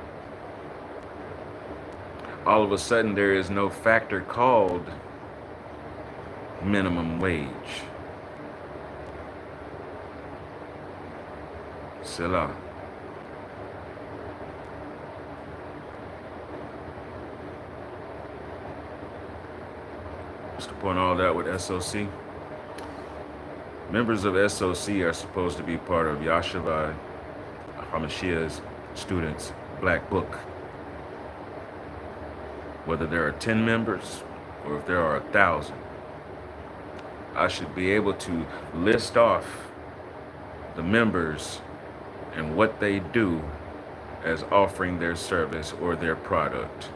All of a sudden, there is no factor called minimum wage. Selah. Just to point all that with s.o.c. Members of s.o.c. are supposed to be part of Yashavai Hamashiach's students' Black Book. Whether there are 10 members or if there are 1,000, I should be able to list off the members and what they do as offering their service or their product.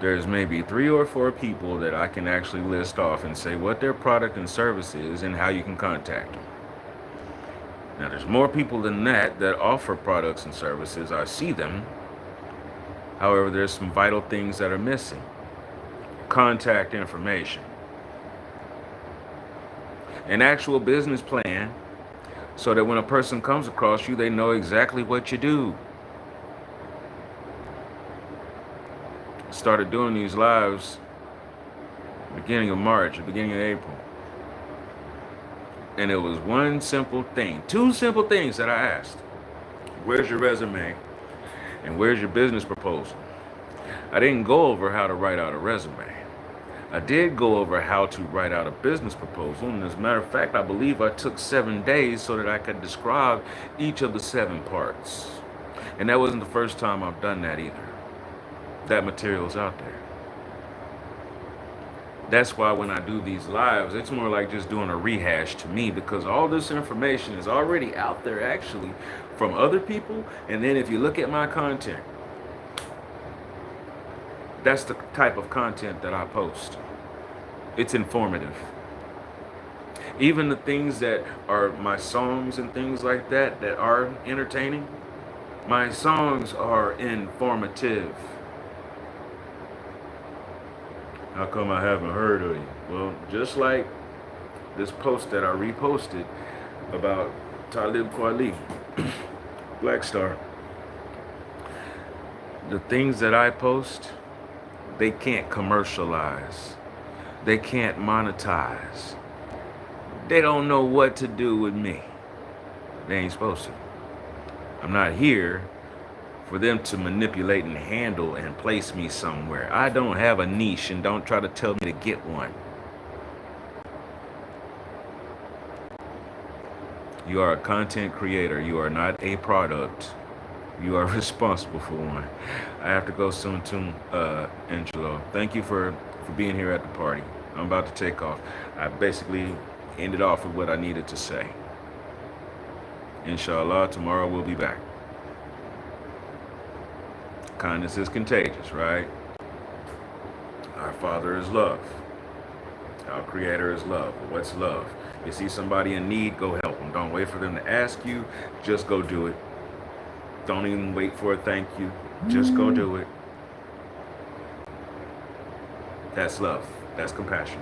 There's maybe 3 or 4 people that I can actually list off and say what their product and service is and how you can contact them. Now, there's more people than that offer products and services. I see them. However, there's some vital things that are missing. Contact information. An actual business plan so that when a person comes across you, they know exactly what you do. Started doing these lives beginning of March, beginning of April. And it was one simple thing, 2 simple things that I asked. Where's your resume? And where's your business proposal? I didn't go over how to write out a resume. I did go over how to write out a business proposal. And as a matter of fact, I believe I took 7 days so that I could describe each of the 7 parts. And that wasn't the first time I've done that either. That material's out there. That's why when I do these lives, it's more like just doing a rehash to me, because all this information is already out there actually from other people. And then if you look at my content, that's the type of content that I post. It's informative. Even the things that are my songs and things like that that are entertaining, my songs are informative. How come I haven't heard of you? Well, just like this post that I reposted about Talib Kweli, Black Star. The things that I post, they can't commercialize. They can't monetize. They don't know what to do with me. They ain't supposed to. I'm not here for them to manipulate and handle and place me somewhere. I don't have a niche, and don't try to tell me to get one. You are a content creator. You are not a product. You are responsible for one. I have to go soon too, Angelo. Thank you for being here at the party. I'm about to take off. I basically ended off with what I needed to say. Inshallah, tomorrow we'll be back. Kindness is contagious, right? Our Father is love. Our Creator is love. What's love? You see somebody in need, go help them. Don't wait for them to ask you. Just go do it. Don't even wait for a thank you. Just go do it. That's love. That's compassion.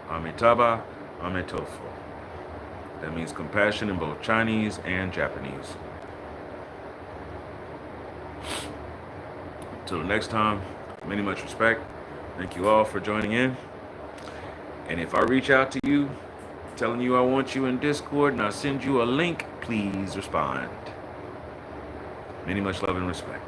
Amitabha, Amitofo. That means compassion in both Chinese and Japanese. Until next time, many much respect. Thank you all for joining in. And if I reach out to you, telling you I want you in Discord and I send you a link, please respond. Many much love and respect.